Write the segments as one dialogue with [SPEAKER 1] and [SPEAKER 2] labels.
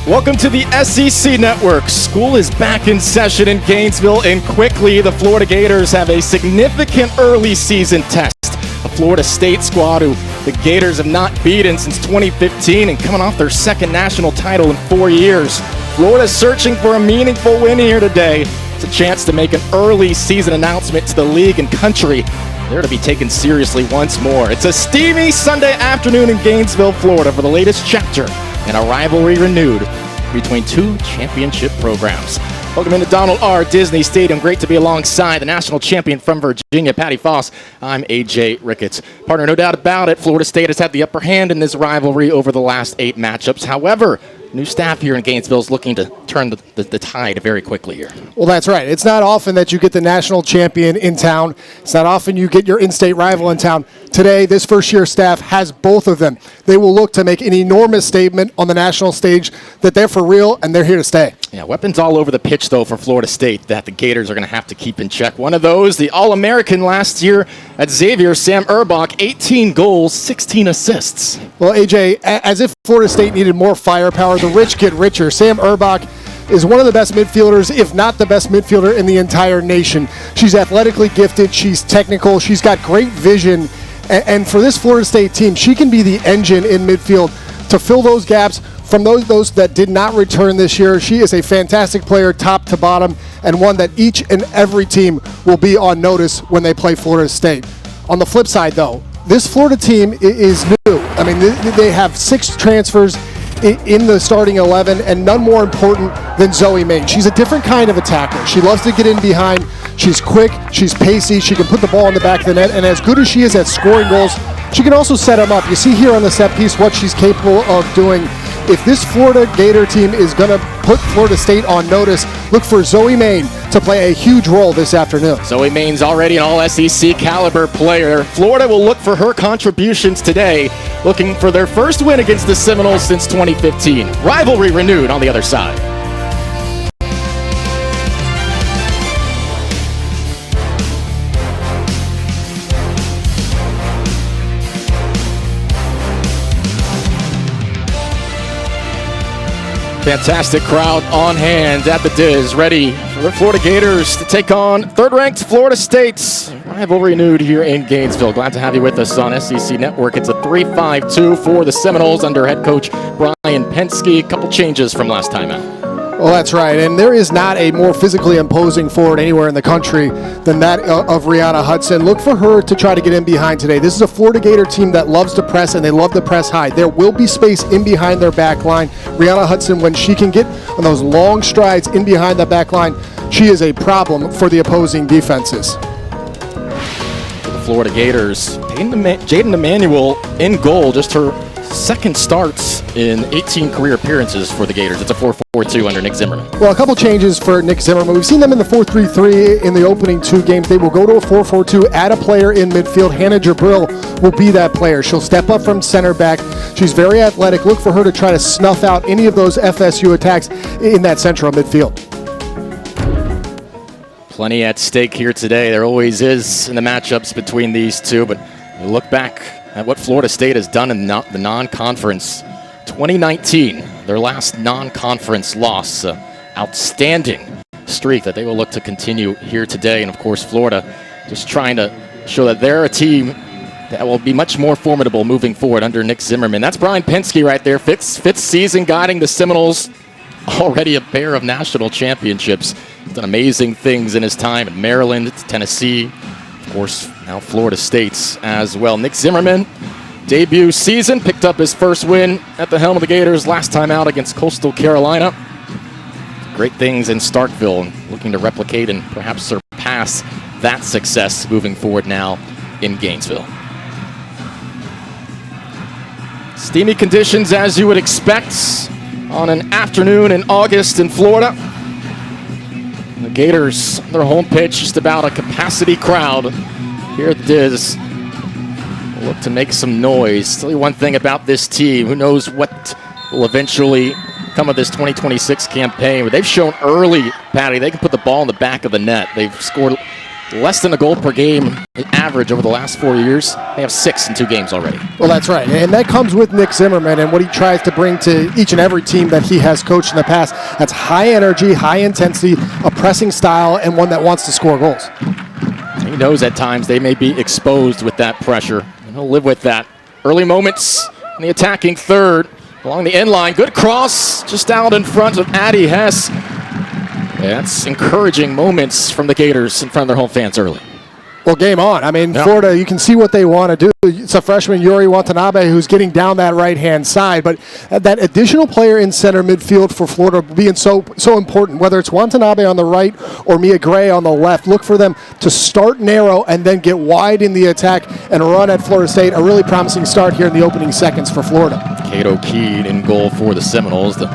[SPEAKER 1] Welcome to the SEC Network. School is back in session in Gainesville, and quickly the Florida Gators have a significant early season test. A Florida State squad who the Gators have not beaten since 2015 and coming off their second national title in 4 years. Florida's searching for a meaningful win here today. It's a chance to make an early season announcement to the league and country. They're to be taken seriously once more. It's a steamy Sunday afternoon in Gainesville, Florida for the latest chapter in a rivalry renewed between two championship programs. Welcome into Donald R. Dizney Stadium. Great to be alongside the national champion from Virginia, Patty Foss. I'm A.J. Ricketts. Partner, no doubt about it, Florida State has had the upper hand in this rivalry over the last 8 matchups. However, new staff here in Gainesville is looking to turn the tide very quickly here.
[SPEAKER 2] Well, that's right. It's not often that you get the national champion in town. It's not often you get your in-state rival in town. Today, this first-year staff has both of them. They will look to make an enormous statement on the national stage that they're for real and they're here to stay.
[SPEAKER 1] Yeah, weapons all over the pitch, though, for Florida State that the Gators are going to have to keep in check. One of those, the All-American last year at Xavier, Sam Urbach, 18 goals, 16 assists.
[SPEAKER 2] Well, AJ, as if Florida State needed more firepower, the rich get richer. Sam Urbach is one of the best midfielders, if not the best midfielder in the entire nation. She's athletically gifted. She's technical. She's got great vision. And for this Florida State team, she can be the engine in midfield to fill those gaps from those that did not return this year. She is a fantastic player top to bottom and one that each and every team will be on notice when they play Florida State. On the flip side, though, this Florida team is new. I mean, they have 6 transfers in the starting 11, and none more important than Zoe Main. She's a different kind of attacker. She loves to get in behind. She's quick. She's pacey. She can put the ball in the back of the net, and as good as she is at scoring goals, she can also set them up. You see here on the set piece what she's capable of doing. If this Florida Gator team is going to put Florida State on notice, look for Zoe Main to play a huge role this afternoon.
[SPEAKER 1] Zoe Main's already an all-SEC caliber player. Florida will look for her contributions today, looking for their first win against the Seminoles since 2015. Rivalry renewed on the other side. Fantastic crowd on hand at the Diz, ready for the Florida Gators to take on third-ranked Florida State. Rivalry renewed here in Gainesville. Glad to have you with us on SEC Network. It's a 3-5-2 for the Seminoles under head coach Brian Penske. A couple changes from last time out.
[SPEAKER 2] Well, that's right, and there is not a more physically imposing forward anywhere in the country than that of Rihanna Hudson. Look for her to try to get in behind today. This is a Florida Gator team that loves to press, and they love to press high. There will be space in behind their back line. Rihanna Hudson, when she can get on those long strides in behind the back line, she is a problem for the opposing defenses.
[SPEAKER 1] For the Florida Gators, Jaden Emanuel in goal, just her second starts in 18 career appearances for the Gators. It's a 4-4-2 under Nick Zimmerman.
[SPEAKER 2] Well, a couple changes for Nick Zimmerman. We've seen them in the 4-3-3 in the opening 2 games. They will go to a 4-4-2, add a player in midfield. Hannah Jabril will be that player. She'll step up from center back. She's very athletic. Look for her to try to snuff out any of those FSU attacks in that central midfield.
[SPEAKER 1] Plenty at stake here today. There always is in the matchups between these two, but you look back at what Florida State has done in the non-conference. 2019, their last non-conference loss. Outstanding streak that they will look to continue here today. And, of course, Florida just trying to show that they're a team that will be much more formidable moving forward under Nick Zimmerman. That's Brian Penske right there, fifth season guiding the Seminoles. Already a pair of national championships. He's done amazing things in his time in Maryland, Tennessee, of course, now Florida State as well. Nick Zimmerman, debut season, picked up his first win at the helm of the Gators last time out against Coastal Carolina. Great things in Starkville, and looking to replicate and perhaps surpass that success moving forward now in Gainesville. Steamy conditions as you would expect on an afternoon in August in Florida. The Gators, their home pitch, just about a capacity crowd here at the Diz. We'll look to make some noise. Tell you one thing about this team. Who knows what will eventually come of this 2026 campaign. But they've shown early, Patty, they can put the ball in the back of the net. They've scored less than a goal per game average over the last 4 years. They have 6 in 2 games already.
[SPEAKER 2] Well, that's right. And that comes with Nick Zimmerman and what he tries to bring to each and every team that he has coached in the past. That's high energy, high intensity, a pressing style, and one that wants to score goals.
[SPEAKER 1] He knows at times they may be exposed with that pressure, and he'll live with that. Early moments in the attacking third along the end line. Good cross just out in front of Addie Hess. Yeah, that's encouraging moments from the Gators in front of their home fans early.
[SPEAKER 2] Well, game on. I mean, Florida, you can see what they want to do. It's a freshman, Yuri Watanabe, who's getting down that right-hand side. But that additional player in center midfield for Florida being so important, whether it's Watanabe on the right or Mia Gray on the left. Look for them to start narrow and then get wide in the attack and run at Florida State. A really promising start here in the opening seconds for Florida.
[SPEAKER 1] Cato Keed in goal for the Seminoles, the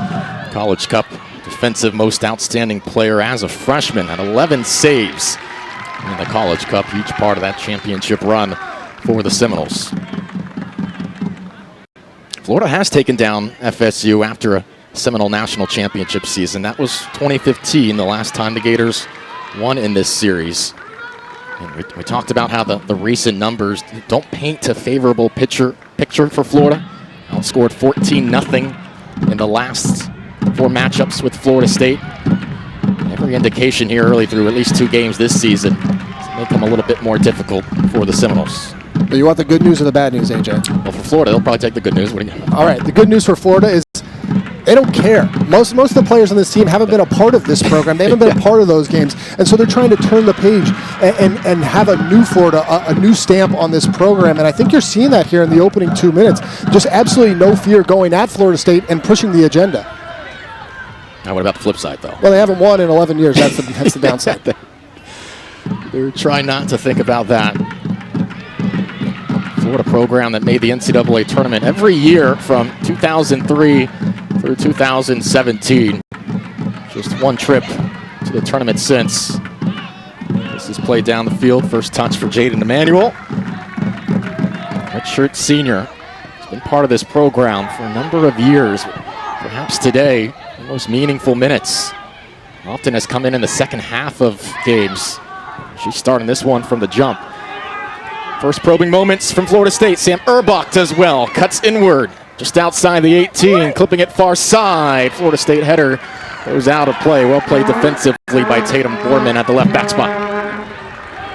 [SPEAKER 1] College Cup defensive most outstanding player as a freshman at 11 saves. In the College Cup, huge part of that championship run for the Seminoles. Florida has taken down FSU after a Seminole National Championship season. That was 2015, the last time the Gators won in this series. And we talked about how the recent numbers don't paint a favorable picture for Florida. Outscored 14-0 in the last 4 matchups with Florida State. Every indication here early through at least 2 games this season to make them a little bit more difficult for the Seminoles.
[SPEAKER 2] But you want the good news or the bad news, AJ?
[SPEAKER 1] Well, for Florida, they'll probably take the good news. What do you?
[SPEAKER 2] All right, the good news for Florida is they don't care. Most of the players on this team haven't been a part of this program. They haven't been a part of those games. And so they're trying to turn the page and have a new Florida, a new stamp on this program. And I think you're seeing that here in the opening 2 minutes. Just absolutely no fear going at Florida State and pushing the agenda.
[SPEAKER 1] Now, what about the flip side, though?
[SPEAKER 2] Well, they haven't won in 11 years. That's the downside.
[SPEAKER 1] They're trying not to think about that. Florida program that made the NCAA tournament every year from 2003 through 2017. Just 1 trip to the tournament since. This is played down the field. First touch for Jaden Emanuel. Redshirt senior. He's been part of this program for a number of years. Perhaps today, the most meaningful minutes. Often has come in the second half of games. She's starting this one from the jump. First probing moments from Florida State. Sam Urbach does well. Cuts inward, just outside the 18, clipping it far side. Florida State header goes out of play. Well played defensively by Tatum Borman at the left back spot.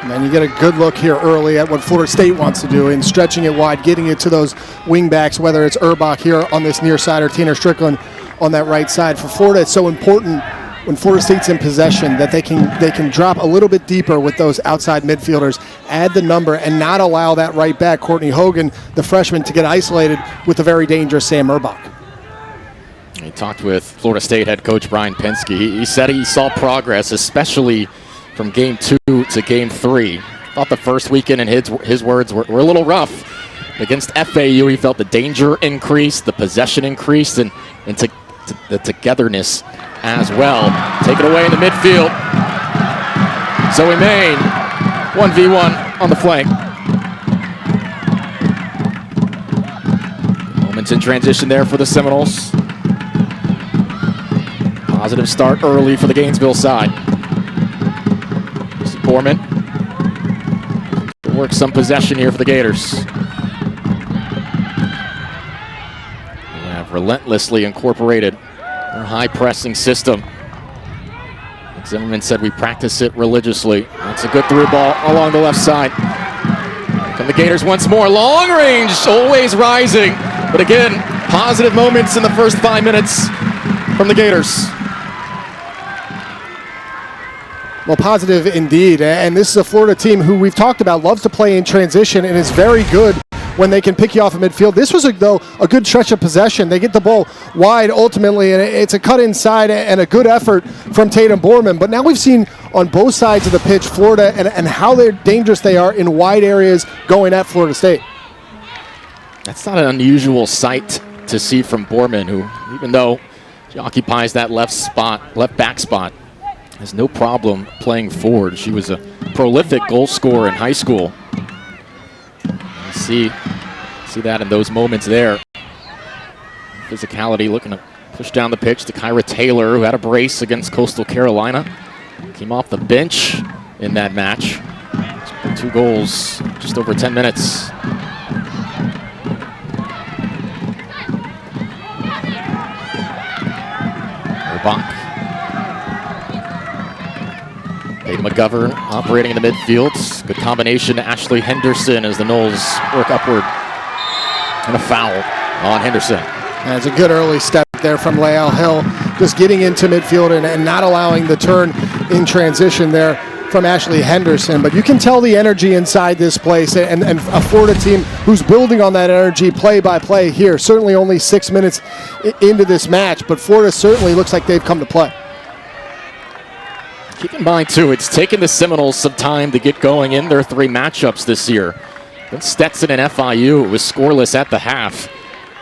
[SPEAKER 2] And you get a good look here early at what Florida State wants to do in stretching it wide, getting it to those wing backs, whether it's Urbach here on this near side or Tanner Strickland on that right side. For Florida, it's so important when Florida State's in possession that they can drop a little bit deeper with those outside midfielders, add the number, and not allow that right back, Courtney Hogan, the freshman, to get isolated with the very dangerous Sam Urbach.
[SPEAKER 1] He talked with Florida State head coach Brian Pensky. He said he saw progress, especially from game 2 to game 3. Thought the first weekend, in his words, were a little rough. Against FAU, he felt the danger increased, the possession increased, and the togetherness as well. Take it away in the midfield. Zoe Main, 1v1 on the flank. Moments in transition there for the Seminoles. Positive start early for the Gainesville side. Borman works some possession here for the Gators. We have relentlessly incorporated our high pressing system. Nick Zimmerman said we practice it religiously. That's a good through ball along the left side. From the Gators once more, long range, always rising. But again, positive moments in the first 5 minutes from the Gators.
[SPEAKER 2] Well, positive indeed. And this is a Florida team who we've talked about loves to play in transition and is very good when they can pick you off of midfield. This was, though, a good stretch of possession. They get the ball wide ultimately, and it's a cut inside and a good effort from Tatum Borman. But now we've seen on both sides of the pitch Florida and how dangerous they are in wide areas going at Florida State.
[SPEAKER 1] That's not an unusual sight to see from Borman, who, even though she occupies that left back spot, has no problem playing forward. She was a prolific goal scorer in high school. See that in those moments there. Physicality, looking to push down the pitch to Kyra Taylor, who had a brace against Coastal Carolina. Came off the bench, in that match. 2 goals, just over 10 minutes. Erbach. Peyton McGovern operating in the midfield. Good combination to Ashley Henderson as the Noles work upward. And a foul on Henderson.
[SPEAKER 2] That's a good early step there from Lael Hill, just getting into midfield and not allowing the turn in transition there from Ashley Henderson. But you can tell the energy inside this place, and a Florida team who's building on that energy play by play here. Certainly only 6 minutes into this match, but Florida certainly looks like they've come to play.
[SPEAKER 1] Keep in mind, too, it's taken the Seminoles some time to get going in their 3 matchups this year. Against Stetson and FIU, it was scoreless at the half.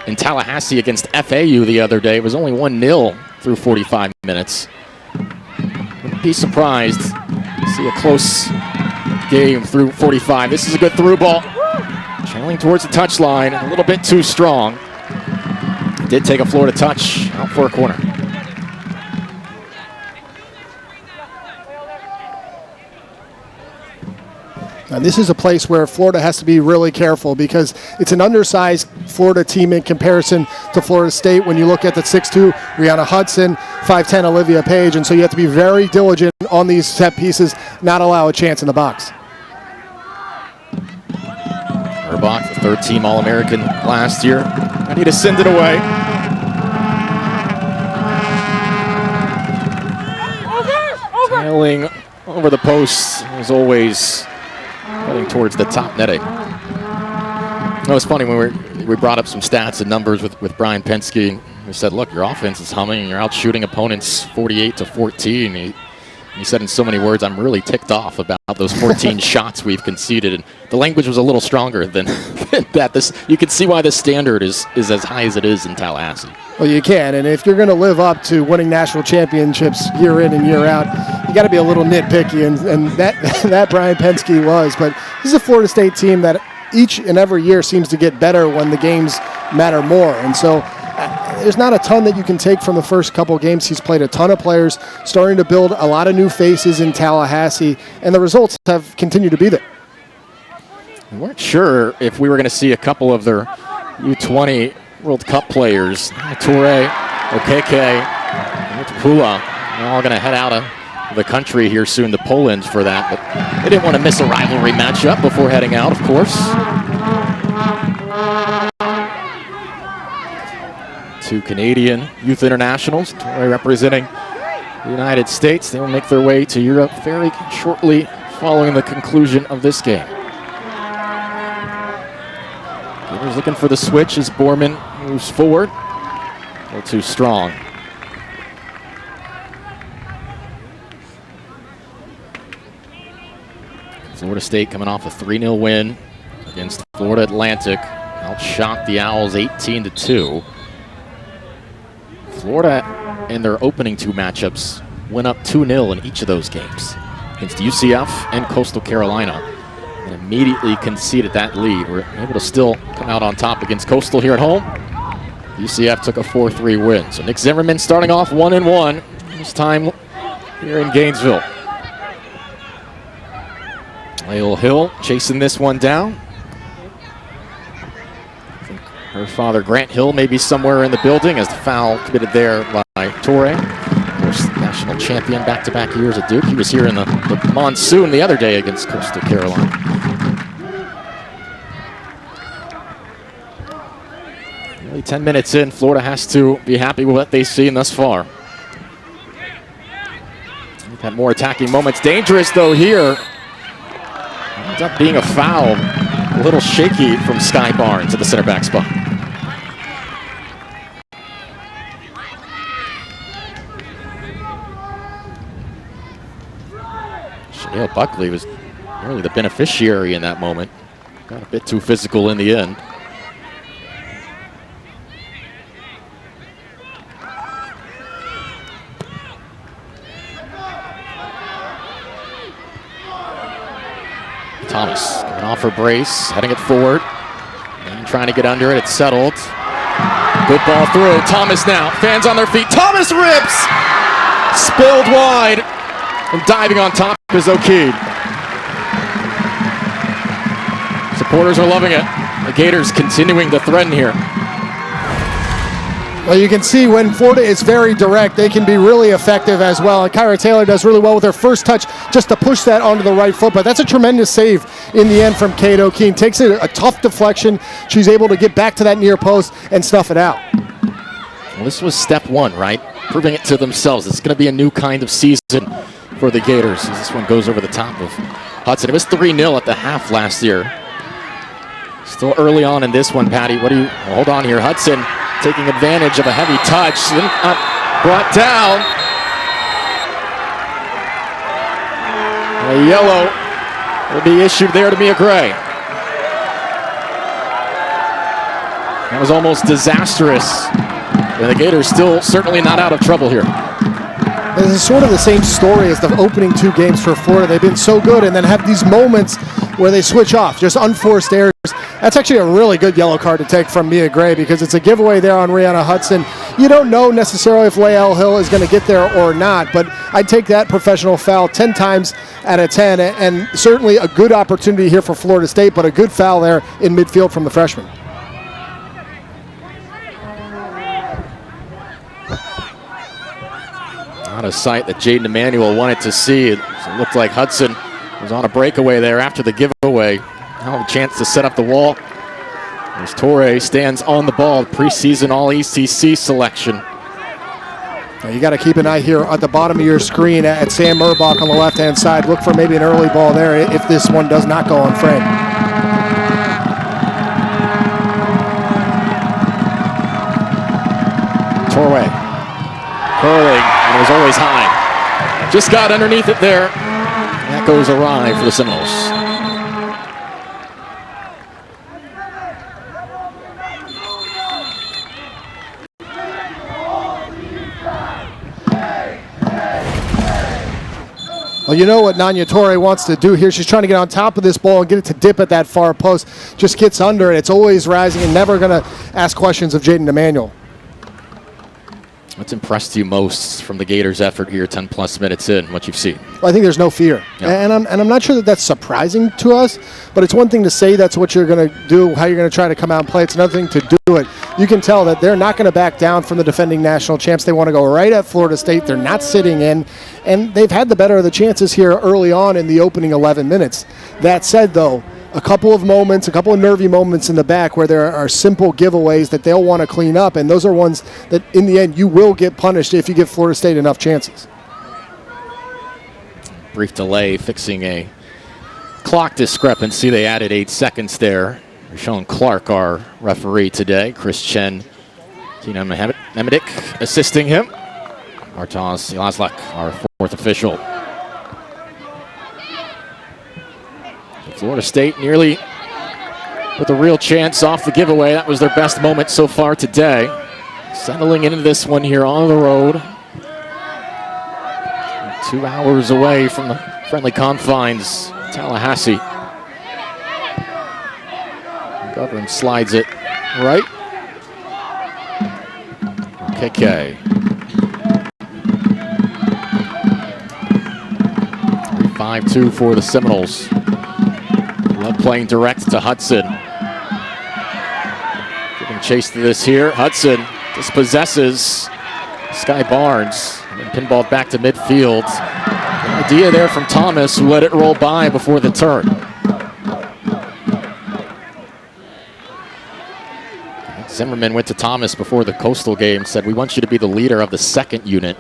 [SPEAKER 1] In Tallahassee against FAU the other day, it was only 1-0 through 45 minutes. Wouldn't be surprised to see a close game through 45. This is a good through ball. Trailing towards the touchline, a little bit too strong. Did take a Florida touch out for a corner.
[SPEAKER 2] And this is a place where Florida has to be really careful because it's an undersized Florida team in comparison to Florida State when you look at the 6'2", Rihanna Hudson, 5'10", Olivia Page, and so you have to be very diligent on these set pieces, not allow a chance in the box.
[SPEAKER 1] Erbach, the 3rd-team All-American last year. I need to send it away. Tailing over the post, as always, heading towards the top netting. It was funny when we brought up some stats and numbers with Brian Penske. We said, look, your offense is humming and you're out shooting opponents 48-14. He said in so many words, I'm really ticked off about those 14 shots we've conceded. And the language was a little stronger than that. You can see why the standard is as high as it is in Tallahassee.
[SPEAKER 2] Well, you can, and if you're going to live up to winning national championships year in and year out, you got to be a little nitpicky, and that Brian Penske was. But this is a Florida State team that each and every year seems to get better when the games matter more. And so there's not a ton that you can take from the first couple games. He's played a ton of players, starting to build a lot of new faces in Tallahassee, and the results have continued to be there.
[SPEAKER 1] We weren't sure if we were going to see a couple of their U20 World Cup players, Toure, Okeke, and Pula, they're all going to head out of the country here soon to Poland for that, but they didn't want to miss a rivalry matchup before heading out, of course. 2 Canadian youth internationals, Toure representing the United States. They will make their way to Europe very shortly following the conclusion of this game. Gators looking for the switch as Borman moves forward. A little too strong. Florida State coming off a 3-0 win against Florida Atlantic. Outshot the Owls 18-2. Florida, in their opening 2 matchups, went up 2-0 in each of those games against UCF and Coastal Carolina, and immediately conceded that lead. We're able to still come out on top against Coastal here at home. UCF took a 4-3 win. So Nick Zimmerman starting off 1-1 this time here in Gainesville. Lael Hill chasing this one down. I think her father, Grant Hill, may be somewhere in the building as the foul committed there by Toure. Of course, national champion back-to-back years at Duke. He was here in the monsoon the other day against Coastal Carolina. Nearly 10 minutes in, Florida has to be happy with what they've seen thus far. They've had more attacking moments. Dangerous, though, here. Ends up being a foul. A little shaky from Sky Barnes at the center back spot. Chanel Buckley was really the beneficiary in that moment. Got a bit too physical in the end. Thomas coming off her brace, heading it forward, and trying to get under it. It's settled. Good ball through. Thomas now. Fans on their feet. Thomas rips! Spilled wide. And diving on top is O'Keefe. Supporters are loving it. The Gators continuing to threaten here.
[SPEAKER 2] Well, you can see when Florida is very direct, they can be really effective as well. And Kyra Taylor does really well with her first touch just to push that onto the right foot. But that's a tremendous save in the end from Kate O'Keefe. Takes it a tough deflection. She's able to get back to that near post and snuff it out.
[SPEAKER 1] Well, this was step one, right? Proving it to themselves. It's going to be a new kind of season for the Gators. This one goes over the top of Hudson. It was 3-0 at the half last year. Still early on in this one, Patty. Hold on here. Hudson taking advantage of a heavy touch. Brought down. A yellow will be issued there to Mia Gray. That was almost disastrous. And the Gators still certainly not out of trouble here.
[SPEAKER 2] This is sort of the same story as the opening two games for Florida. They've been so good and then have these moments where they switch off, just unforced errors. That's actually a really good yellow card to take from Mia Gray because it's a giveaway there on Rihanna Hudson. You don't know necessarily if Lael Hill is going to get there or not, but I'd take that professional foul 10 times out of 10, and certainly a good opportunity here for Florida State, but a good foul there in midfield from the freshman.
[SPEAKER 1] Not a sight that Jaden Emanuel wanted to see. It looked like Hudson was on a breakaway there after the giveaway. Now a chance to set up the wall. As Torre stands on the ball, preseason All-ECC selection.
[SPEAKER 2] Now you got to keep an eye here at the bottom of your screen at Sam Urbach on the left-hand side. Look for maybe an early ball there if this one does not go on frame.
[SPEAKER 1] Torre curling, and it was always high. Just got underneath it there. That goes awry for the Seminoles.
[SPEAKER 2] Well, you know what Nanya Torre wants to do here. She's trying to get on top of this ball and get it to dip at that far post. Just gets under it. It's always rising and never going to ask questions of Jaden Emanuel.
[SPEAKER 1] What's impressed you most from the Gators' effort here, 10-plus minutes in, what you've seen?
[SPEAKER 2] Well, I think there's no fear. Yep. And I'm not sure that that's surprising to us, but it's one thing to say that's what you're going to do, how you're going to try to come out and play. It's another thing to do it. You can tell that they're not going to back down from the defending national champs. They want to go right at Florida State. They're not sitting in, and they've had the better of the chances here early on in the opening 11 minutes. That said, though, a couple of nervy moments in the back where there are simple giveaways that they'll want to clean up, and those are ones that in the end you will get punished if you give Florida State enough chances.
[SPEAKER 1] Brief delay fixing a clock discrepancy. They added 8 seconds there. Rashawn Clark, our referee today. Chris Chen, Tina Mehmedik assisting him. Artaz Silazlak, our fourth official. Florida State nearly with a real chance off the giveaway. That was their best moment so far today. Settling into this one here on the road. 2 hours away from the friendly confines, Tallahassee. Govern slides it right. KK. 5-2 for the Seminoles. Love playing direct to Hudson. Giving chase to this here. Hudson dispossesses Sky Barnes. And then pinballed back to midfield. An idea there from Thomas, who let it roll by before the turn. Zimmerman went to Thomas before the Coastal game, said, "We want you to be the leader of the second unit."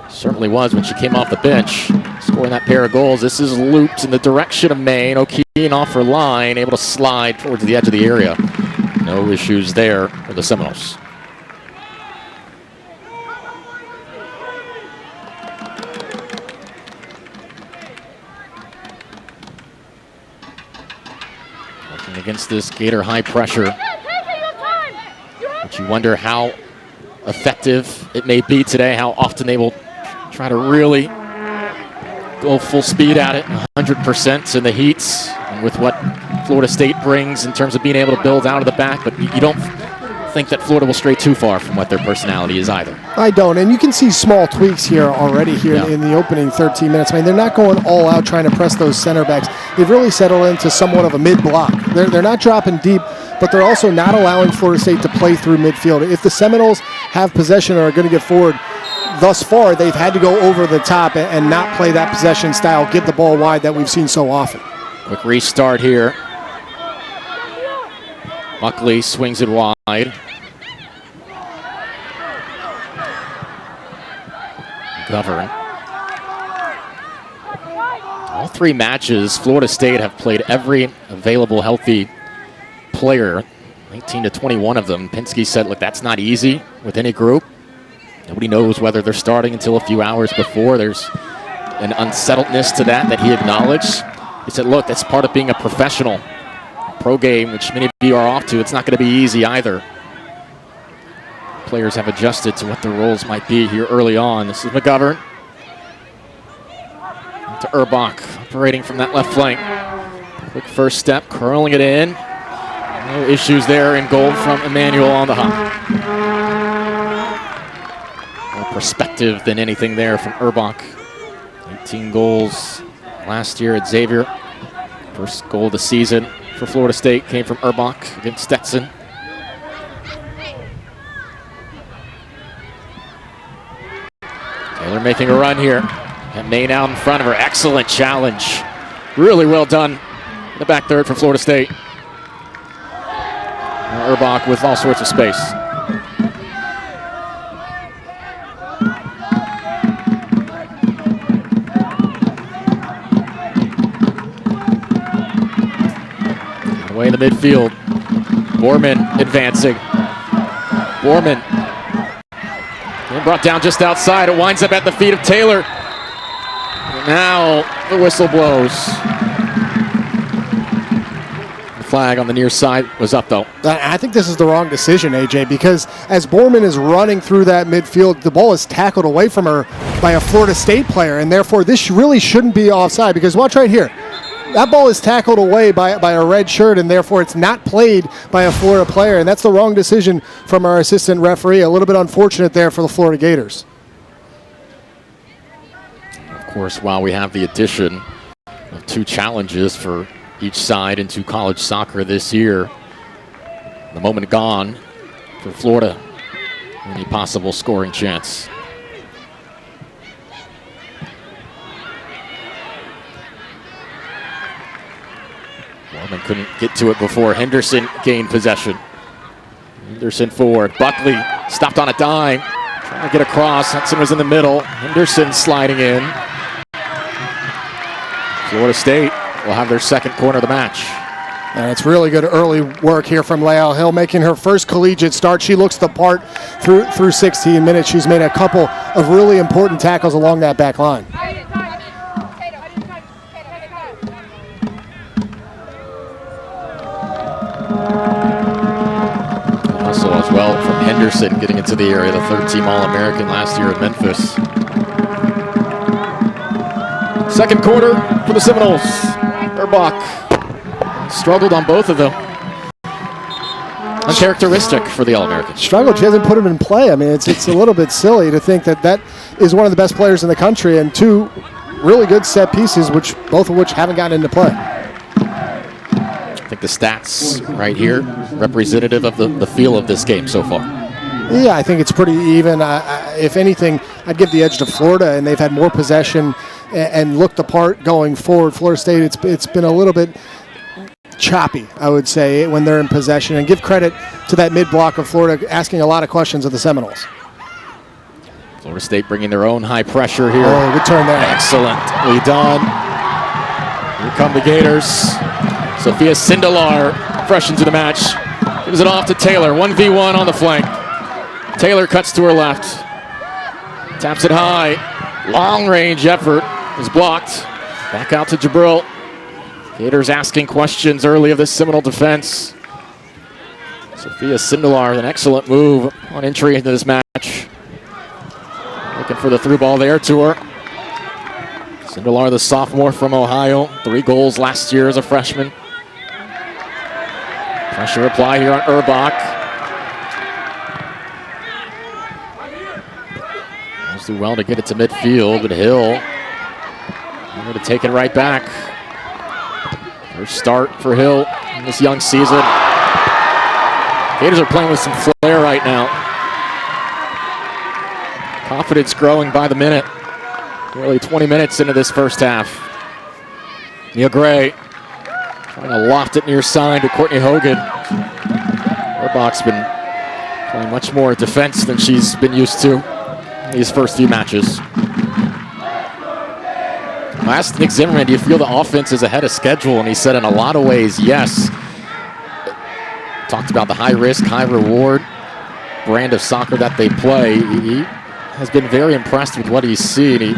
[SPEAKER 1] Certainly was when she came off the bench, scoring that pair of goals. This is looped in the direction of Maine. O'Keefe off her line, able to slide towards the edge of the area. No issues there for the Seminoles. Working against this Gator high pressure. But you wonder how effective it may be today, how often they will try to really go full speed at it, 100% in the heats, and with what Florida State brings in terms of being able to build out of the back. But you don't think that Florida will stray too far from what their personality is either.
[SPEAKER 2] I don't, and you can see small tweaks here already in the opening 13 minutes. I mean, they're not going all out trying to press those center backs. They've really settled into somewhat of a mid-block. They're not dropping deep, but they're also not allowing Florida State to play through midfield. If the Seminoles have possession or are going to get forward, thus far they've had to go over the top and not play that possession style, get the ball wide that we've seen so often. Quick
[SPEAKER 1] restart here. Buckley swings it wide. Govern. All three matches, Florida State have played every available healthy player, 19 to 21 of them. Pinsky said, look, that's not easy with any group. Nobody knows whether they're starting until a few hours before. There's an unsettledness to that he acknowledged. He said, look, that's part of being a professional. Pro game, which many of you are off to, it's not going to be easy either. Players have adjusted to what their roles might be here early on. This is McGovern. To Urbach, operating from that left flank. Quick first step, curling it in. No issues there in goal from Emmanuel on the hop. More perspective than anything there from Urbach. 18 goals last year at Xavier. First goal of the season for Florida State came from Urbach against Stetson. Taylor making a run here. And Maine out in front of her. Excellent challenge. Really well done in the back third for Florida State. Urbach with all sorts of space. Away in the midfield. Borman advancing. Borman. And brought down just outside. It winds up at the feet of Taylor. And now the whistle blows. The flag on the near side was up, though.
[SPEAKER 2] I think this is the wrong decision, AJ, because as Borman is running through that midfield, the ball is tackled away from her by a Florida State player, and therefore this really shouldn't be offside, because watch right here. That ball is tackled away by a red shirt, and therefore it's not played by a Florida player, and that's the wrong decision from our assistant referee. A little bit unfortunate there for the Florida Gators.
[SPEAKER 1] Of course, while we have the addition of 2 challenges for each side into college soccer this year, the moment gone for Florida. Any possible scoring chance. Borman couldn't get to it before Henderson gained possession. Henderson forward. Buckley stopped on a dime. Trying to get across. Hudson was in the middle. Henderson sliding in. Florida State will have their second corner of the match.
[SPEAKER 2] And it's really good early work here from Lael Hill, making her first collegiate start. She looks the part through 16 minutes. She's made a couple of really important tackles along that back line.
[SPEAKER 1] Also as well from Henderson getting into the area, the third-team All-American last year at Memphis. Second quarter for the Seminoles. Urbach struggled on both of them. Uncharacteristic for the All-American.
[SPEAKER 2] Struggled. She hasn't put him in play. I mean, it's a little bit silly to think that is one of the best players in the country, and 2 really good set pieces, both of which haven't gotten into play.
[SPEAKER 1] I think the stats right here representative of the feel of this game so far.
[SPEAKER 2] Yeah, I think it's pretty even. If anything, I'd give the edge to Florida, and they've had more possession and looked the part going forward. Florida State, it's been a little bit choppy, I would say, when they're in possession. And give credit to that mid-block of Florida asking a lot of questions of the Seminoles.
[SPEAKER 1] Florida State bringing their own high pressure here.
[SPEAKER 2] Oh, good turn there.
[SPEAKER 1] Excellently done. Here come the Gators. Sophia Sindelar fresh into the match. Gives it off to Taylor. 1v1 on the flank. Taylor cuts to her left. Taps it high. Long range effort is blocked. Back out to Jabril. Gators asking questions early of the Seminole defense. Sophia Sindelar with an excellent move on entry into this match. Looking for the through ball there to her. Sindelar, the sophomore from Ohio. 3 goals last year as a freshman. Pressure applied here on Urbach. do well to get it to midfield, but Hill going to take it right back. First start for Hill in this young season. Gators are playing with some flair right now. Confidence growing by the minute. Nearly 20 minutes into this first half. Nia Gray trying to loft it near side to Courtney Hogan. Urbach's been playing much more defense than she's been used to in these first few matches. I asked Nick Zimmerman, do you feel the offense is ahead of schedule? And he said in a lot of ways, yes. Talked about the high risk, high reward brand of soccer that they play. He has been very impressed with what he's seen. He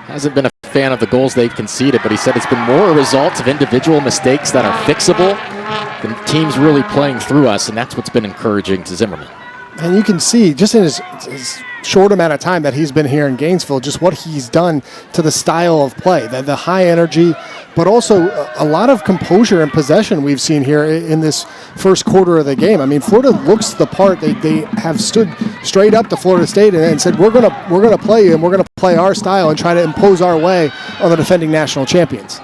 [SPEAKER 1] hasn't been a fan of the goals they've conceded, but he said it's been more a result of individual mistakes that are fixable than teams really playing through us, and that's what's been encouraging to Zimmerman.
[SPEAKER 2] And you can see just in his short amount of time that he's been here in Gainesville, just what he's done to the style of play, the high energy, but also a lot of composure and possession we've seen here in this first quarter of the game. I mean, Florida looks the part. They have stood straight up to Florida State and said, we're gonna play you, and we're gonna play our style and try to impose our way on the defending national champions.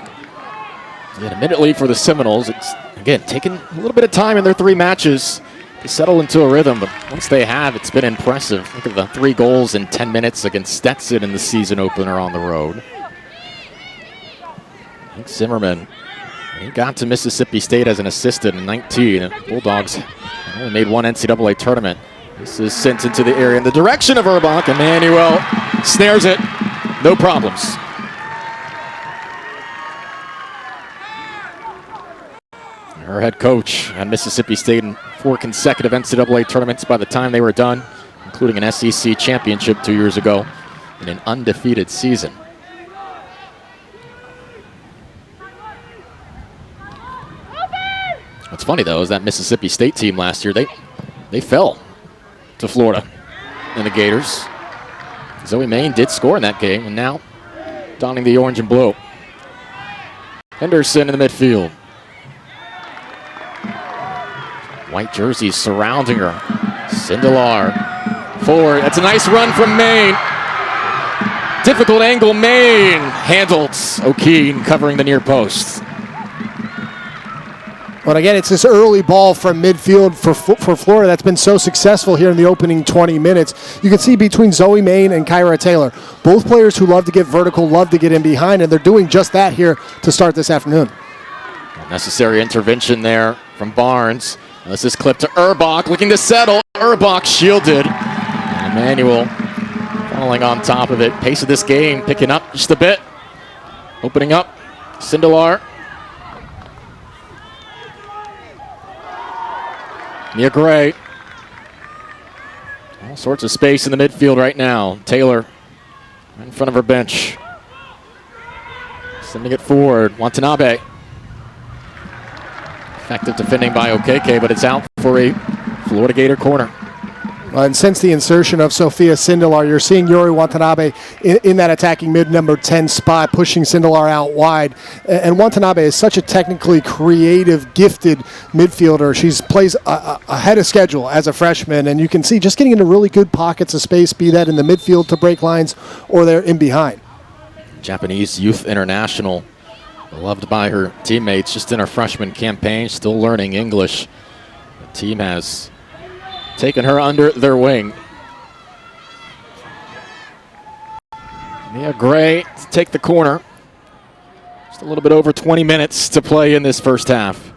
[SPEAKER 1] Yeah, a minute lead for the Seminoles. It's, again, taken a little bit of time in their 3 matches to settle into a rhythm, but once they have, it's been impressive. Look at the 3 goals in 10 minutes against Stetson in the season opener on the road. Nick Zimmerman, he got to Mississippi State as an assistant in 19. Bulldogs only made 1 NCAA tournament. This is sent into the area in the direction of Urbach. Emmanuel snares it, no problems. Her head coach at Mississippi State in 4 consecutive NCAA tournaments by the time they were done, including an SEC championship 2 years ago in an undefeated season. What's funny, though, is that Mississippi State team last year, they fell to Florida and the Gators. Zoe Main did score in that game, and now donning the orange and blue. Henderson in the midfield. White jerseys surrounding her. Sindelar forward. That's a nice run from Main. Difficult angle, Main handled. O'Keen covering the near post.
[SPEAKER 2] But again, it's this early ball from midfield for Florida that's been so successful here in the opening 20 minutes. You can see between Zoe Main and Kyra Taylor, both players who love to get vertical, love to get in behind, and they're doing just that here to start this afternoon.
[SPEAKER 1] Necessary intervention there from Barnes. This is clipped to Urbach, looking to settle. Urbach shielded. And Emmanuel falling on top of it. Pace of this game picking up just a bit. Opening up. Sindelar. Nia Gray. All sorts of space in the midfield right now. Taylor right in front of her bench. Sending it forward. Watanabe. Effective defending by Okeke, but it's out for a Florida Gator corner.
[SPEAKER 2] And since the insertion of Sophia Sindelar, you're seeing Yuri Watanabe in that attacking mid number 10 spot, pushing Sindelar out wide. And Watanabe is such a technically creative, gifted midfielder. She plays ahead of schedule as a freshman, and you can see just getting into really good pockets of space, be that in the midfield to break lines or they're in behind. Japanese
[SPEAKER 1] youth international. Loved by her teammates just in her freshman campaign, still learning English. The team has taken her under their wing. Nia Gray to take the corner. Just a little bit over 20 minutes to play in this first half.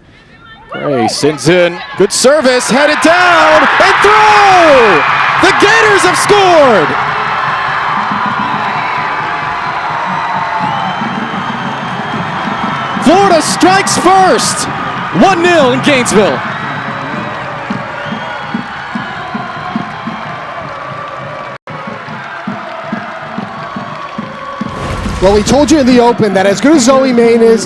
[SPEAKER 1] Gray sends in, good service, headed down, and through! The Gators have scored! Florida strikes first. 1-0 in Gainesville.
[SPEAKER 2] Well, we told you in the open that as good as Zoe Main is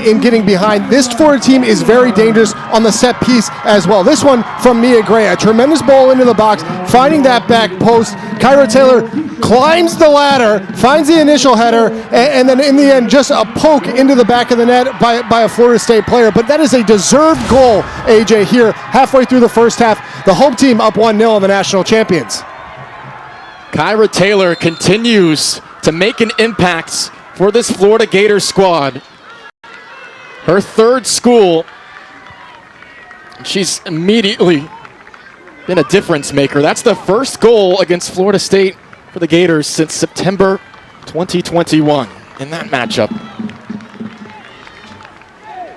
[SPEAKER 2] in getting behind, this Florida team is very dangerous on the set piece as well. This one from Nia Gray, a tremendous ball into the box, finding that back post. Kyra Taylor climbs the ladder, finds the initial header, and then in the end, just a poke into the back of the net by a Florida State player. But that is a deserved goal, AJ, here halfway through the first half. The home team up 1-0 on the national champions.
[SPEAKER 1] Kyra Taylor continues to make an impact for this Florida Gators squad. Her third school, she's immediately been a difference maker. That's the first goal against Florida State for the Gators since September 2021 in that matchup.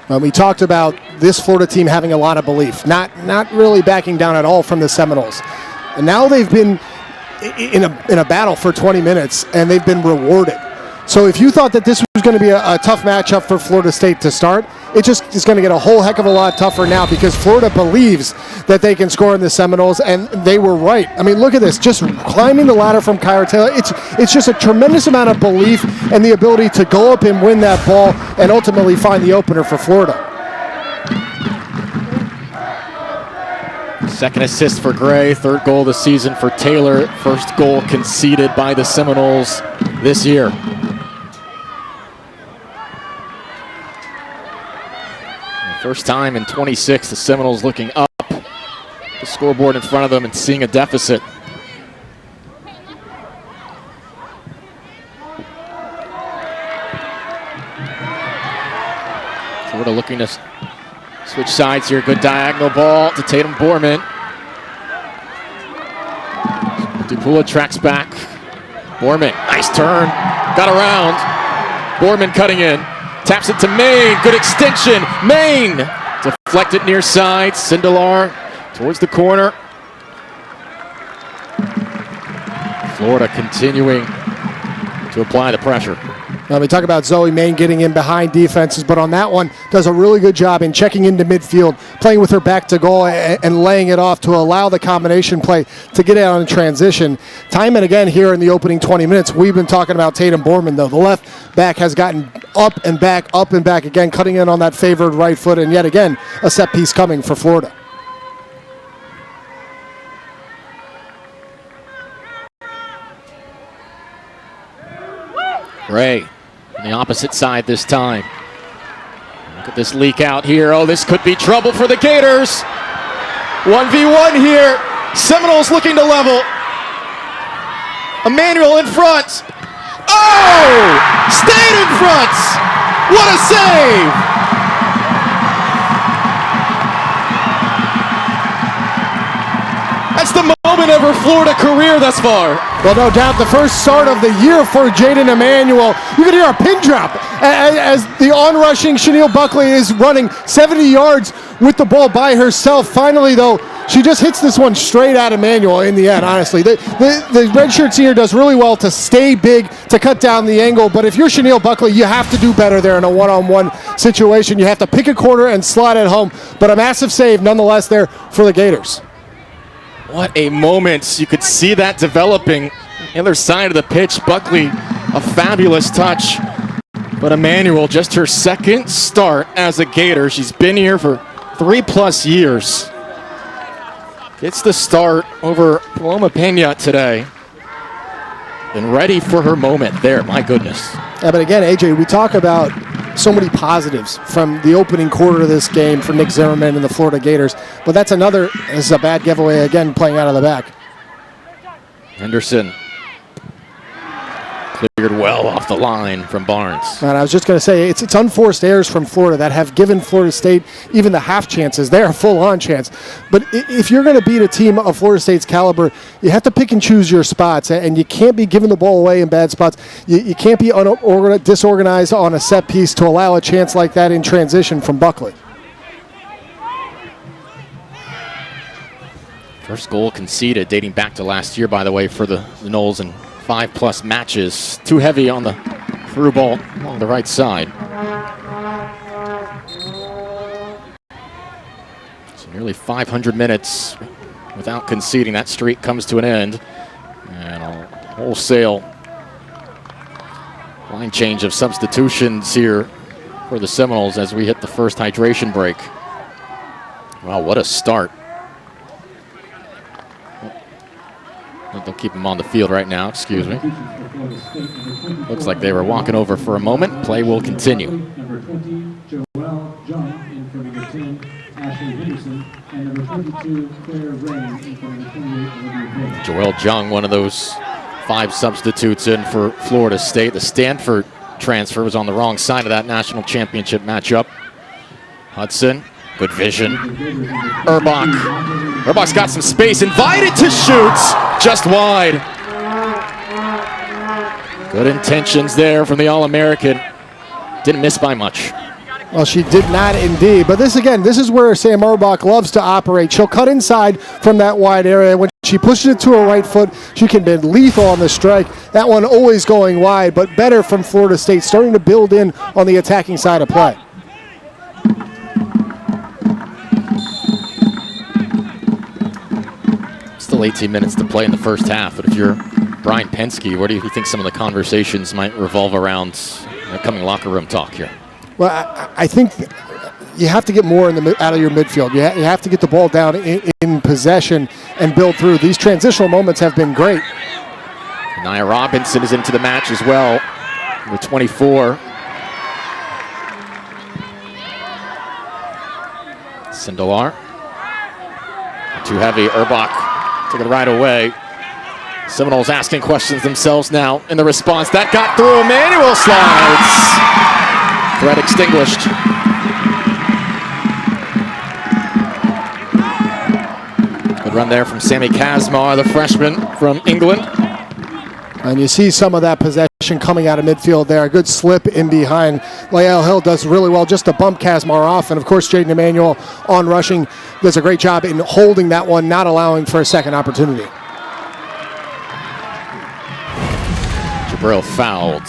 [SPEAKER 2] Well, we talked about this Florida team having a lot of belief, not really backing down at all from the Seminoles. And now they've been in a battle for 20 minutes, and they've been rewarded. So if you thought that this was going to be a tough matchup for Florida State to start, it just is going to get a whole heck of a lot tougher now because Florida believes that they can score in the Seminoles, and they were right. I mean, look at this. Just climbing the ladder from Kyra Taylor. It's just a tremendous amount of belief and the ability to go up and win that ball and ultimately find the opener for Florida.
[SPEAKER 1] Second assist for Gray, third goal of the season for Taylor. First goal conceded by the Seminoles this year. First time in 26, the Seminoles looking up the scoreboard in front of them and seeing a deficit. Florida looking to switch sides here. Good diagonal ball to Tatum Borman. DePula tracks back. Borman, nice turn. Got around. Borman cutting in. Taps it to Maine. Good extension. Maine deflected near side. Sindelar towards the corner. Florida continuing to apply the pressure.
[SPEAKER 2] We talk about Zoe Maine getting in behind defenses, but on that one, does a really good job in checking into midfield, playing with her back to goal and laying it off to allow the combination play to get out in transition. Time and again here in the opening 20 minutes, we've been talking about Tatum Borman, though. The left back has gotten up and back again, cutting in on that favored right foot, and yet again, a set piece coming for Florida.
[SPEAKER 1] Ray on the opposite side this time. Look at this leak out here. Oh, this could be trouble for the Gators. 1v1 here. Seminoles looking to level. Emmanuel in front. Oh! Stayed in front! What a save! That's the moment of her Florida career thus far.
[SPEAKER 2] Well, no doubt the first start of the year for Jaden Emmanuel. You can hear a pin drop as the on-rushing Chanel Buckley is running 70 yards with the ball by herself. Finally, though, she just hits this one straight at Emmanuel in the end, honestly. The redshirt senior does really well to stay big, to cut down the angle, but if you're Chanel Buckley, you have to do better there in a one-on-one situation. You have to pick a corner and slide it home, but a massive save nonetheless there for the Gators.
[SPEAKER 1] What a moment. You could see that developing. The other side of the pitch, Buckley, a fabulous touch. But Emmanuel, just her second start as a Gator. She's been here for 3+ years. Gets the start over Paloma Pena today. And ready for her moment there, my goodness.
[SPEAKER 2] Yeah, but again, AJ, we talk about so many positives from the opening quarter of this game for Nick Zimmerman and the Florida Gators. But that's another, this is a bad giveaway again, playing out of the back.
[SPEAKER 1] Henderson cleared well off the line from Barnes.
[SPEAKER 2] And I was just going to say, it's unforced errors from Florida that have given Florida State even the half chances. They're a full-on chance. But if you're going to beat a team of Florida State's caliber, you have to pick and choose your spots, and you can't be giving the ball away in bad spots. You can't be disorganized on a set piece to allow a chance like that in transition from Buckley.
[SPEAKER 1] First goal conceded, dating back to last year, by the way, for the Noles in 5+ matches. Too heavy on the through ball along the right side. So nearly 500 minutes without conceding. That streak comes to an end. And a wholesale line change of substitutions here for the Seminoles as we hit the first hydration break. Wow, what a start. They'll keep him on the field right now, excuse me. Looks like they were walking over for a moment. Play will continue.
[SPEAKER 3] Number 20, Joelle Jung in for number 10, Ashley Henderson, and number 22, Claire Rain in for number 28, Olivia Payne.
[SPEAKER 1] Joelle Jung, one of those 5 substitutes in for Florida State. The Stanford transfer was on the wrong side of that national championship matchup. Hudson, good vision. Urbach. Urbach's got some space, invited to shoot, just wide. Good intentions there from the All-American. Didn't miss by much.
[SPEAKER 2] Well, she did not indeed. But this is where Sam Urbach loves to operate. She'll cut inside from that wide area. When she pushes it to her right foot, she can be lethal on the strike. That one always going wide, but better from Florida State, starting to build in on the attacking side of play.
[SPEAKER 1] Still 18 minutes to play in the first half, but if you're Brian Penske, what do you think some of the conversations might revolve around coming locker room talk here?
[SPEAKER 2] Well, I think you have to get more out of your midfield. You have to get the ball down in possession and build through. These transitional moments have been great.
[SPEAKER 1] Nia Robinson is into the match as well, with 24. Sindelar. Too heavy. Urbach took it right away. Seminoles asking questions themselves now in the response. That got through. Emmanuel slides. Threat extinguished. Good run there from Sammy Kazmar, the freshman from England.
[SPEAKER 2] And you see some of that possession coming out of midfield there. A good slip in behind. Lael Hill does really well just to bump Kazmar off. And, of course, Jaden Emmanuel on rushing does a great job in holding that one, not allowing for a second opportunity.
[SPEAKER 1] Jabril fouled.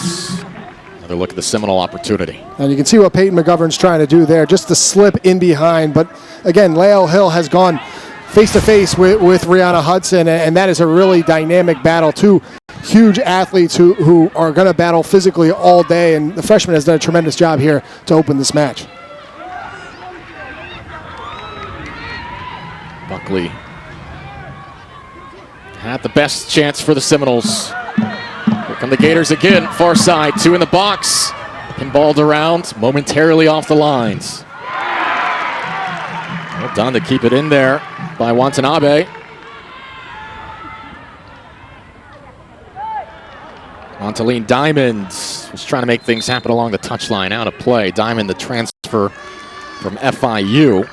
[SPEAKER 1] Another look at the Seminole opportunity.
[SPEAKER 2] And you can see what Peyton McGovern's trying to do there, just to slip in behind. But, again, Lael Hill has gone face-to-face with Rihanna Hudson, and that is a really dynamic battle. Two huge athletes who are going to battle physically all day, and the freshman has done a tremendous job here to open this match.
[SPEAKER 1] Buckley had the best chance for the Seminoles. Here come the Gators again, far side, 2 in the box. Pinballed around, momentarily off the lines. Well done to keep it in there by Watanabe. Montaline Diamond was trying to make things happen along the touchline, out of play. Diamond, the transfer from FIU.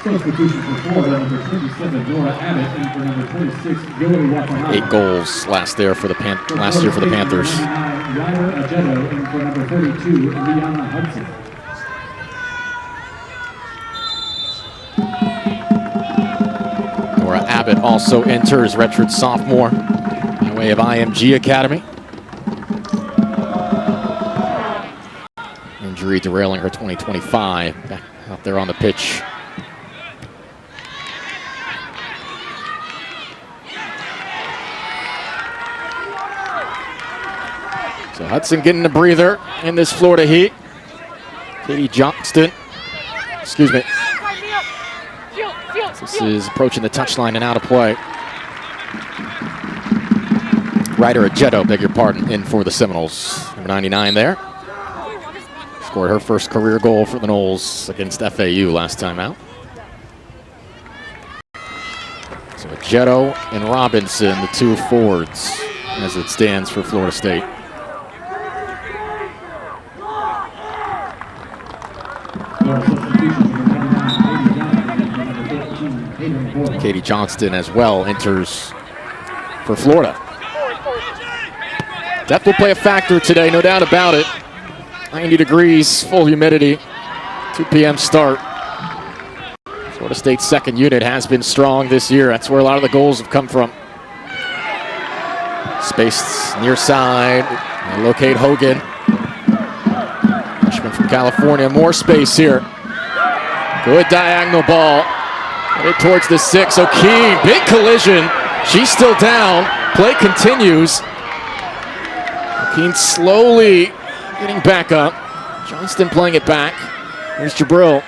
[SPEAKER 3] Substitution for Florida, number 27, Nora Abbott, and for number 26, Joey Watanabe.
[SPEAKER 1] 8 goals last year for the Panthers.
[SPEAKER 3] Ryder Ajeto, and for number 32, Rihanna Hudson.
[SPEAKER 1] Nora Abbott also enters, redshirt sophomore, by way of IMG Academy. Injury derailing her 2025. Back out there on the pitch. So Hudson getting a breather in this Florida heat. Katie Johnston, excuse me. This is approaching the touchline and out of play. Ryder Ajeto, beg your pardon, in for the Seminoles. Number 99 there. Scored her first career goal for the Noles against FAU last time out. So Ajeto and Robinson, the 2 forwards, as it stands for Florida State. Katie Johnston as well enters for Florida. Depth will play a factor today, no doubt about it. 90 degrees, full humidity, 2 p.m. start. Florida State's second unit has been strong this year. That's where a lot of the goals have come from. Spaced near side, they locate Hogan. Freshman from California, more space here. Good diagonal ball. Headed towards the 6. O'Keen, big collision. She's still down. Play continues. O'Keen slowly getting back up. Johnston playing it back. Here's Jabril.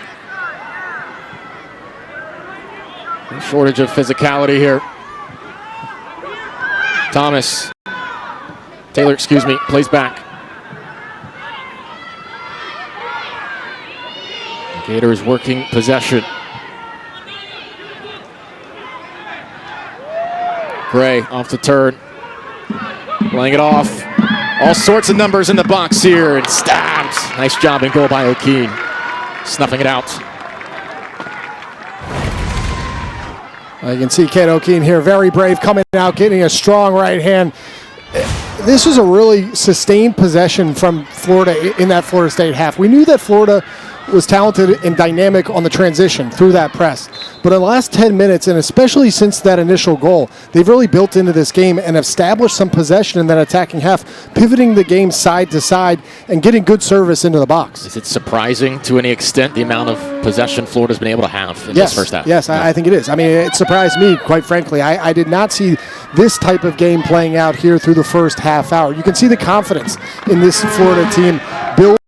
[SPEAKER 1] No shortage of physicality here. Thomas. Taylor, excuse me, plays back. Gators working possession. Gray off the turn. Laying it off. All sorts of numbers in the box here, and stabbed. Nice job and goal by O'Keen. Snuffing it out.
[SPEAKER 2] You can see Kate O'Keen here, very brave, coming out, getting a strong right hand. This was a really sustained possession from Florida in that Florida State half. We knew that Florida was talented and dynamic on the transition through that press. But in the last 10 minutes, and especially since that initial goal, they've really built into this game and established some possession in that attacking half, pivoting the game side to side and getting good service into the box.
[SPEAKER 1] Is it surprising to any extent the amount of possession Florida's been able to have in this first half?
[SPEAKER 2] Yes, I think it is. I mean, it surprised me, quite frankly. I did not see this type of game playing out here through the first half hour. You can see the confidence in this Florida team building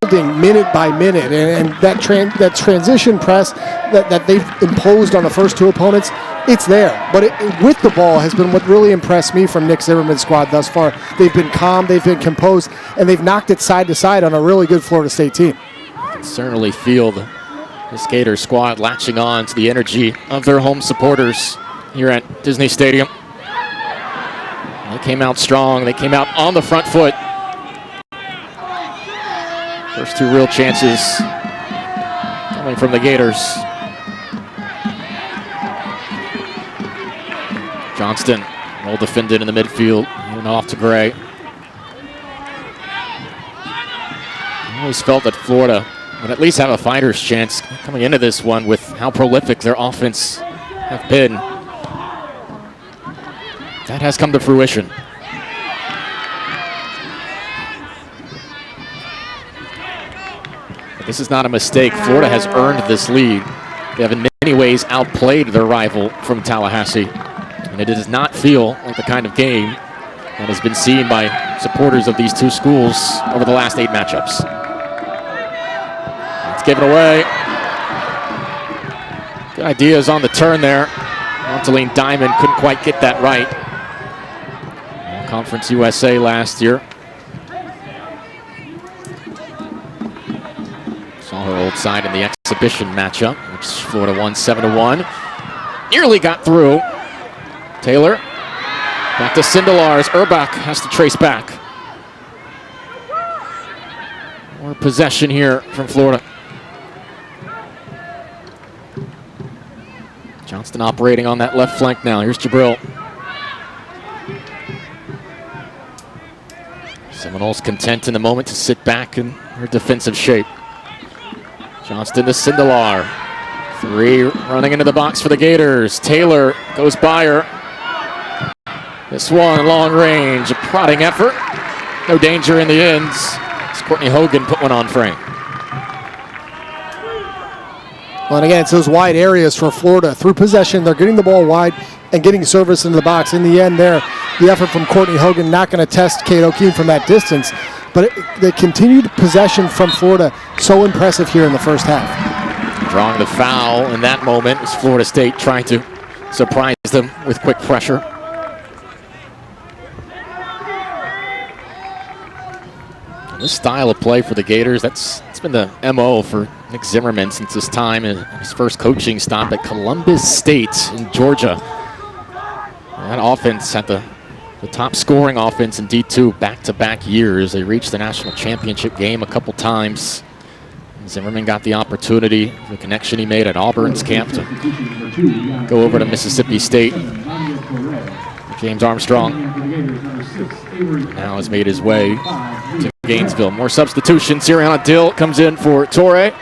[SPEAKER 2] minute by minute, and that transition press that they've imposed on the first two opponents, it's there. But with the ball has been what really impressed me from Nick Zimmerman's squad thus far. They've been calm, they've been composed, and they've knocked it side to side on a really good Florida State team.
[SPEAKER 1] You can certainly feel this Gator squad latching on to the energy of their home supporters here at Dizney Stadium. They came out strong. They came out on the front foot. First two real chances coming from the Gators. Johnston, well defended in the midfield, and off to Gray. I always felt that Florida would at least have a fighter's chance coming into this one with how prolific their offense have been. That has come to fruition. But this is not a mistake. Florida has earned this lead. They have in many ways outplayed their rival from Tallahassee. And it does not feel like the kind of game that has been seen by supporters of these two schools over the last 8 matchups. Let's give it away. Good ideas on the turn there. Montaline Diamond couldn't quite get that right. Conference USA last year. Saw her old side in the exhibition matchup, which Florida won 7-1. Nearly got through. Taylor back to Sindelars. Urbach has to trace back. More possession here from Florida. Johnston operating on that left flank now. Here's Jabril. Seminoles content in the moment to sit back in her defensive shape. Johnston to Sindelar. 3 running into the box for the Gators. Taylor goes by her. This one long range, a prodding effort. No danger in the ends. As Courtney Hogan put one on frame.
[SPEAKER 2] Well, and again, it's those wide areas for Florida. Through possession, they're getting the ball wide and getting service into the box. In the end there, the effort from Courtney Hogan not going to test Kate O'Keen from that distance. But the continued possession from Florida, so impressive here in the first half.
[SPEAKER 1] Drawing the foul in that moment is Florida State trying to surprise them with quick pressure. And this style of play for the Gators, it's been the MO for Nick Zimmerman since his time in his first coaching stop at Columbus State in Georgia. That offense had the top scoring offense in D2 back-to-back years. They reached the national championship game a couple times. Zimmerman got the opportunity, the connection he made at Auburn's camp to go over to Mississippi State. James Armstrong now has made his way to Gainesville. More substitutions. Sirianna Dill comes in for Torre.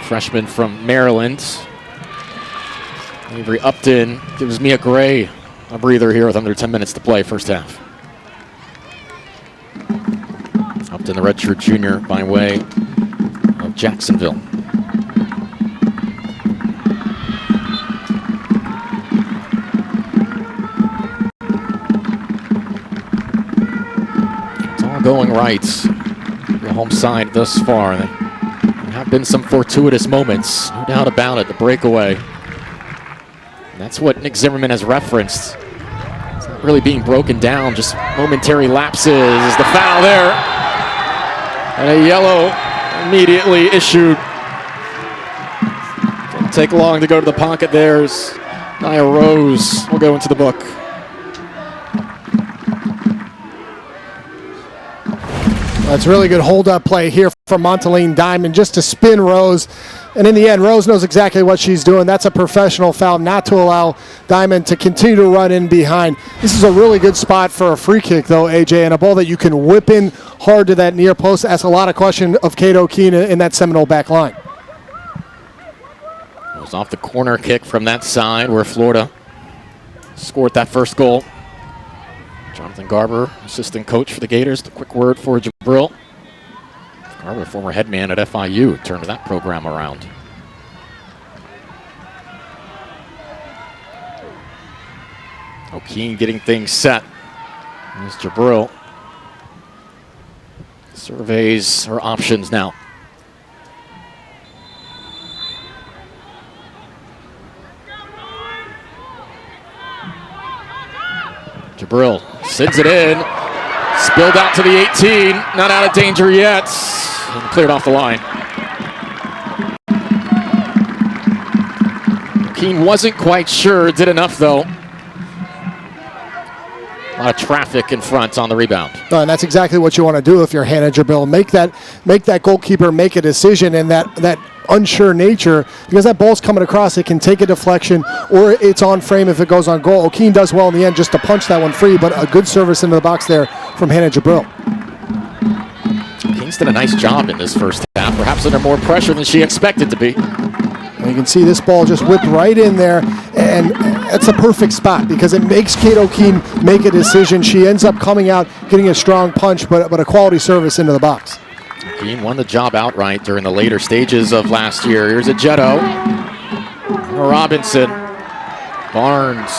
[SPEAKER 1] Freshman from Maryland. Avery Upton gives Mia Gray a breather here with under 10 minutes to play first half. Upton, the redshirt junior by way of Jacksonville. It's all going right. The home side thus far. There have been some fortuitous moments, no doubt about it. The breakaway. That's what Nick Zimmerman has referenced. It's not really being broken down, just momentary lapses. The foul there. And a yellow immediately issued. Didn't take long to go to the pocket there. Nia Rose will go into the book.
[SPEAKER 2] That's really good hold-up play here from Montaline Diamond just to spin Rose. And in the end, Rose knows exactly what she's doing. That's a professional foul not to allow Diamond to continue to run in behind. This is a really good spot for a free kick, though, AJ, and a ball that you can whip in hard to that near post. Asks a lot of question of Kate O'Keene in that Seminole back line.
[SPEAKER 1] It was off the corner kick from that side where Florida scored that first goal. Jonathan Garber, assistant coach for the Gators. The quick word for Jabril. Garber, former head man at FIU, turned that program around. O'Keene getting things set. There's Jabril. Surveys her options now. Jabril sends it in, spilled out to the 18, not out of danger yet, and cleared off the line. O'Keene wasn't quite sure, did enough though. A lot of traffic in front on the rebound.
[SPEAKER 2] And that's exactly what you want to do if you're Hannah Jabril. Make that goalkeeper make a decision in that unsure nature, because that ball's coming across. It can take a deflection or it's on frame if it goes on goal. O'Keene does well in the end just to punch that one free, but a good service into the box there from Hannah Jabril.
[SPEAKER 1] O'Keene's done a nice job in this first half, perhaps under more pressure than she expected to be.
[SPEAKER 2] And you can see this ball just whipped right in there, and that's a perfect spot because it makes Kate O'Keene make a decision. She ends up coming out, getting a strong punch, but a quality service into the box.
[SPEAKER 1] O'Keene won the job outright during the later stages of last year. Here's a Jetto. Robinson. Barnes.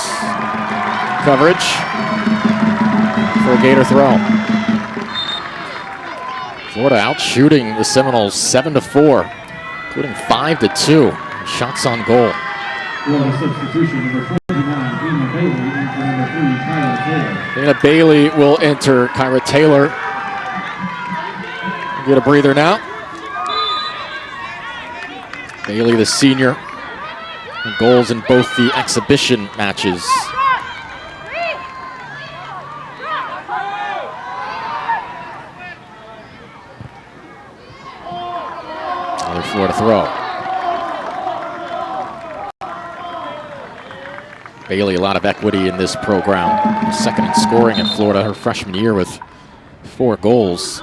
[SPEAKER 1] Coverage for a Gator throw. Florida out shooting the Seminoles 7-4, including 5-2. Shots on goal.
[SPEAKER 3] Florida substitution, number 49, Dana Bailey, and for number 3, Kyra Taylor.
[SPEAKER 1] Dana Bailey will enter. Kyra Taylor get a breather now. Bailey, the senior, goals in both the exhibition matches. Another Florida throw. Bailey, a lot of equity in this program. Second in scoring in Florida her freshman year with 4 goals.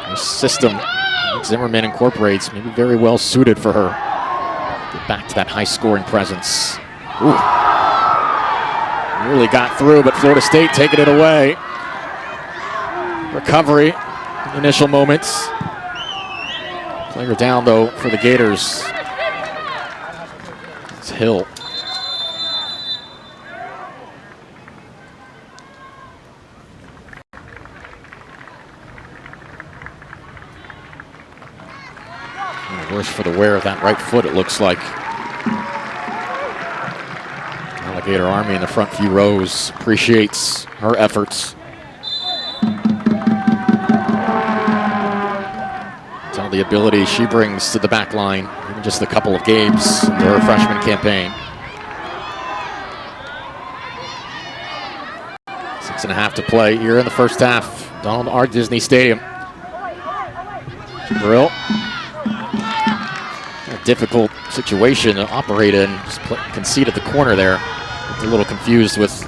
[SPEAKER 1] This system Nick Zimmerman incorporates, maybe very well suited for her. Get back to that high scoring presence. Ooh. Nearly got through, but Florida State taking it away. Recovery in the initial moments. Player down though for the Gators. It's Hill. Worse for the wear of that right foot, it looks like. Alligator Army in the front few rows appreciates her efforts. Tell the ability she brings to the back line, even just a couple of games into her freshman campaign. 6.5 to play here in the first half. Donald R. Dizney Stadium. Jabril. Difficult situation to operate in. Just concede at the corner there. A little confused with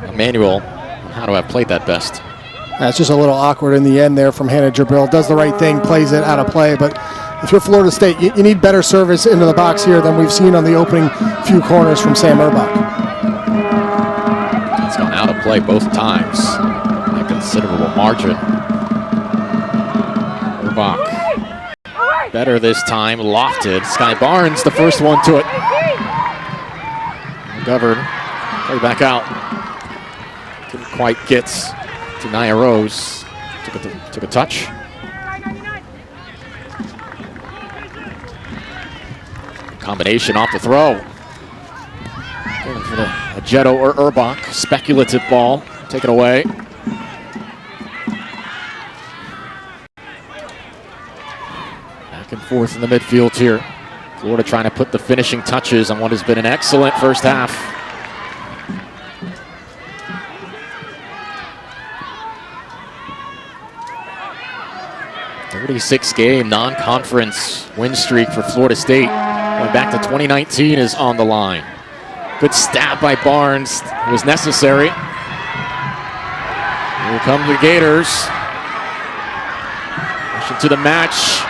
[SPEAKER 1] Emmanuel on how to have played that best.
[SPEAKER 2] That's just a little awkward in the end there from Hannah Jabril. Does the right thing, plays it out of play, but if you're Florida State, you need better service into the box here than we've seen on the opening few corners from Sam Urbach.
[SPEAKER 1] It's gone out of play both times by a considerable margin. Urbach. Better this time, lofted. Sky Barnes, the first one to it. McGovern, play back out. Didn't quite get to Nia Rose. Took a touch. Combination off the throw. Going for a Jetto or Urbach. Speculative ball. Take it away. Back and forth in the midfield here. Florida trying to put the finishing touches on what has been an excellent first half. 36-game non-conference win streak for Florida State, going back to 2019, is on the line. Good stab by Barnes. It was necessary. Here come the Gators. Pushing to the match.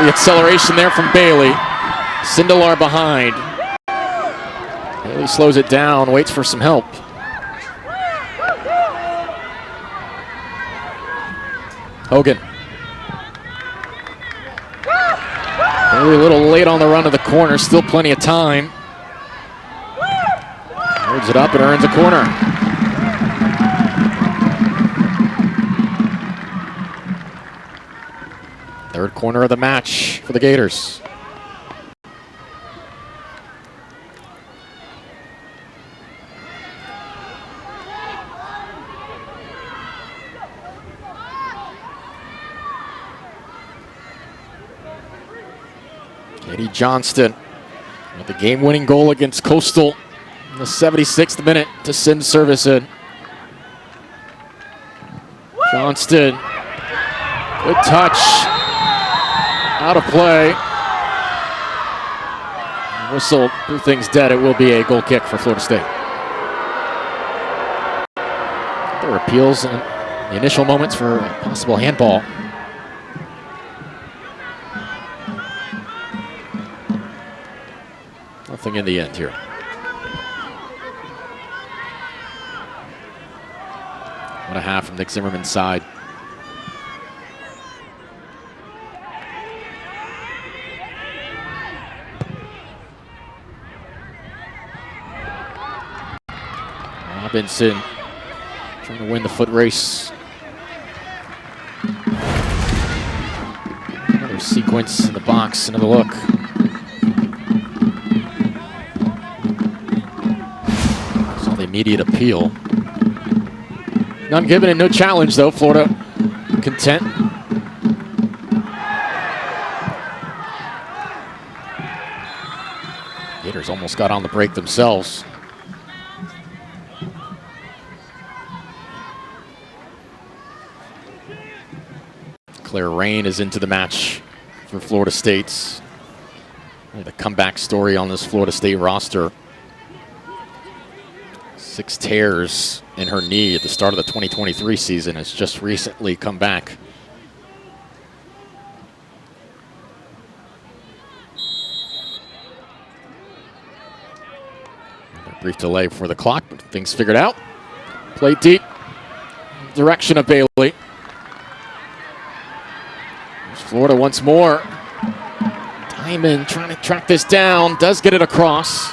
[SPEAKER 1] The acceleration there from Bailey. Sindelar behind. Bailey slows it down, waits for some help. Hogan. Bailey a little late on the run to the corner, still plenty of time. Holds it up and earns a corner. Third corner of the match for the Gators. Katie Johnston with the game-winning goal against Coastal in the 76th minute to send service in. Johnston, good touch, out of play. Whistle, two things dead. It will be a goal kick for Florida State. There were appeals in the initial moments for a possible handball. Nothing in the end here. One and a half from Nick Zimmerman's side. Robinson trying to win the foot race. Another sequence in the box, another look. Saw the immediate appeal. None given and no challenge though. Florida content. Gators almost got on the break themselves. Claire Rain is into the match for Florida State. The comeback story on this Florida State roster. 6 tears in her knee at the start of the 2023 season, has just recently come back. A brief delay before the clock, but things figured out. Play deep, direction of Bailey. Florida once more. Diamond trying to track this down, does get it across.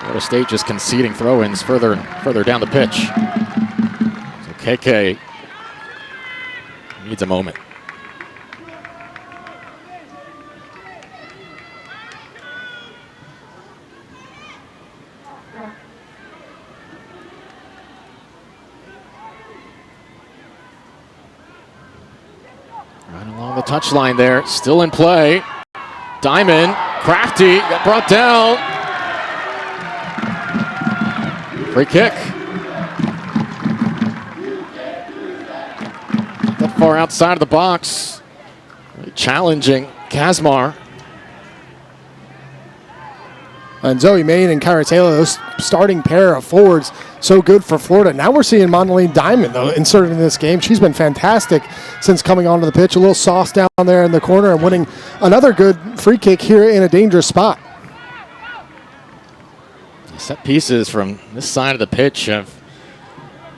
[SPEAKER 1] Florida State just conceding throw-ins further and further down the pitch. So KK needs a moment. Right along the touchline there, still in play. Diamond, crafty, got brought down. Free kick. That far outside of the box. Really challenging Kazmar.
[SPEAKER 2] And Zoe Main and Kyra Taylor, those starting pair of forwards, so good for Florida. Now we're seeing Mondeline Diamond, though, inserted in this game. She's been fantastic since coming onto the pitch. A little sauce down there in the corner and winning another good free kick here in a dangerous spot.
[SPEAKER 1] Set pieces from this side of the pitch have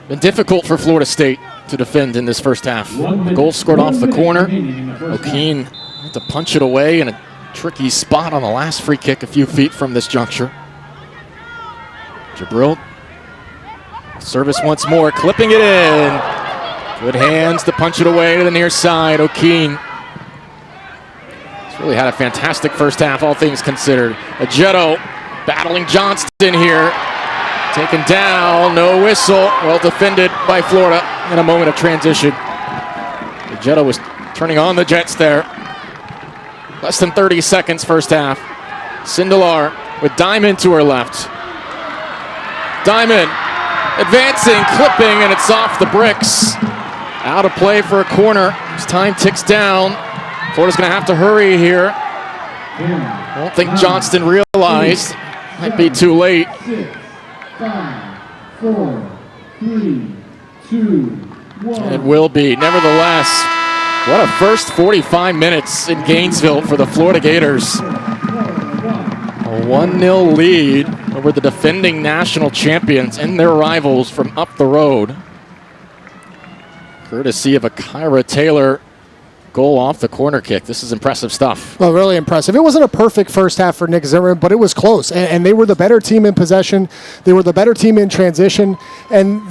[SPEAKER 1] been difficult for Florida State to defend in this first half. The goal scored off the corner. O'Keen had to punch it away in a tricky spot on the last free kick a few feet from this juncture. Jabril, service once more, clipping it in. Good hands to punch it away to the near side. O'Keen has really had a fantastic first half, all things considered. Ajetto battling Johnston here. Taken down, no whistle. Well defended by Florida in a moment of transition. Ajetto was turning on the Jets there. Less than 30 seconds first half. Sindelar with Diamond to her left. Diamond advancing, clipping, and it's off the bricks. Out of play for a corner. As time ticks down, Florida's going to have to hurry here. I don't think Johnston realized. Might be too late.
[SPEAKER 3] 6, 5, 4, 3, 2, 1.
[SPEAKER 1] It will be. Nevertheless, what a first 45 minutes in Gainesville for the Florida Gators. A 1-0 lead over the defending national champions and their rivals from up the road. Courtesy of a Kyra Taylor goal off the corner kick. This is impressive stuff.
[SPEAKER 2] Well, really impressive. It wasn't a perfect first half for Nick Zimmerman, but it was close. And they were the better team in possession. They were the better team in transition. And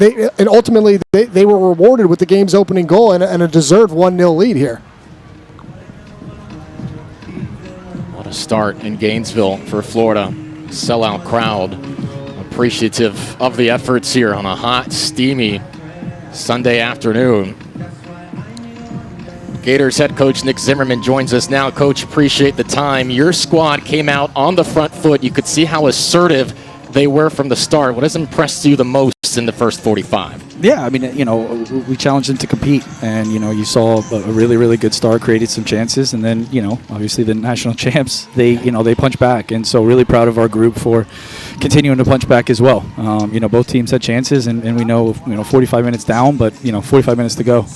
[SPEAKER 2] ultimately, they were rewarded with the game's opening goal and a deserved 1-0 lead here.
[SPEAKER 1] What a start in Gainesville for Florida. Sellout crowd. Appreciative of the efforts here on a hot, steamy Sunday afternoon. Gators head coach Nick Zimmerman joins us now. Coach, appreciate the time. Your squad came out on the front foot. You could see how assertive they were from the start. What has impressed you the most in the first 45?
[SPEAKER 4] Yeah, I mean, we challenged them to compete, and, you saw a really, really good start, created some chances, and then, obviously the national champs, they punch back, and so really proud of our group for continuing to punch back as well. Both teams had chances, and we know, 45 minutes down, but, 45 minutes to go.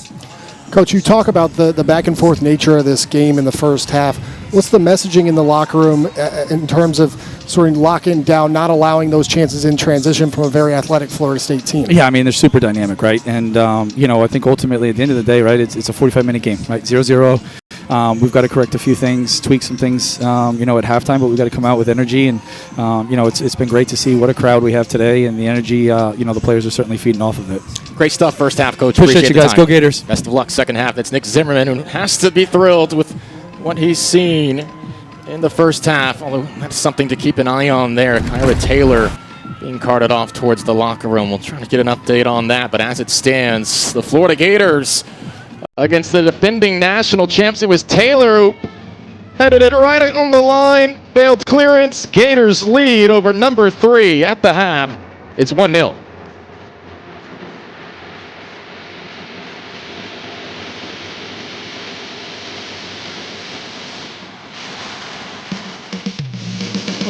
[SPEAKER 2] Coach, you talk about the back and forth nature of this game in the first half. What's the messaging in the locker room in terms of sort of locking down, not allowing those chances in transition from a very athletic Florida State team?
[SPEAKER 4] Yeah, I mean, they're super dynamic, right? And, I think ultimately at the end of the day, right, it's a 45-minute game, right? 0-0. We've got to correct a few things, tweak some things, at halftime, but we've got to come out with energy. And, it's been great to see what a crowd we have today, and the energy, the players are certainly feeding off of it.
[SPEAKER 1] Great stuff first half, Coach.
[SPEAKER 4] Appreciate you guys. Go Gators.
[SPEAKER 1] Best of luck second half. That's Nick Zimmerman, who has to be thrilled with what he's seen in the first half, although that's something to keep an eye on there. Kyra Taylor being carted off towards the locker room. We'll try to get an update on that, but as it stands, the Florida Gators against the defending national champs. It was Taylor who headed it right on the line, failed clearance. Gators lead over number 3 at the half. It's 1-0.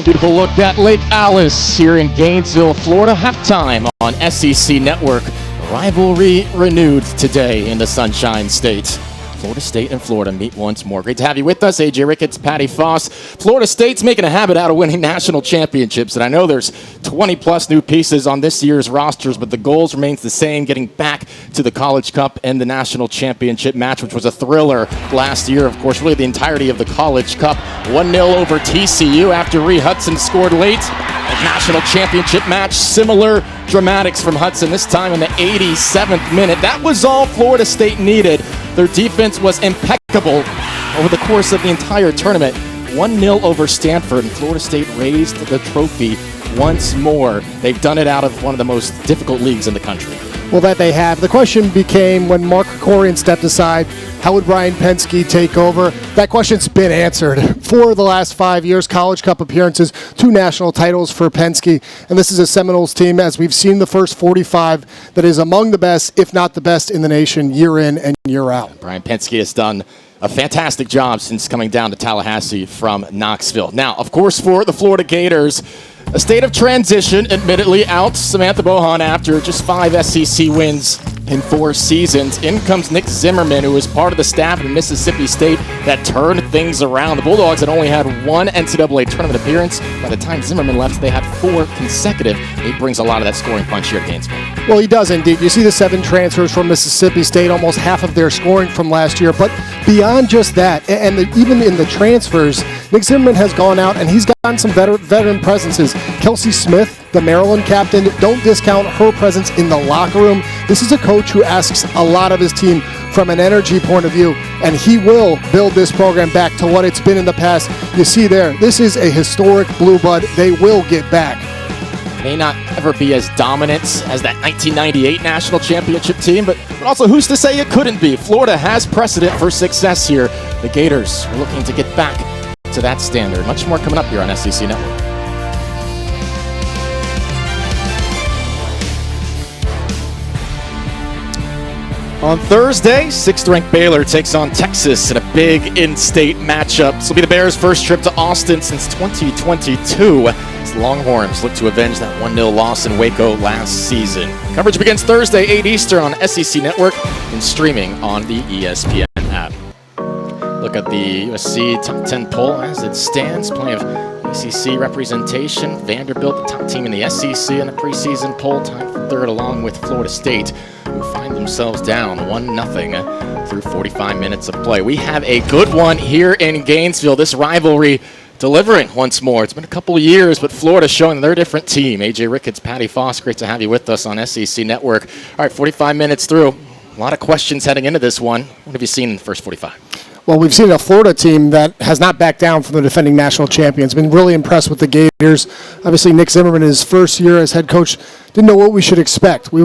[SPEAKER 1] Beautiful look at Lake Alice here in Gainesville, Florida. Halftime on SEC Network. Rivalry renewed today in the Sunshine State. Florida State and Florida meet once more. Great to have you with us, AJ Ricketts, Patty Foss. Florida State's making a habit out of winning national championships, and I know there's 20-plus new pieces on this year's rosters, but the goals remains the same, getting back to the College Cup and the national championship match, which was a thriller last year. Of course, really the entirety of the College Cup. 1-0 over TCU after Ree Hudson scored late. A national championship match, similar dramatics from Hudson, this time in the 87th minute. That was all Florida State needed. Their defense was impeccable over the course of the entire tournament. 1-0 over Stanford, and Florida State raised the trophy once more. They've done it out of one of the most difficult leagues in the country.
[SPEAKER 2] Well, that they have. The question became, when Mark Krikorian stepped aside, how would Brian Penske take over? That question's been answered. For the last 5 years, College Cup appearances, 2 national titles for Penske, and this is a Seminoles team, as we've seen the first 45, that is among the best, if not the best in the nation, year in and year out.
[SPEAKER 1] Brian Penske has done a fantastic job since coming down to Tallahassee from Knoxville. Now, of course, for the Florida Gators, a state of transition, admittedly, out Samantha Bohan after just 5 SEC wins in 4 seasons. In comes Nick Zimmerman, who was part of the staff in Mississippi State that turned things around. The Bulldogs had only had 1 NCAA tournament appearance. By the time Zimmerman left, they had 4 consecutive. He brings a lot of that scoring punch here at Gainesville.
[SPEAKER 2] Well, he does indeed. You see the 7 transfers from Mississippi State, almost half of their scoring from last year. But beyond just that, and even in the transfers, Nick Zimmerman has gone out and he's gotten some veteran presences. Kelsey Smith, the Maryland captain, don't discount her presence in the locker room. This is a coach who asks a lot of his team from an energy point of view, and he will build this program back to what it's been in the past. You see there, this is a historic blue blood. They will get back.
[SPEAKER 1] May not ever be as dominant as that 1998 national championship team, but also who's to say it couldn't be? Florida has precedent for success here. The Gators are looking to get back to that standard. Much more coming up here on SEC Network. On Thursday, 6th-ranked Baylor takes on Texas in a big in-state matchup. This will be the Bears' first trip to Austin since 2022 as the Longhorns look to avenge that 1-0 loss in Waco last season. Coverage begins Thursday, 8 Eastern on SEC Network and streaming on the ESPN app. Look at the USC top 10 poll as it stands. Plenty of ACC representation. Vanderbilt, the top team in the SEC in the preseason poll, tied for third along with Florida State, who find themselves down 1-0 through 45 minutes of play. We have a good one here in Gainesville. This rivalry delivering once more. It's been a couple of years, but Florida showing they're a different team. AJ Ricketts, Patty Foss, great to have you with us on SEC Network. All right, 45 minutes through. A lot of questions heading into this one. What have you seen in the first 45?
[SPEAKER 2] Well, we've seen a Florida team that has not backed down from the defending national champions. Been really impressed with the Gators. Obviously, Nick Zimmerman, his first year as head coach, didn't know what we should expect. We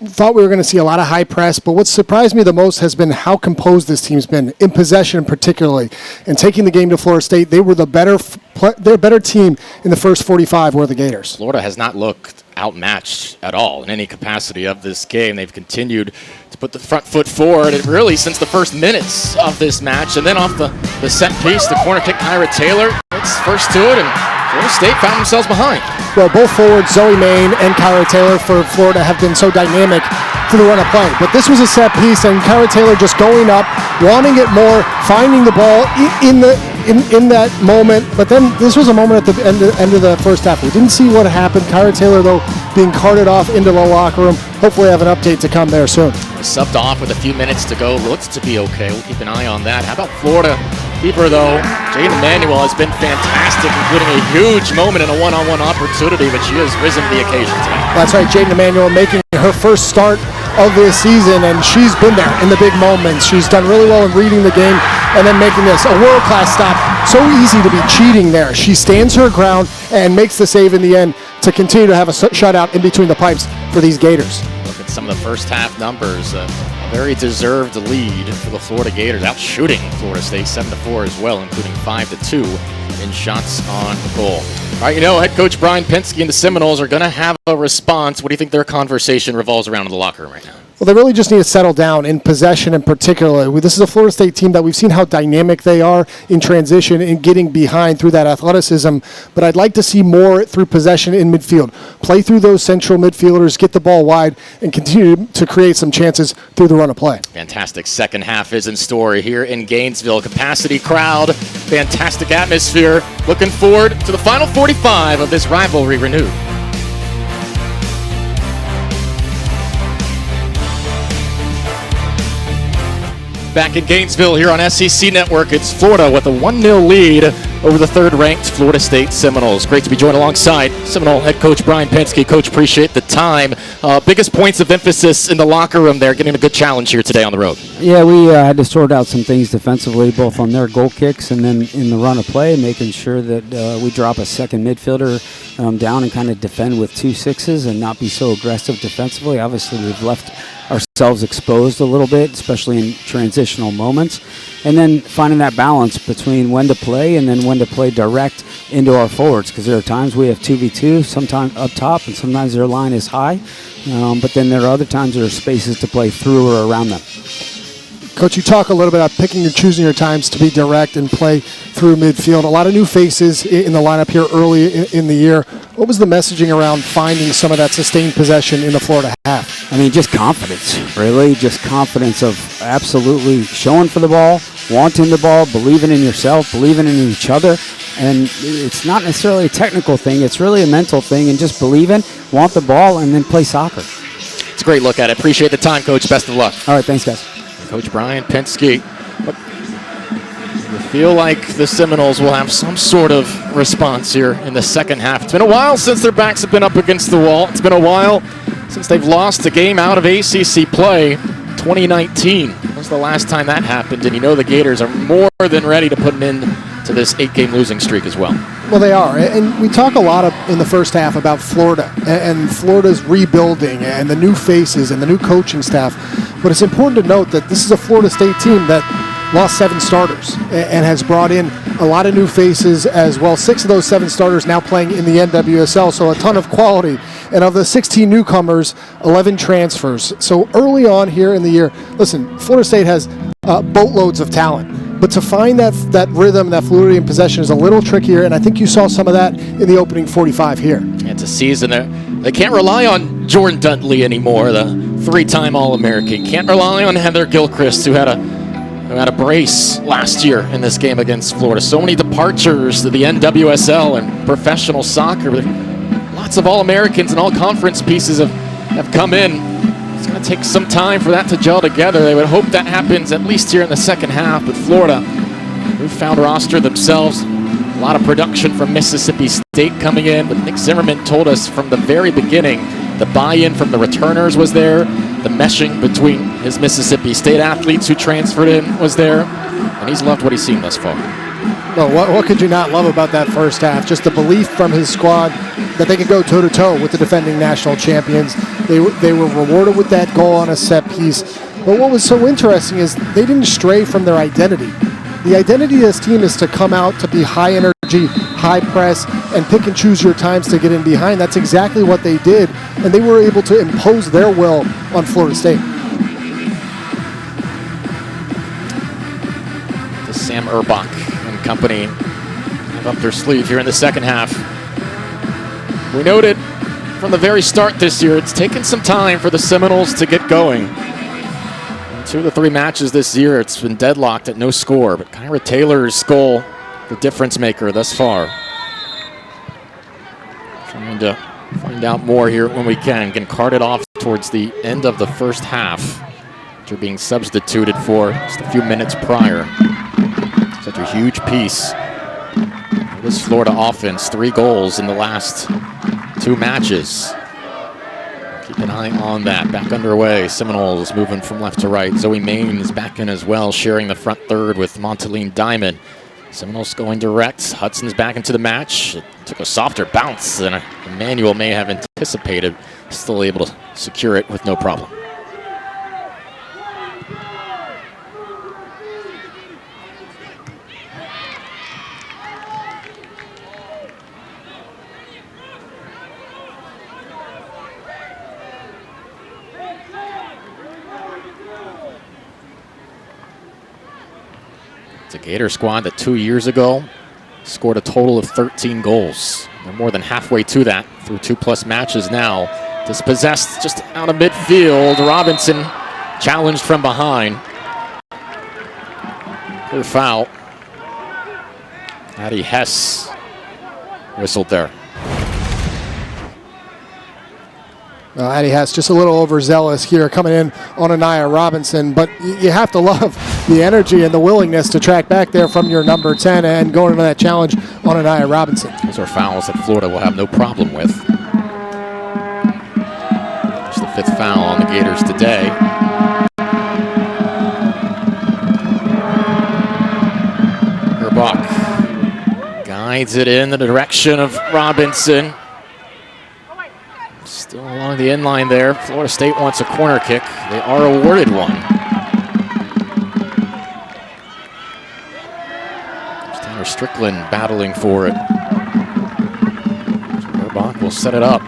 [SPEAKER 2] thought we were going to see a lot of high press, but what surprised me the most has been how composed this team's been, in possession particularly. And taking the game to Florida State, they were the better team in the first 45 were the Gators.
[SPEAKER 1] Florida has not looked outmatched at all in any capacity of this game. They've continued to put the front foot forward, and really since the first minutes of this match. And then off the set piece, the corner kick, Kyra Taylor gets first to it, and Florida State found themselves behind.
[SPEAKER 2] Well, both forwards, Zoe Main and Kyra Taylor for Florida, have been so dynamic through the run of play. But this was a set piece, and Kyra Taylor just going up, wanting it more, finding the ball in that moment. But then this was a moment at the end of the first half. We didn't see what happened. Kyra Taylor, though, being carted off into the locker room. Hopefully have an update to come there soon.
[SPEAKER 1] Subbed off with a few minutes to go. Looks to be okay. We'll keep an eye on that. How about Florida keeper, though? Jade Emanuel has been fantastic, including a huge moment in a one-on-one opportunity, but she has risen to the occasion today.
[SPEAKER 2] That's right, Jade Emanuel making her first start of this season, and she's been there in the big moments. She's done really well in reading the game and then making this a world-class stop. So easy to be cheating there. She stands her ground and makes the save in the end to continue to have a shutout in between the pipes for these Gators.
[SPEAKER 1] Look at some of the first half numbers. A very deserved lead for the Florida Gators, out shooting Florida State 7-4 as well, including 5-2 in shots on goal. All right, head coach Brian Penske and the Seminoles are going to have a response. What do you think their conversation revolves around in the locker room right now?
[SPEAKER 2] Well, they really just need to settle down in possession in particular. This is a Florida State team that we've seen how dynamic they are in transition and getting behind through that athleticism. But I'd like to see more through possession in midfield. Play through those central midfielders, get the ball wide, and continue to create some chances through the run of play.
[SPEAKER 1] Fantastic second half is in store here in Gainesville. Capacity crowd, fantastic atmosphere. Looking forward to the final 45 of this rivalry renewed. Back in Gainesville here on SEC Network, it's Florida with a 1-0 lead over the third-ranked Florida State Seminoles. Great to be joined alongside Seminole head coach Brian Penske. Coach, appreciate the time. Biggest points of emphasis in the locker room there, getting a good challenge here today on the road.
[SPEAKER 5] Yeah, we had to sort out some things defensively, both on their goal kicks and then in the run of play, making sure that we drop a second midfielder down and kind of defend with 2 6s and not be so aggressive defensively. Obviously, we've left ourselves exposed a little bit, especially in transitional moments, and then finding that balance between when to play and then when to play direct into our forwards, because there are times we have 2v2, sometimes up top, and sometimes their line is high, but then there are other times there are spaces to play through or around them.
[SPEAKER 2] Coach, you talk a little bit about picking and choosing your times to be direct and play through midfield. A lot of new faces in the lineup here early in the year. What was the messaging around finding some of that sustained possession in the Florida half?
[SPEAKER 5] I mean, just confidence, really. Just confidence of absolutely showing for the ball, wanting the ball, believing in yourself, believing in each other. And it's not necessarily a technical thing. It's really a mental thing, and just believing, want the ball, and then play soccer.
[SPEAKER 1] It's a great look at it. Appreciate the time, Coach. Best of luck.
[SPEAKER 5] All right, thanks, guys.
[SPEAKER 1] Coach Brian Penske. We feel like the Seminoles will have some sort of response here in the second half. It's been a while since their backs have been up against the wall. It's been a while since they've lost a game out of ACC play. 2019 was the last time that happened, and the Gators are more than ready to put an end to this 8-game losing streak as well.
[SPEAKER 2] Well, they are, and we talk a lot in the first half about Florida and Florida's rebuilding and the new faces and the new coaching staff, but it's important to note that this is a Florida State team that lost 7 starters and has brought in a lot of new faces as well. 6 of those 7 starters now playing in the NWSL, so a ton of quality And of the 16 newcomers, 11 transfers. So early on here in the year, listen, Florida State has boatloads of talent. But to find that rhythm, that fluidity in possession is a little trickier, and I think you saw some of that in the opening 45 here.
[SPEAKER 1] It's a season they can't rely on Jordan Dudley anymore, the three-time All-American. Can't rely on Heather Gilchrist, who had a brace last year in this game against Florida. So many departures to the NWSL and professional soccer. Lots of All-Americans and all-conference pieces have come in. It's going to take some time for that to gel together. They would hope that happens at least here in the second half. But Florida, newfound roster themselves. A lot of production from Mississippi State coming in. But Nick Zimmerman told us from the very beginning the buy-in from the returners was there. The meshing between his Mississippi State athletes who transferred in was there. And he's loved what he's seen thus far.
[SPEAKER 2] Well, what could you not love about that first half? Just the belief from his squad that they could go toe-to-toe with the defending national champions. They were rewarded with that goal on a set piece. But what was so interesting is they didn't stray from their identity. The identity of this team is to come out, to be high energy, high press, and pick and choose your times to get in behind. That's exactly what they did, and they were able to impose their will on Florida State.
[SPEAKER 1] To Sam Urbach and company have up their sleeve here in the second half. We noted from the very start this year, it's taken some time for the Seminoles to get going. In 2 of the 3 matches this year, it's been deadlocked at no score, but Kyra Taylor's goal, the difference maker thus far. Trying to find out more here when we can. Getting carted off towards the end of the first half after being substituted for just a few minutes prior. Such a huge piece. This Florida offense, 3 goals in the last 2 matches. Keep an eye on that. Back underway. Seminoles moving from left to right. Zoe Main is back in as well, sharing the front third with Montaline Diamond. Seminoles going direct. Hudson's back into the match. It took a softer bounce than Emmanuel may have anticipated. Still able to secure it with no problem. It's a Gator squad that 2 years ago scored a total of 13 goals. They're more than halfway to that through 2+ matches now. Dispossessed just out of midfield. Robinson challenged from behind. Clear foul. Addie Hess whistled there.
[SPEAKER 2] Addie Hess just a little overzealous here coming in on Anaya Robinson, but you have to love the energy and the willingness to track back there from your number 10 and going into that challenge on Anaya Robinson.
[SPEAKER 1] Those are fouls that Florida will have no problem with. It's the 5th foul on the Gators today. Urbach guides it in the direction of Robinson. Still along the end line there. Florida State wants a corner kick. They are awarded one. Tanner Strickland battling for it. Urbach will set it up.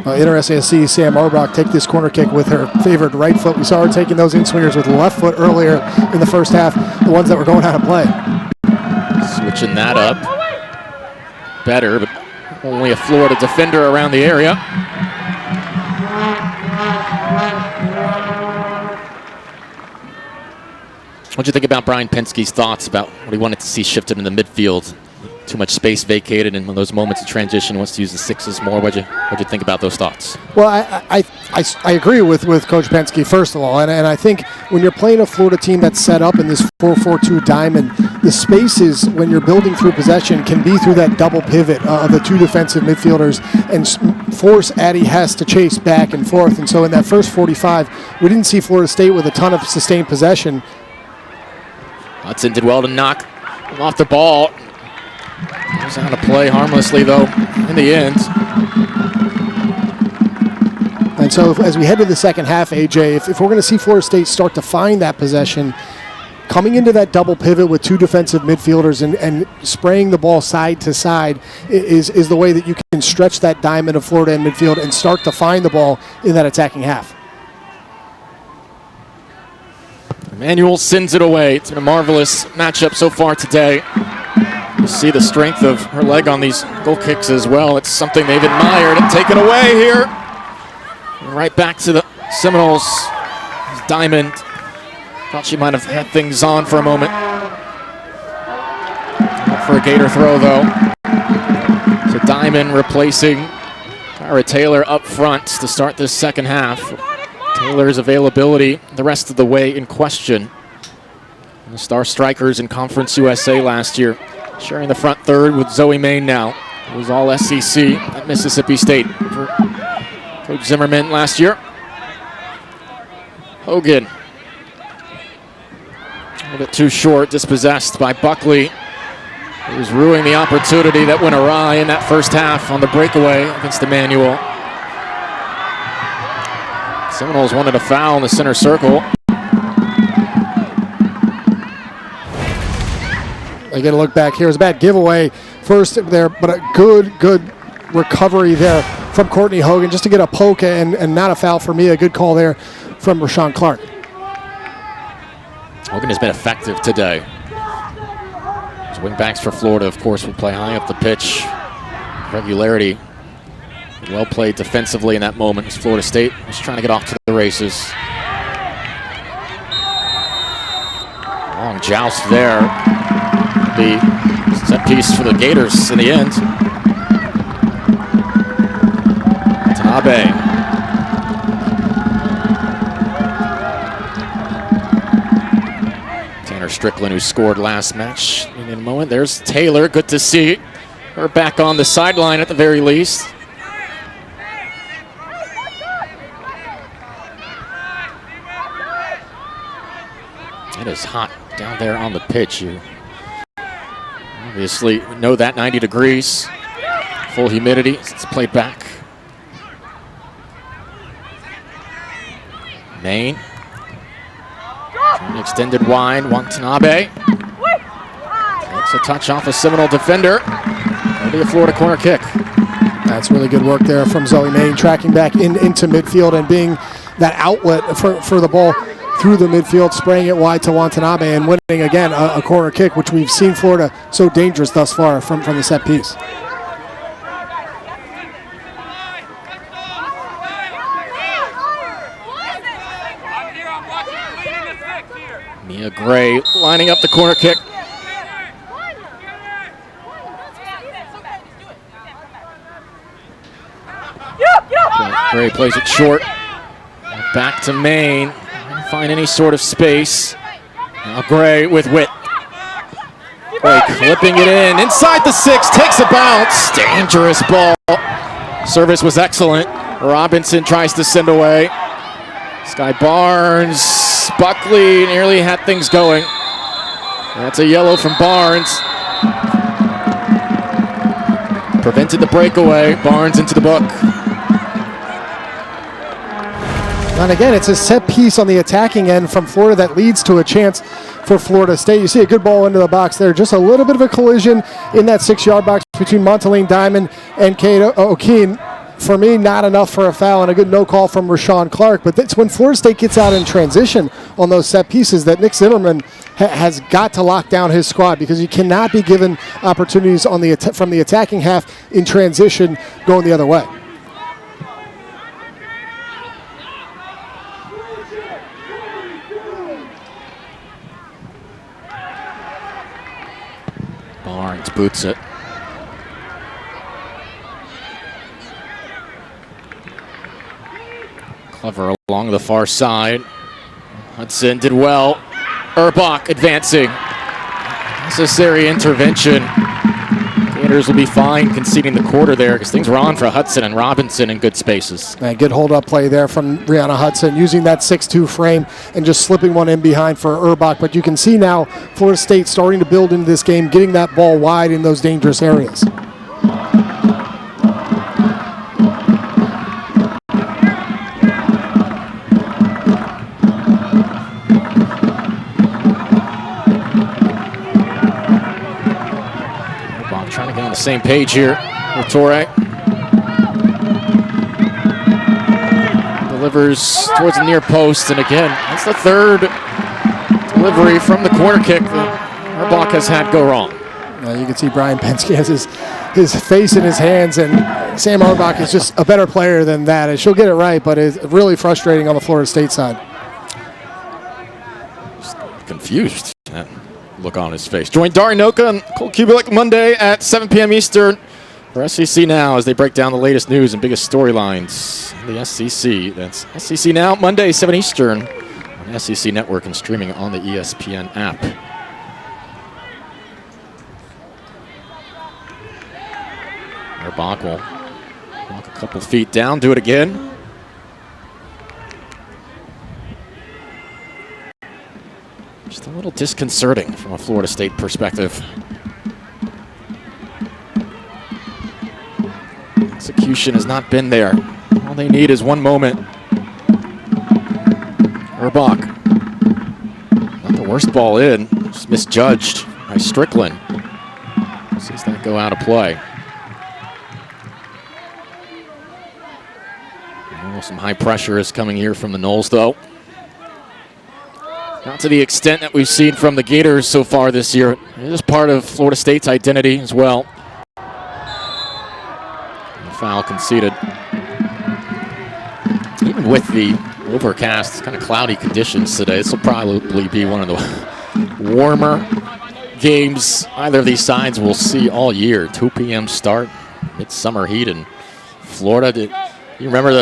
[SPEAKER 2] Interesting to see Sam Urbach take this corner kick with her favored right foot. We saw her taking those in-swingers with the left foot earlier in the first half, the ones that were going out of play.
[SPEAKER 1] Switching that up. Better, but only a Florida defender around the area. What do you think about Brian Penske's thoughts about what he wanted to see shifted in the midfield? Too much space vacated, and in those moments of transition, wants to use the 6s more. What'd you think about those thoughts?
[SPEAKER 2] Well, I agree with Coach Penske, first of all, and I think when you're playing a Florida team that's set up in this 4-4-2 diamond, the spaces when you're building through possession can be through that double pivot of the 2 defensive midfielders and force Addie Hess to chase back and forth. And so in that first 45, we didn't see Florida State with a ton of sustained possession.
[SPEAKER 1] Hudson did well to knock him off the ball. Goes out of play harmlessly, though, in the end.
[SPEAKER 2] And so as we head to the second half, AJ, if we're going to see Florida State start to find that possession, coming into that double pivot with two defensive midfielders and spraying the ball side to side is the way that you can stretch that diamond of Florida in midfield and start to find the ball in that attacking half.
[SPEAKER 1] Emmanuel sends it away. It's been a marvelous matchup so far today. You see the strength of her leg on these goal kicks as well. It's something they've admired and taken away here. And right back to the Seminoles. Diamond. Thought she might have had things on for a moment. Not for a Gator throw, though. So Diamond replacing Kyra Taylor up front to start this second half. Taylor's availability the rest of the way in question. The star strikers in Conference USA last year, sharing the front third with Zoe Main now. It was all SEC at Mississippi State for Coach Zimmerman last year. Hogan. A little bit too short, dispossessed by Buckley. He was ruining the opportunity that went awry in that first half on the breakaway against Emmanuel. Seminoles wanted a foul in the center circle.
[SPEAKER 2] They get a look back here. It was a bad giveaway first there, but a good recovery there from Courtney Hogan just to get a poke and not a foul for me. A good call there from Rashawn Clark.
[SPEAKER 1] Hogan has been effective today. His wingbacks for Florida, of course, will play high up the pitch. Regularity. Well played defensively in that moment as Florida State was trying to get off to the races. Long joust there. The set piece for the Gators in the end. Tanabe. Tanner Strickland, who scored last match. In a moment, there's Taylor. Good to see her back on the sideline at the very least. It is hot down there on the pitch. You obviously know that, 90 degrees, full humidity. It's played back. Main. Extended wide, Watanabe. Takes a touch off a Seminole defender. That'll be a Florida corner kick.
[SPEAKER 2] That's really good work there from Zoe Main, tracking back into midfield and being that outlet for the ball through the midfield, spraying it wide to Watanabe and winning again a corner kick, which we've seen Florida so dangerous thus far from the set piece.
[SPEAKER 1] Mia Gray lining up the corner kick. Gray plays it short. Back to Main. Find any sort of space. Now Gray with wit. Gray clipping it in. Inside the 6. Takes a bounce. Dangerous ball. Service was excellent. Robinson tries to send away. Sky Barnes. Buckley nearly had things going. That's a yellow from Barnes. Prevented the breakaway. Barnes into the book.
[SPEAKER 2] And again, it's a set piece on the attacking end from Florida that leads to a chance for Florida State. You see a good ball into the box there. Just a little bit of a collision in that 6-yard box between Montaline Diamond and Kate O'Keen. For me, not enough for a foul, and a good no call from Rashawn Clark. But that's when Florida State gets out in transition on those set pieces that Nick Zimmerman has got to lock down his squad, because you cannot be given opportunities on from the attacking half in transition going the other way.
[SPEAKER 1] Barnes boots it. Clever along the far side. Hudson did well. Urbach advancing. Necessary intervention. Gators will be fine conceding the quarter there, because things were on for Hudson and Robinson in good spaces.
[SPEAKER 2] And good hold-up play there from Brianna Hudson, using that 6'2" frame and just slipping one in behind for Urbach. But you can see now Florida State starting to build into this game, getting that ball wide in those dangerous areas.
[SPEAKER 1] same page here with Torre. Delivers towards the near post, and again, that's the third delivery from the corner kick that Erbach has had go wrong.
[SPEAKER 2] You can see Brian Penske has his face in his hands, and Sam Erbach is just a better player than that. And she'll get it right, but it's really frustrating on the Florida State side.
[SPEAKER 1] Just confused. That look on his face. Join Dari Noka and Cole Kubelik Monday at 7 p.m. Eastern for SEC Now as they break down the latest news and biggest storylines in the SEC. That's SEC Now, Monday, 7 Eastern on SEC Network and streaming on the ESPN app. Erbach will walk a couple feet down, do it again. Just a little disconcerting from a Florida State perspective. Execution has not been there. All they need is one moment. Erbach, not the worst ball in, just misjudged by Strickland. Sees that go out of play. Some high pressure is coming here from the Noles, though. Not to the extent that we've seen from the Gators so far this year. It is part of Florida State's identity as well. The foul conceded. Even with the overcast, kind of cloudy conditions today, this will probably be one of the warmer games either of these sides will see all year. 2 p.m. start, midsummer heat in Florida. You remember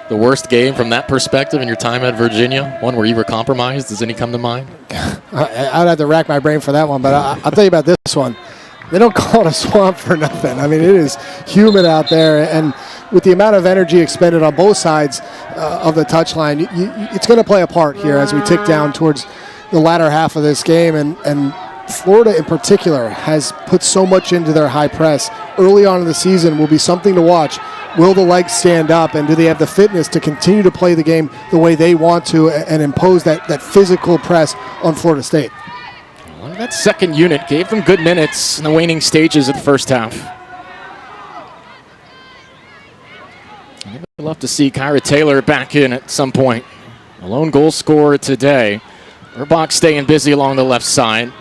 [SPEAKER 1] the worst game from that perspective in your time at Virginia? One where you were compromised? Does any come to mind?
[SPEAKER 2] I'd have to rack my brain for that one, but I'll tell you about this one. They don't call it a swamp for nothing. I mean, it is humid out there, and with the amount of energy expended on both sides of the touchline, it's going to play a part here as we tick down towards the latter half of this game, and Florida in particular has put so much into their high press. Early on in the season will be something to watch. Will the legs stand up, and do they have the fitness to continue to play the game the way they want to and impose that physical press on Florida State?
[SPEAKER 1] Well, that second unit gave them good minutes in the waning stages of the first half. I'd love to see Kyra Taylor back in at some point. A lone goal scorer today. Erbach staying busy along the left side.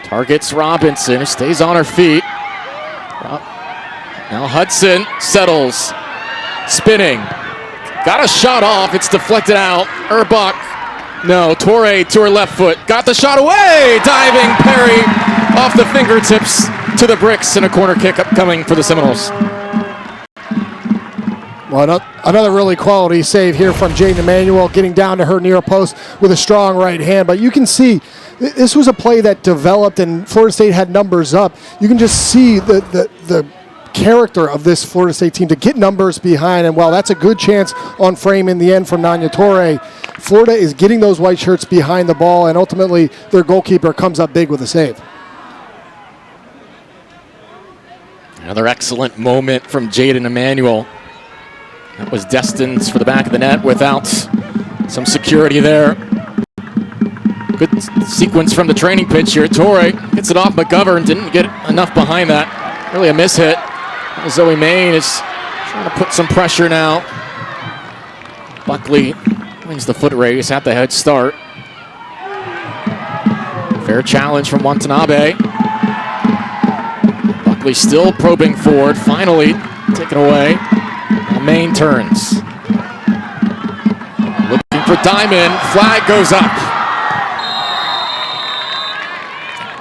[SPEAKER 1] Targets Robinson, who stays on her feet. Now Hudson settles, spinning. Got a shot off, it's deflected out. Erbach, no, Torre to her left foot. Got the shot away, diving Perry off the fingertips to the bricks, and a corner kick upcoming for the Seminoles.
[SPEAKER 2] Well, another really quality save here from Jaden Emanuel, getting down to her near post with a strong right hand. But you can see this was a play that developed, and Florida State had numbers up. You can just see the character of this Florida State team to get numbers behind, and while that's a good chance on frame in the end from Nanya Torre, Florida is getting those white shirts behind the ball, and ultimately their goalkeeper comes up big with a save.
[SPEAKER 1] Another excellent moment from Jaden Emanuel. That was destined for the back of the net without some security there. Good sequence from the training pitch here. Torre gets it off McGovern, didn't get enough behind that. Really a mishit. Zoe Main is trying to put some pressure now. Buckley wins the foot race at the head start. Fair challenge from Watanabe. Buckley still probing forward, finally taken away. Now Main turns. Looking for Diamond, flag goes up.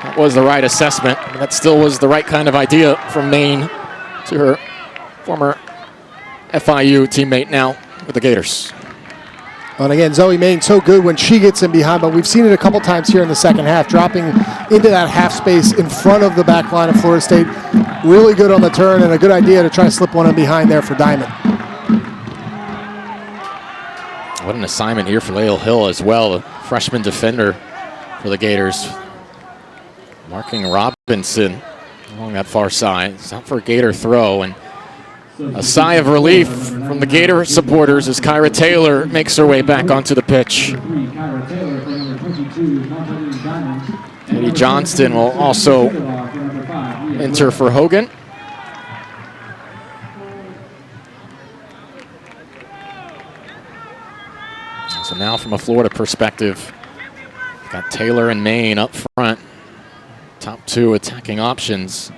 [SPEAKER 1] That was the right assessment, but that still was the right kind of idea from Main to her former FIU teammate now with the Gators.
[SPEAKER 2] And again, Zoe Main so good when she gets in behind, but we've seen it a couple times here in the second half, dropping into that half space in front of the back line of Florida State. Really good on the turn, and a good idea to try to slip one in behind there for Diamond.
[SPEAKER 1] What an assignment here for Lael Hill as well, a freshman defender for the Gators. Marking Robinson along that far side. It's out for a Gator throw, and a sigh of relief from the Gator supporters as Kyra Taylor makes her way back onto the pitch. Eddie Johnston will also enter for Hogan. So now from a Florida perspective, got Taylor and Main up front. Top two attacking options.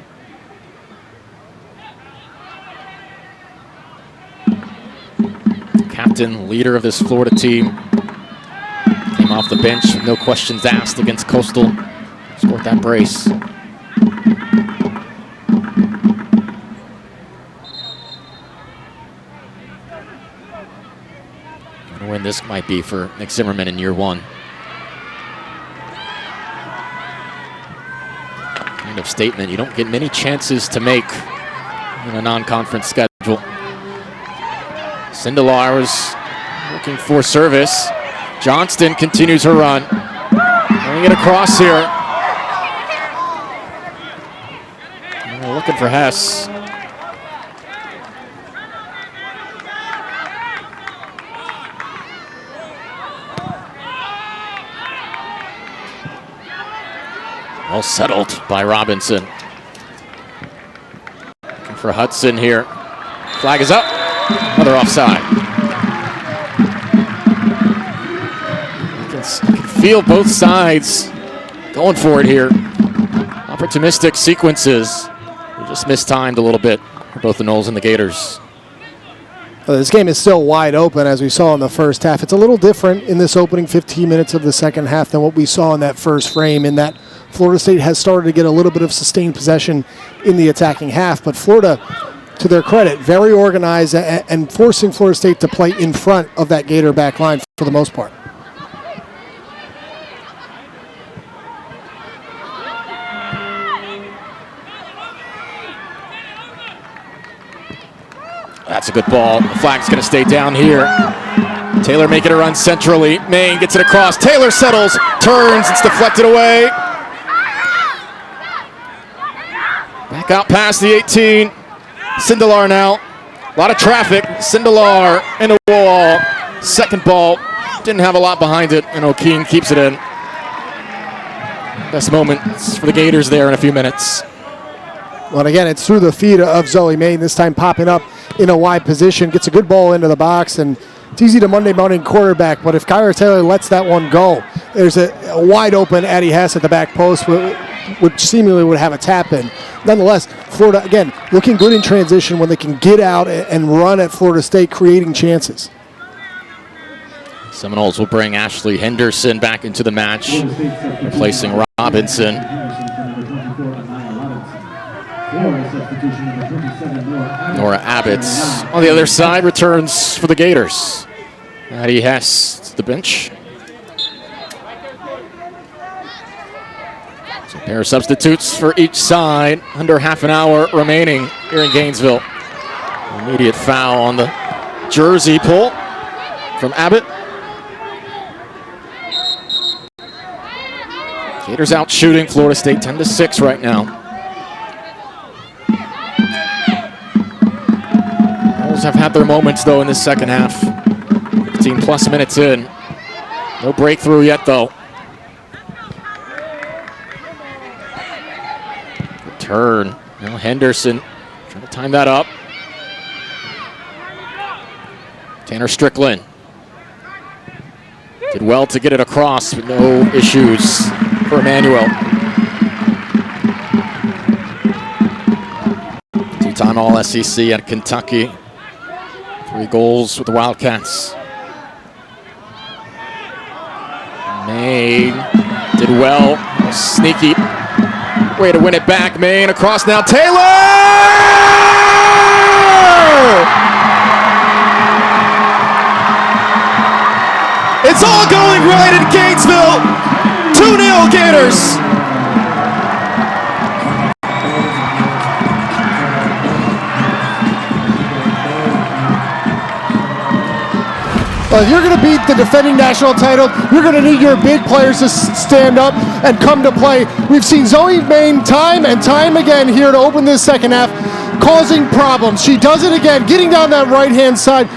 [SPEAKER 1] Captain, leader of this Florida team. Came off the bench, no questions asked against Coastal. Scored that brace. I wonder when this might be for Nick Zimmerman in year one. Kind of statement you don't get many chances to make in a non-conference schedule. Sindelar was looking for service. Johnston continues her run. Bring it across here. And we're looking for Hess. Well settled by Robinson. Looking for Hudson here. Flag is up. Another offside. You can feel both sides going for it here. Opportunistic sequences. We just mistimed a little bit for both the Noles and the Gators.
[SPEAKER 2] Well, this game is still wide open, as we saw in the first half. It's a little different in this opening 15 minutes of the second half than what we saw in that first frame, in that Florida State has started to get a little bit of sustained possession in the attacking half. But Florida, to their credit, very organized and forcing Florida State to play in front of that Gator back line for the most part.
[SPEAKER 1] That's a good ball. The flag's going to stay down here. Taylor making a run centrally. Main gets it across. Taylor settles, turns, it's deflected away. Back out past the 18. Sindelar now. A lot of traffic. Sindelar in the wall. Second ball. Didn't have a lot behind it, and O'Keen keeps it in. Best moments for the Gators there in a few minutes.
[SPEAKER 2] Well, again, it's through the feet of Zoe Main, this time popping up in a wide position. Gets a good ball into the box, and it's easy to Monday morning quarterback, but if Kyra Taylor lets that one go, there's a wide open Addie Hess at the back post, which seemingly would have a tap in. Nonetheless, Florida, again, looking good in transition when they can get out and run at Florida State, creating chances.
[SPEAKER 1] Seminoles will bring Ashley Henderson back into the match, replacing Robinson. Nora Abbott on the other side returns for the Gators. Addie Hess to the bench. So a pair of substitutes for each side. Under half an hour remaining here in Gainesville. Immediate foul on the jersey pull from Abbott. Gators out shooting Florida State 10-6 right now. Noles have had their moments though in this second half. 15 plus minutes in. No breakthrough yet though. Good turn. Now Henderson trying to time that up. Tanner Strickland did well to get it across with no issues for Emmanuel. Two-time All-SEC at Kentucky. 3 goals with the Wildcats. Main did well. A sneaky way to win it back. Main across now. Taylor! It's all going right in Gainesville. 2-0 Gators.
[SPEAKER 2] If you're going to beat the defending national title, you're going to need your big players to stand up and come to play. We've seen Zoe Main time and time again here to open this second half, causing problems. She does it again, getting down that right-hand side,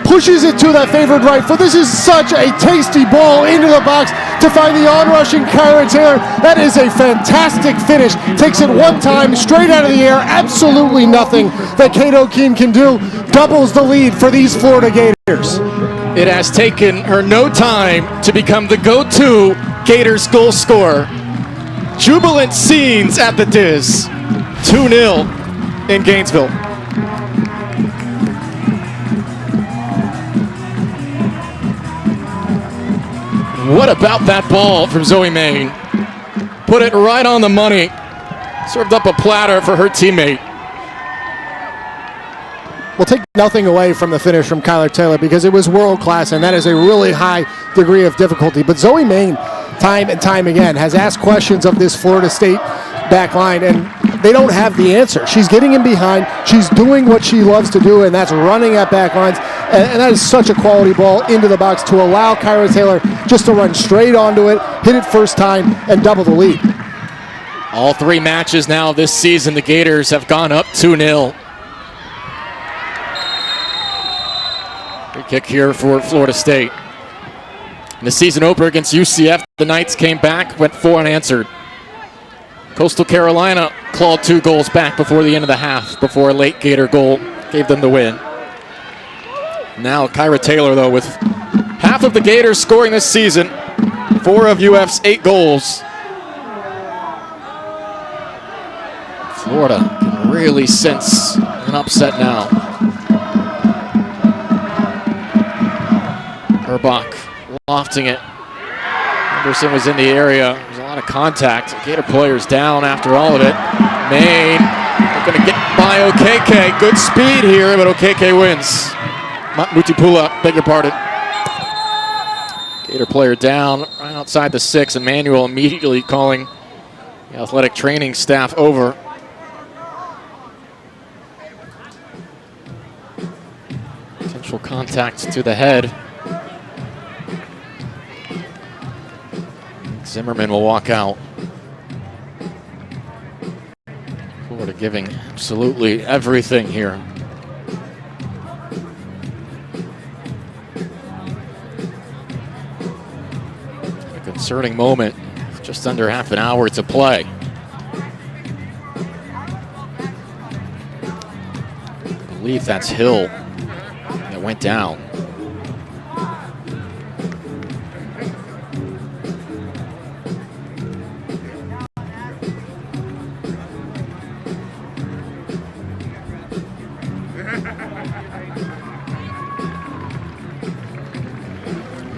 [SPEAKER 2] pushes it to that favored right foot. This is such a tasty ball into the box. to find the onrushing Kyra Taylor. That is a fantastic finish. Takes it one time, straight out of the air. Absolutely nothing that Kate O'Keen can do. Doubles the lead for these Florida Gators.
[SPEAKER 1] It has taken her no time to become the go-to Gators goal scorer. Jubilant scenes at the Diz. 2-0 in Gainesville. What about that ball from Zoe Main? Put it right on the money. Served up a platter for her teammate.
[SPEAKER 2] We'll take nothing away from the finish from Kyra Taylor because it was world class, and that is a really high degree of difficulty. But Zoe Main, time and time again, has asked questions of this Florida State back line, and they don't have the answer. She's getting in behind. She's doing what she loves to do, and that's running at back lines. And that is such a quality ball into the box to allow Kyra Taylor just to run straight onto it, hit it first time, and double the lead.
[SPEAKER 1] All three matches now this season, the Gators have gone up 2-0. Free kick here for Florida State. In the season opener against UCF, the Knights came back, went 4 unanswered. Coastal Carolina clawed 2 goals back before the end of the half, before a late Gator goal gave them the win. Now Kyra Taylor, though, with half of the Gators scoring this season, 4 of UF's 8 goals. Florida can really sense an upset now. Erbach lofting it. Anderson was in the area. There's a lot of contact. Gator players down after all of it. Main, they're going to get by Okeke. Good speed here, but Okeke wins. Mutipula, beg your pardon. Gator player down right outside the 6. Emmanuel immediately calling the athletic training staff over. Potential contact to the head. Zimmerman will walk out. Florida giving absolutely everything here. A concerning moment, just under half an hour to play. I believe that's Hill that went down.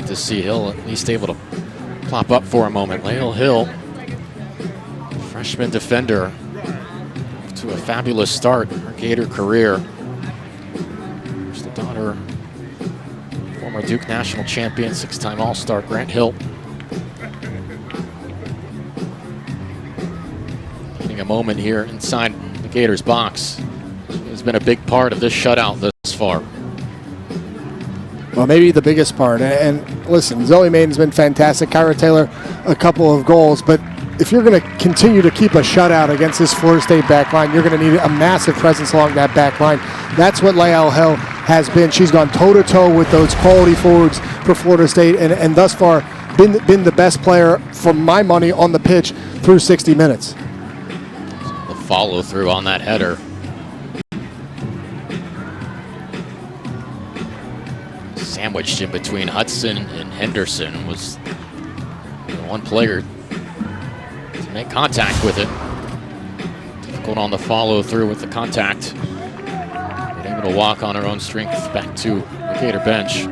[SPEAKER 1] To see Hill at least able to plop up for a moment. Lael Hill, freshman defender, to a fabulous start in her Gator career. She's the daughter of former Duke national champion, 6-time All-Star Grant Hill. Getting a moment here inside the Gators box. She has been a big part of this shutout thus far.
[SPEAKER 2] Well, maybe the biggest part. And listen, Zoe Maiden's been fantastic. Kyra Taylor, a couple of goals. But if you're going to continue to keep a shutout against this Florida State back line, you're going to need a massive presence along that back line. That's what Lael Hill has been. She's gone toe-to-toe with those quality forwards for Florida State, and thus far been the best player, for my money, on the pitch through 60 minutes.
[SPEAKER 1] The follow-through on that header. Sandwiched in between Hudson and Henderson was one player to make contact with it. Difficult on the follow-through with the contact. But able to walk on her own strength back to the Gator bench.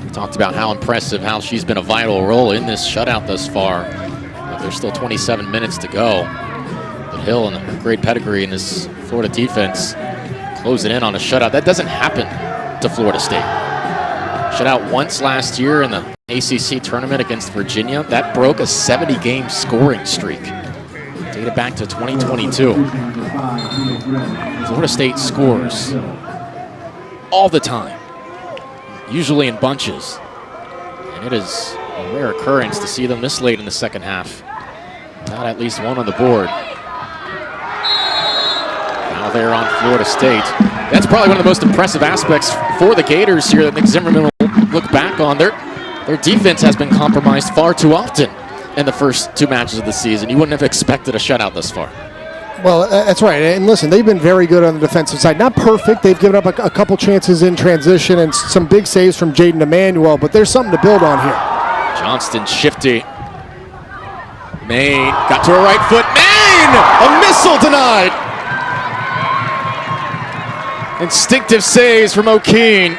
[SPEAKER 1] We talked about how impressive, how she's been a vital role in this shutout thus far. But there's still 27 minutes to go. But Hill and her great pedigree in this Florida defense closing in on a shutout. That doesn't happen to Florida State. Shut out once last year in the ACC tournament against Virginia. That broke a 70-game scoring streak. Dated back to 2022. Florida State scores all the time, usually in bunches. And it is a rare occurrence to see them this late in the second half. Not at least one on the board. Now they're on Florida State. That's probably one of the most impressive aspects for the Gators here that Nick Zimmerman will look back on. They're their defense has been compromised far too often in the first 2 matches of the season. You wouldn't have expected a shutout thus far.
[SPEAKER 2] Well, that's right. And listen, they've been very good on the defensive side. Not perfect. They've given up a couple chances in transition and some big saves from Jaden Emmanuel, but there's something to build on here.
[SPEAKER 1] Johnston shifty. Maine got to her right foot. Maine! A missile denied! Instinctive saves from O'Keen.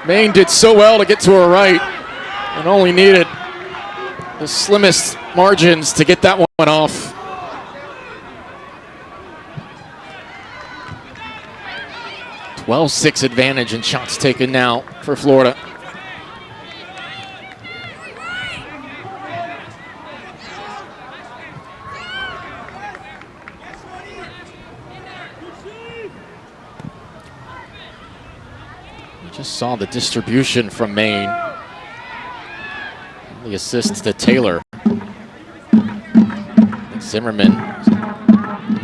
[SPEAKER 1] Maine did so well to get to her right and only needed the slimmest margins to get that one off. A 12-6 advantage and shots taken now for Florida. Just saw the distribution from Maine. The assists to Taylor. Nick Zimmerman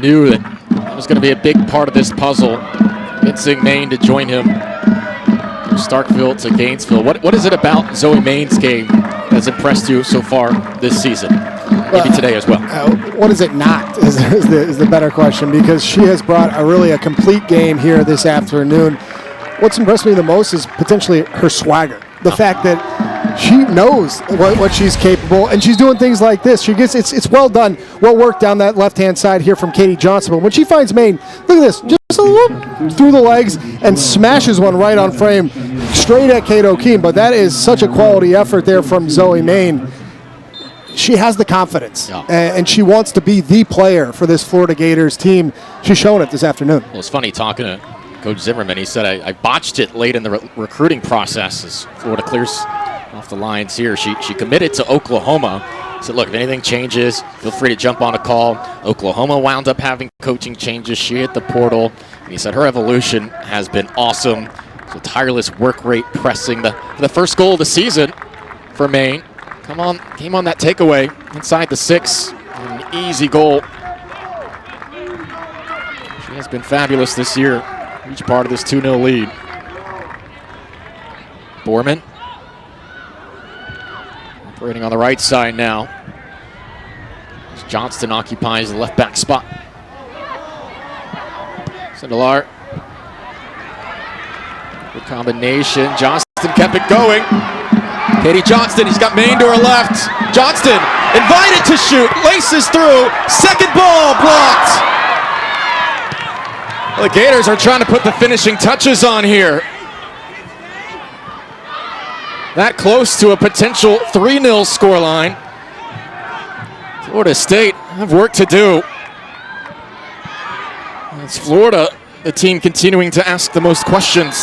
[SPEAKER 1] knew that was going to be a big part of this puzzle, convincing Maine to join him from Starkville to Gainesville. What is it about Zoe Maine's game that's impressed you so far this season? Maybe today as well.
[SPEAKER 2] What is it not is the better question, because she has brought a complete game here this afternoon. What's impressed me the most is potentially her swagger. The fact that she knows what she's capable, and she's doing things like this. She gets it's well done, well worked down that left-hand side here from Katie Johnson. But when she finds Maine, look at this, just a little through the legs and smashes one right on frame, straight at Kate O'Keen. But that is such a quality effort there from Zoe Maine. She has the confidence, and she wants to be the player for this Florida Gators team. She's shown it this afternoon.
[SPEAKER 1] Well, it's funny talking to Coach Zimmerman. He said, I botched it late in the recruiting process as Florida clears off the lines here. She committed to Oklahoma. He said, look, if anything changes, feel free to jump on a call. Oklahoma wound up having coaching changes. She hit the portal. And he said her evolution has been awesome. So tireless work rate, pressing the first goal of the season for Maine. Came on that takeaway inside the 6. An easy goal. She has been fabulous this year. Each part of this 2-0 lead. Borman operating on the right side now. As Johnston occupies the left back spot. Sindelar. Good combination. Johnston kept it going. Katie Johnston, he's got Maine to her left. Johnston invited to shoot, laces through. Second ball blocked. The Gators are trying to put the finishing touches on here. That close to a potential 3-0 scoreline. Florida State have work to do. It's Florida, the team continuing to ask the most questions.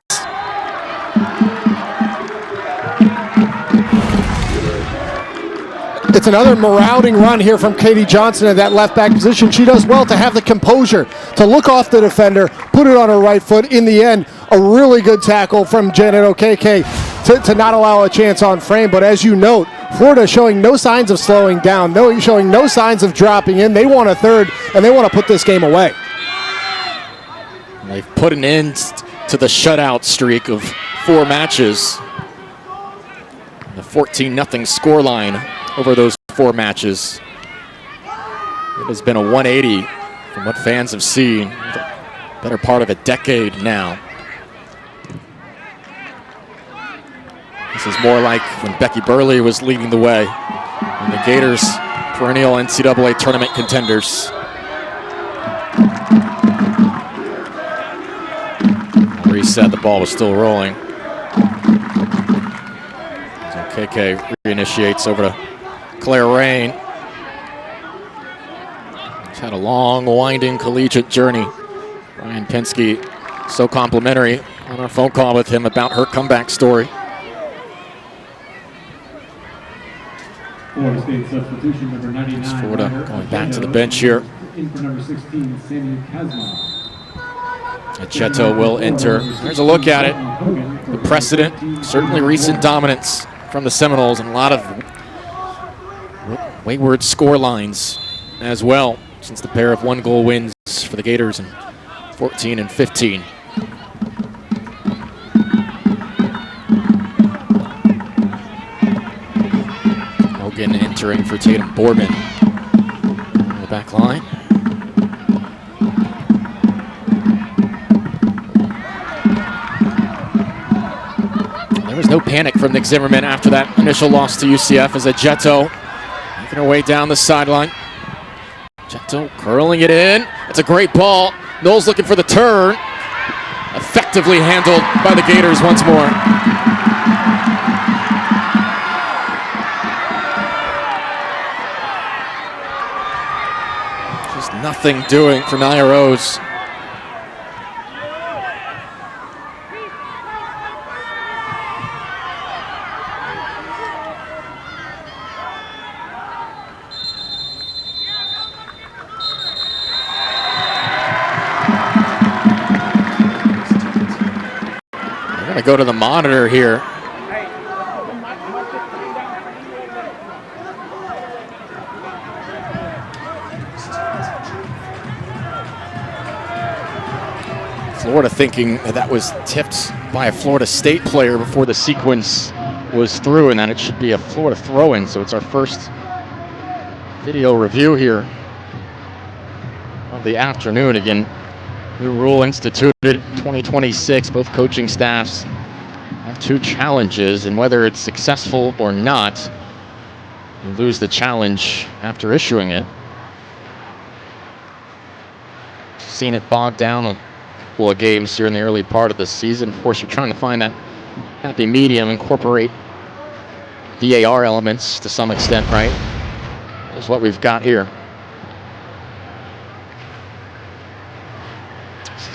[SPEAKER 2] It's another marauding run here from Katie Johnson in that left back position. She does well to have the composure to look off the defender, put it on her right foot. In the end, a really good tackle from Janet Okeke to not allow a chance on frame. But as you note, Florida showing no signs of slowing down, showing no signs of dropping in. They want a third, and they want to put this game away.
[SPEAKER 1] And they've put an end to the shutout streak of 4 matches. The 14-0 scoreline over those 4 matches. It has been a 180 from what fans have seen. The better part of a decade now. This is more like when Becky Burley was leading the way. And the Gators, perennial NCAA tournament contenders. Reset, the ball was still rolling. KK reinitiates over to Claire Rain. She's had a long, winding collegiate journey. Ryan Pensky, so complimentary on our phone call with him about her comeback story.
[SPEAKER 3] Florida State substitution number 99.
[SPEAKER 1] Florida going back to the bench here.
[SPEAKER 3] In for number 16, Sammy Kazma.
[SPEAKER 1] Cheto will enter. There's a look at it. The precedent, certainly recent dominance from the Seminoles, and a lot of wayward score lines as well since the pair of 1-goal wins for the Gators in 14 and 15. pressuring for Tatum Boardman. On the back line. There was no panic from Nick Zimmerman after that initial loss to UCF as Ajetto making her way down the sideline. Ajetto curling it in. It's a great ball. Knowles looking for the turn. Effectively handled by the Gators once more. Just nothing doing for Nia Rose. Go to the monitor here. Florida thinking that was tipped by a Florida State player before the sequence was through, and that it should be a Florida throw-in. So it's our first video review here of the afternoon. Again, new rule instituted 2026. Both coaching staffs have 2 challenges, and whether it's successful or not, you lose the challenge after issuing it. Seen it bogged down a couple of games here in the early part of the season. Of course, you're trying to find that happy medium, incorporate VAR elements to some extent, right? That's what we've got here.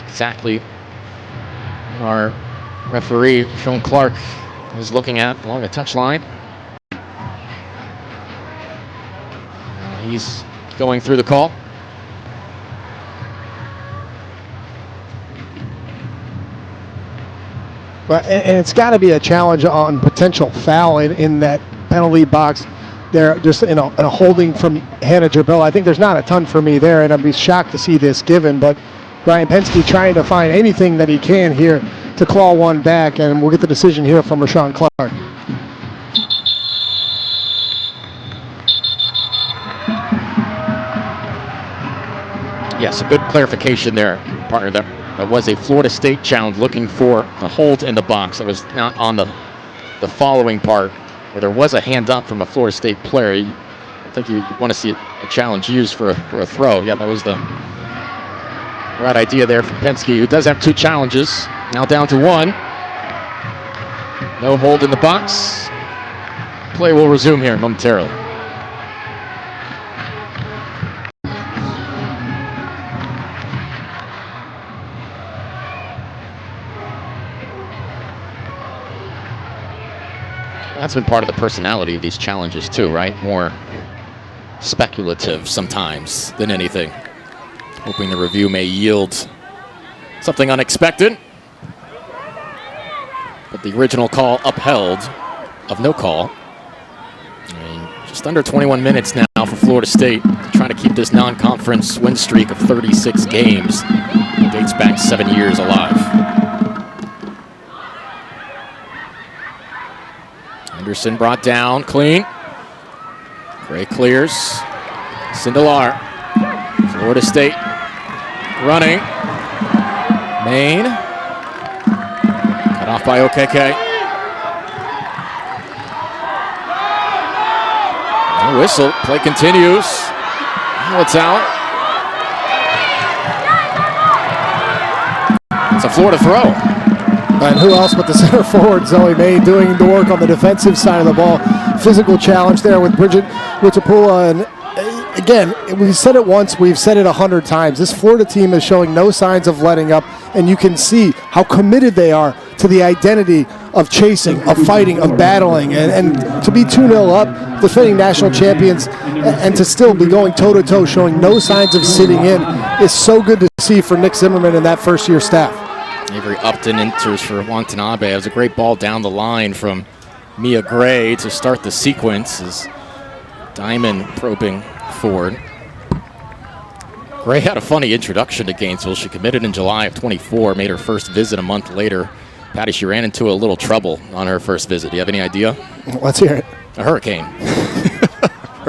[SPEAKER 1] Exactly our referee, Sean Clark, is looking at along the touchline. He's going through the call.
[SPEAKER 2] But and it's got to be a challenge on potential foul in that penalty box. They're just in a holding from Hannah Gerbel. I think there's not a ton for me there, and I'd be shocked to see this given, but Brian Penske trying to find anything that he can here to claw one back, and we'll get the decision here from Rashawn Clark.
[SPEAKER 1] Yes, a good clarification there, partner. That was a Florida State challenge looking for a hold in the box. That was not on the following part, where there was a hand up from a Florida State player. I think you want to see a challenge used for a throw. Yeah, that was the right idea there from Penske, who does have 2 challenges. Now down to 1. No hold in the box. Play will resume here momentarily. That's been part of the personality of these challenges too, right? More speculative sometimes than anything. Hoping the review may yield something unexpected. But the original call upheld of no call. And just under 21 minutes now for Florida State, trying to keep this non-conference win streak of 36 games. It dates back 7 years alive. Anderson brought down, clean. Gray clears. Sindelar. Florida State running. Maine. Cut off by OKK. No whistle. Play continues. Now it's out. It's a Florida throw.
[SPEAKER 2] And who else but the center forward, Zoe May, doing the work on the defensive side of the ball. Physical challenge there with Bridget Witapula. And again, we said it once, we've said it 100 times. This Florida team is showing no signs of letting up, and you can see how committed they are to the identity of chasing, of fighting, of battling. And to be 2-0 up, defending national champions, and to still be going toe-to-toe, showing no signs of sitting in, is so good to see for Nick Zimmerman and that first-year staff.
[SPEAKER 1] Avery Upton enters for Watanabe. It was a great ball down the line from Mia Gray to start the sequence as Diamond probing forward. Gray had a funny introduction to Gainesville. She committed in July of 24, made her first visit a month later. Patty, she ran into a little trouble on her first visit. Do you have any idea?
[SPEAKER 2] Let's hear it.
[SPEAKER 1] A hurricane.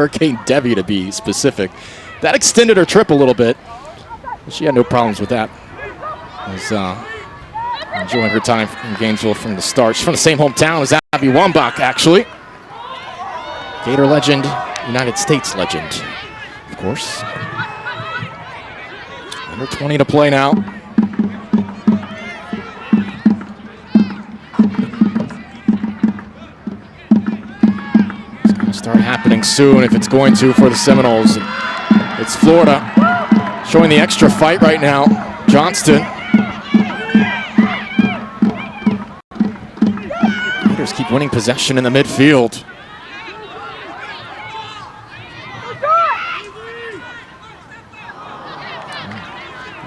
[SPEAKER 1] Hurricane Debbie to be specific. That extended her trip a little bit. She had no problems with that. Was enjoying her time in Gainesville from the start. She's from the same hometown as Abby Wambach, actually. Gator legend, United States legend, of course. Under 20 to play now. It's going to start happening soon if it's going to for the Seminoles. It's Florida showing the extra fight right now. Johnston. Gators keep winning possession in the midfield.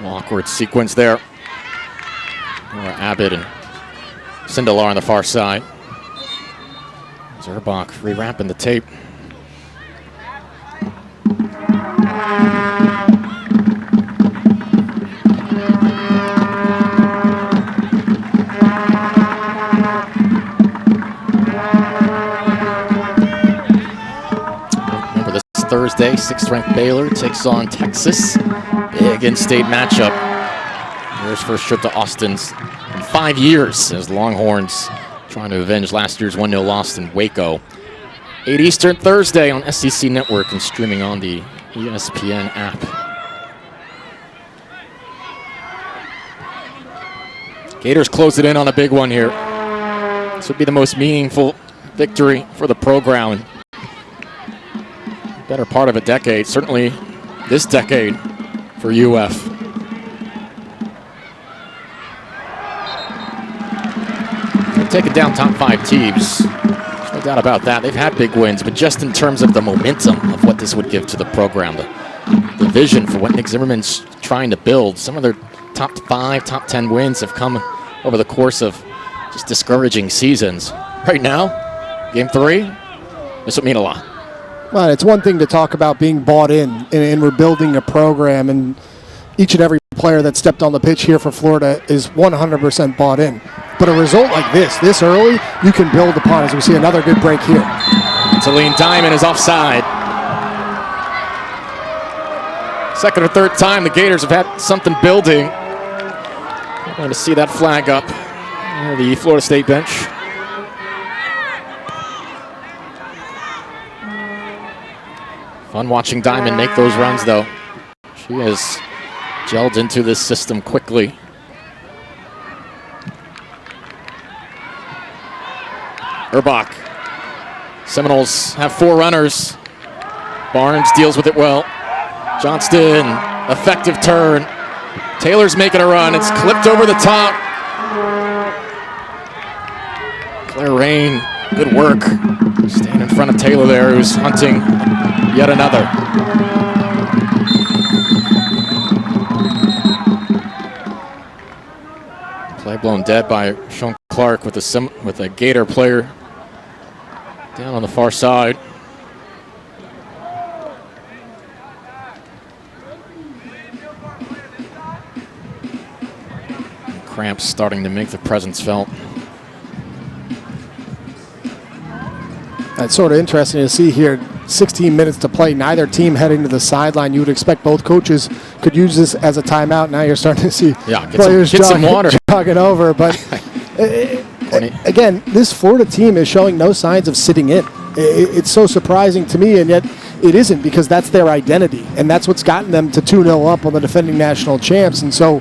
[SPEAKER 1] Awkward sequence there. Abbott and Sindelar on the far side. Zerbach rewrapping the tape. Remember this Thursday, 6th-ranked Baylor takes on Texas. Big in-state matchup. There's first trip to Austin's in 5 years as Longhorns trying to avenge last year's 1-0 loss in Waco. 8 Eastern Thursday on SEC Network and streaming on the ESPN app. Gators close it in on a big one here. This would be the most meaningful victory for the program. Better part of a decade, certainly this decade for UF. They've taken down top 5 teams. There's no doubt about that. They've had big wins, but just in terms of the momentum of what this would give to the program, the vision for what Nick Zimmerman's trying to build, some of their top 5, top 10 wins have come over the course of just discouraging seasons. Right now, game 3, this would mean a lot.
[SPEAKER 2] Well, it's one thing to talk about being bought in and rebuilding a program, and each and every player that stepped on the pitch here for Florida is 100% bought in. But a result like this early, you can build upon as we see another good break here.
[SPEAKER 1] Talene Diamond is offside. Second or third time the Gators have had something building. We're going to see that flag up near the Florida State bench. Fun watching Diamond make those runs, though. She has gelled into this system quickly. Erbach. Seminoles have 4 runners. Barnes deals with it well. Johnston, effective turn. Taylor's making a run. It's clipped over the top. Claire Rain, good work. Staying in front of Taylor there, who's hunting yet another. Play blown dead by Sean Clark with a Gator player down on the far side. Cramps starting to make the presence felt.
[SPEAKER 2] That's sort of interesting to see here. 16 minutes to play. Neither team heading to the sideline. You would expect both coaches could use this as a timeout. Now you're starting to see players
[SPEAKER 1] get some water.
[SPEAKER 2] jogging over. But again, this Florida team is showing no signs of sitting in. It's so surprising to me, and yet it isn't, because that's their identity, and that's what's gotten them to 2-0 up on the defending national champs. And so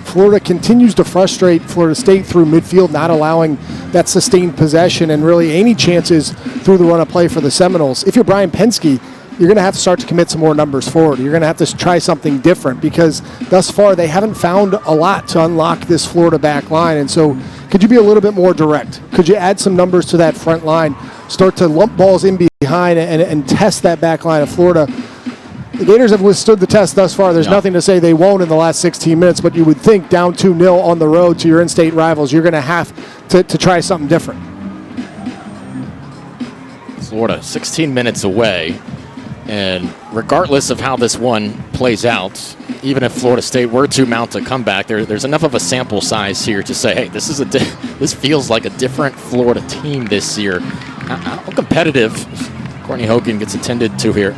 [SPEAKER 2] Florida continues to frustrate Florida State through midfield, not allowing that sustained possession and really any chances through the run of play for the Seminoles. If you're Brian Penske, you're going to have to start to commit some more numbers forward. You're going to have to try something different, because thus far they haven't found a lot to unlock this Florida back line. And so could you be a little bit more direct? Could you add some numbers to that front line, start to lump balls in behind and test that back line of Florida? The Gators have withstood the test thus far. There's nothing to say they won't in the last 16 minutes, but you would think down 2-0 on the road to your in-state rivals, you're going to have to try something different.
[SPEAKER 1] Florida 16 minutes away, and regardless of how this one plays out, even if Florida State were to mount a comeback, there's enough of a sample size here to say, hey, this feels like a different Florida team this year. How competitive Courtney Hogan gets attended to here.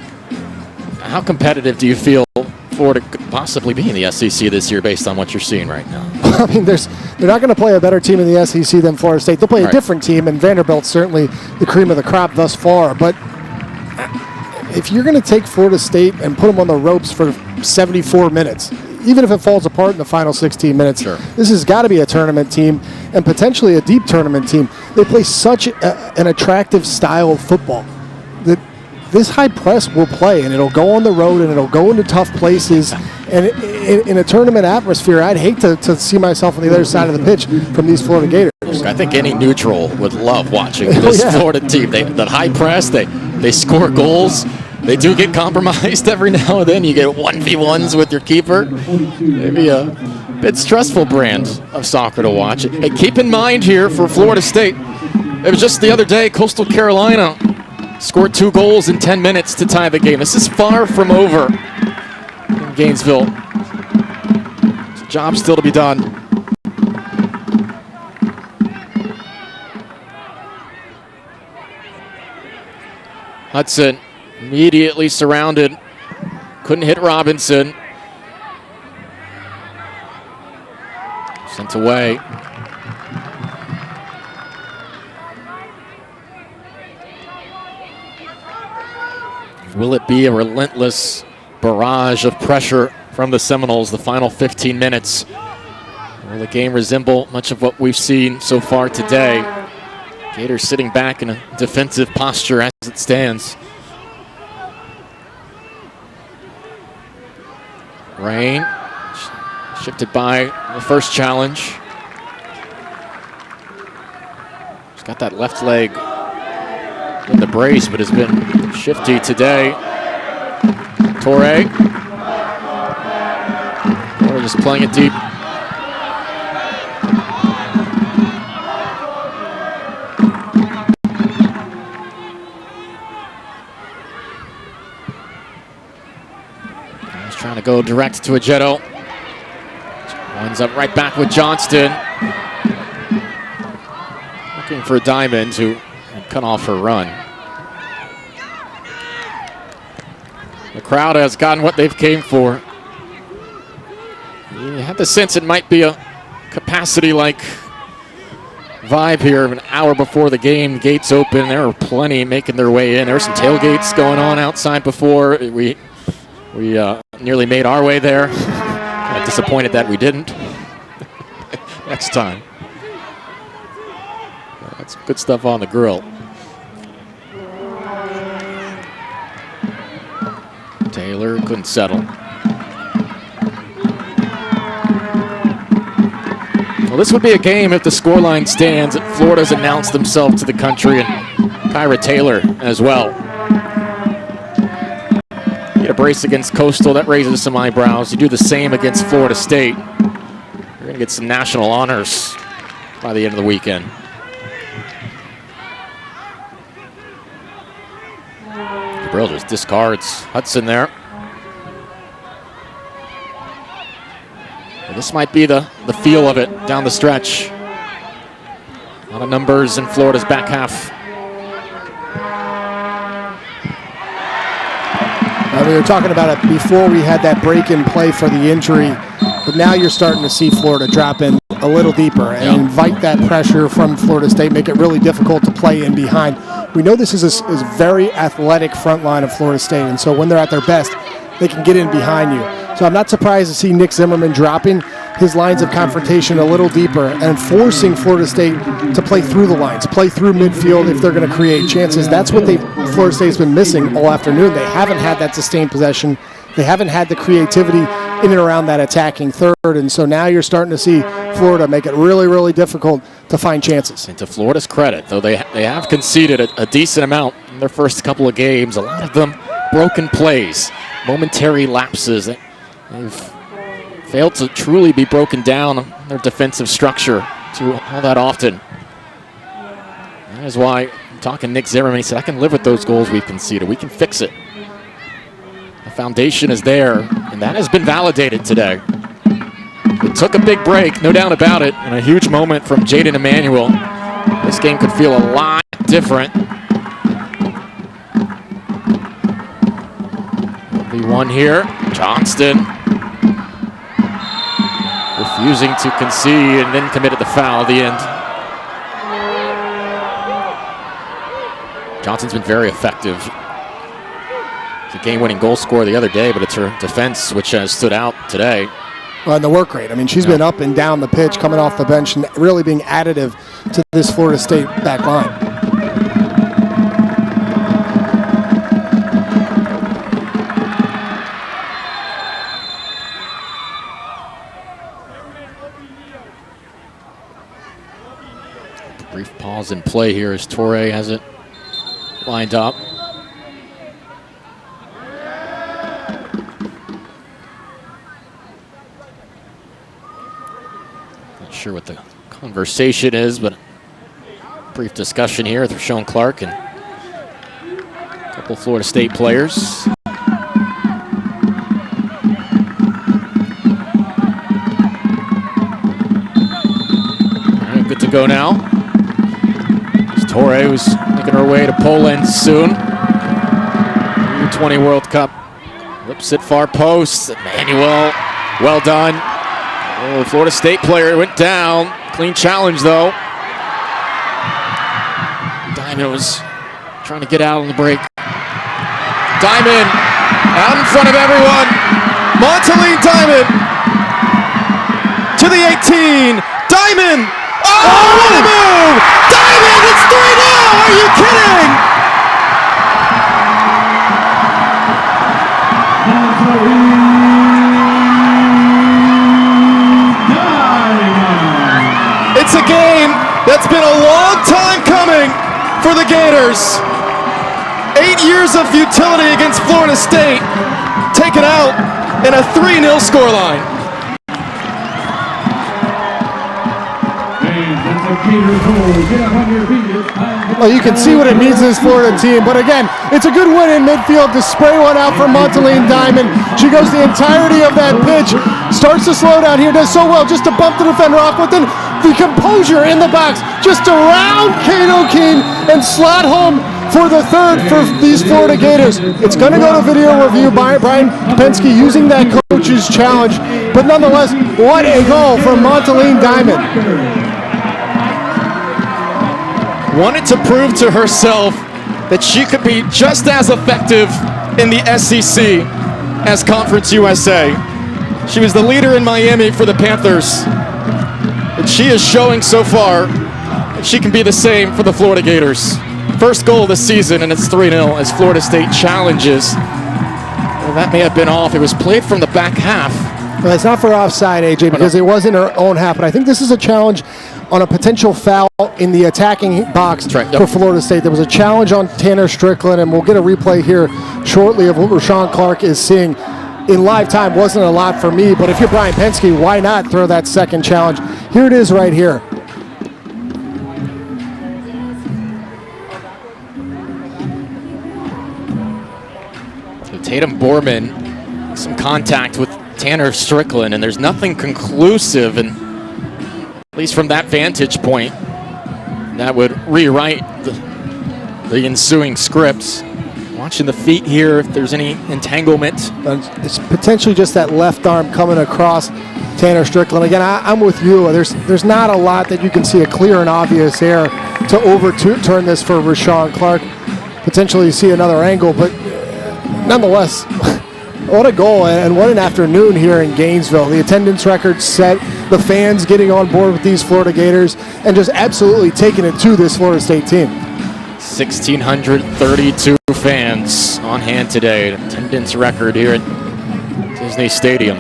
[SPEAKER 1] How competitive do you feel Florida could possibly be in the SEC this year based on what you're seeing right now?
[SPEAKER 2] I mean, they're not going to play a better team in the SEC than Florida State. They'll play a different team, and Vanderbilt's certainly the cream of the crop thus far. But if you're going to take Florida State and put them on the ropes for 74 minutes, even if it falls apart in the final 16 minutes, this has got to be a tournament team and potentially a deep tournament team. They play such an attractive style of football that this high press will play, and it'll go on the road, and it'll go into tough places. And in a tournament atmosphere, I'd hate to see myself on the other side of the pitch from these Florida Gators.
[SPEAKER 1] I think any neutral would love watching this Florida team. That high press, they score goals. They do get compromised every now and then. You get 1v1s with your keeper. Maybe a bit stressful brand of soccer to watch. Hey, keep in mind here for Florida State, it was just the other day, Coastal Carolina scored 2 goals in 10 minutes to tie the game. This is far from over in Gainesville. There's a job still to be done. Hudson immediately surrounded. Couldn't hit Robinson. Sent away. Will it be a relentless barrage of pressure from the Seminoles the final 15 minutes? Will the game resemble much of what we've seen so far today? Gators sitting back in a defensive posture as it stands. Rain shifted by the first challenge. He's got that left leg in the brace, but has been shifty today. Torre just playing it deep. He's trying to go direct to Ajetto. Winds up right back with Johnston. Looking for Diamond, who cut off her run. The crowd has gotten what they've came for. You have the sense it might be a capacity-like vibe here. An hour before the game, gates open. There are plenty making their way in. There were some tailgates going on outside before. We nearly made our way there. Kind of disappointed that we didn't. Next time. That's good stuff on the grill. Taylor couldn't settle. Well, this would be a game if the scoreline stands. Florida's announced themselves to the country, and Kyra Taylor as well. You get a brace against Coastal, that raises some eyebrows. You do the same against Florida State, you're going to get some national honors by the end of the weekend. Brill just discards Hudson there. Well, this might be the feel of it down the stretch. A lot of numbers in Florida's back half.
[SPEAKER 2] We were talking about it before we had that break in play for the injury, but now you're starting to see Florida drop in a little deeper and invite that pressure from Florida State, make it really difficult to play in behind. We know this is a very athletic front line of Florida State, and so when they're at their best, they can get in behind you. So I'm not surprised to see Nick Zimmerman dropping his lines of confrontation a little deeper and forcing Florida State to play through the lines, play through midfield if they're going to create chances. That's what Florida State's been missing all afternoon. They haven't had that sustained possession. They haven't had the creativity in and around that attacking third, and so now you're starting to see Florida make it really, really difficult to find chances.
[SPEAKER 1] And to Florida's credit, though, they have conceded a decent amount in their first couple of games. A lot of them broken plays, momentary lapses. They've failed to truly be broken down on their defensive structure too all that often. That is why I'm talking Nick Zimmerman. He said, I can live with those goals we've conceded. We can fix it. The foundation is there, and that has been validated today. It took a big break, no doubt about it, and a huge moment from Jaden Emanuel. This game could feel a lot different 1v1 here. Johnston refusing to concede and then committed the foul at the end. Johnston's been very effective. She's a game-winning goal scorer the other day, but it's her defense which has stood out today.
[SPEAKER 2] Well, and the work rate. I mean, she's been up and down the pitch, coming off the bench, and really being additive to this Florida State back line.
[SPEAKER 1] Brief pause in play here as Torre has it lined up. Not sure what the conversation is, but brief discussion here with Rashawn Clark and a couple Florida State players. All right, good to go now. Torre, who's making her way to Poland soon. U20 World Cup. Whips it far post. Emmanuel, well done. Oh, Florida State player went down. Clean challenge, though. Diamond was trying to get out on the break. Diamond out in front of everyone. Montaline Diamond to the 18. Diamond! Oh, what a move! Diamond, it's 3-0! Are you kidding? It's a game that's been a long time coming for the Gators. 8 years of futility against Florida State, taken out in a 3-0 scoreline.
[SPEAKER 2] Well, you can see what it means to this Florida team, but again, it's a good win in midfield to spray one out from Montaline Diamond. She goes the entirety of that pitch, starts to slow down here, does so well just to bump the defender off, but then the composure in the box just to round Kate O'Keen and slot home for the third for these Florida Gators. It's going to go to video review. Brian Penske using that coach's challenge, but nonetheless, what a goal from Montaline Diamond.
[SPEAKER 1] Wanted to prove to herself that she could be just as effective in the SEC as Conference USA. She was the leader in Miami for the Panthers, and she is showing so far that she can be the same for the Florida Gators. First goal of the season, and it's 3-0 as Florida State challenges. Well, that may have been off. It was played from the back half.
[SPEAKER 2] Well, it's not for offside, AJ, because it was in her own half, but I think this is a challenge on a potential foul in the attacking box for Florida State. There was a challenge on Tanner Strickland, and we'll get a replay here shortly of what Rashawn Clark is seeing in live time. Wasn't a lot for me, but if you're Brian Penske, why not throw that second challenge? Here it is right here.
[SPEAKER 1] So Tatum Borman, some contact with Tanner Strickland, and there's nothing conclusive, and at least from that vantage point, that would rewrite the ensuing scripts. Watching the feet here, if there's any entanglement.
[SPEAKER 2] It's potentially just that left arm coming across Tanner Strickland. Again, I'm with you. There's not a lot that you can see a clear and obvious error to overturn this for Rashawn Clark. Potentially see another angle, but nonetheless, what a goal and what an afternoon here in Gainesville. The attendance record set, the fans getting on board with these Florida Gators, and just absolutely taking it to this Florida State team.
[SPEAKER 1] 1,632 fans on hand today. Attendance record here at Dizney Stadium.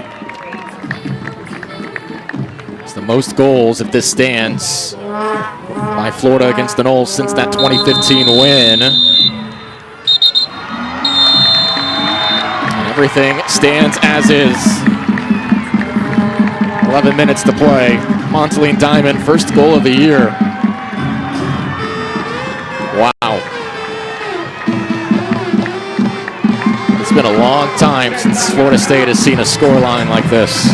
[SPEAKER 1] It's the most goals, if this stands, by Florida against the Noles since that 2015 win. And everything stands as is. 11 minutes to play. Montaline Diamond, first goal of the year. Wow. It's been a long time since Florida State has seen a scoreline like this.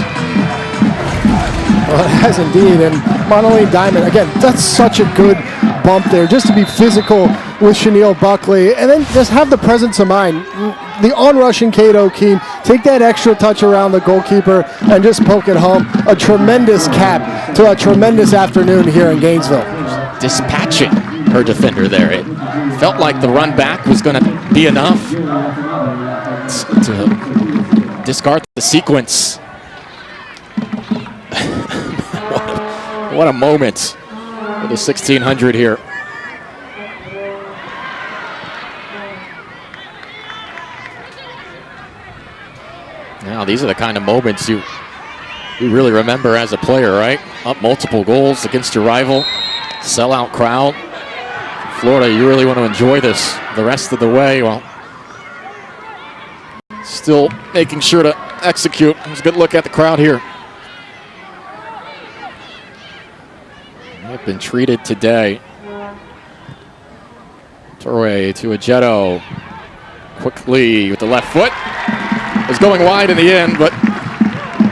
[SPEAKER 2] Well, it has indeed, and Montaline Diamond, again, that's such a good bump there, just to be physical with Chenille Buckley, and then just have the presence of mind. the on-rushing Cato Keen, take that extra touch around the goalkeeper and just poke it home. A tremendous cap to a tremendous afternoon here in Gainesville.
[SPEAKER 1] Dispatching her defender there. It felt like the run back was going to be enough to discard the sequence. What a moment for the 1600 here. Now, these are the kind of moments you really remember as a player, right? Up multiple goals against your rival, sellout crowd. Florida, you really want to enjoy this the rest of the way while still making sure to execute. There's a good look at the crowd here. They've been treated today. Torre to Agetto. Quickly with the left foot. Is going wide in the end, but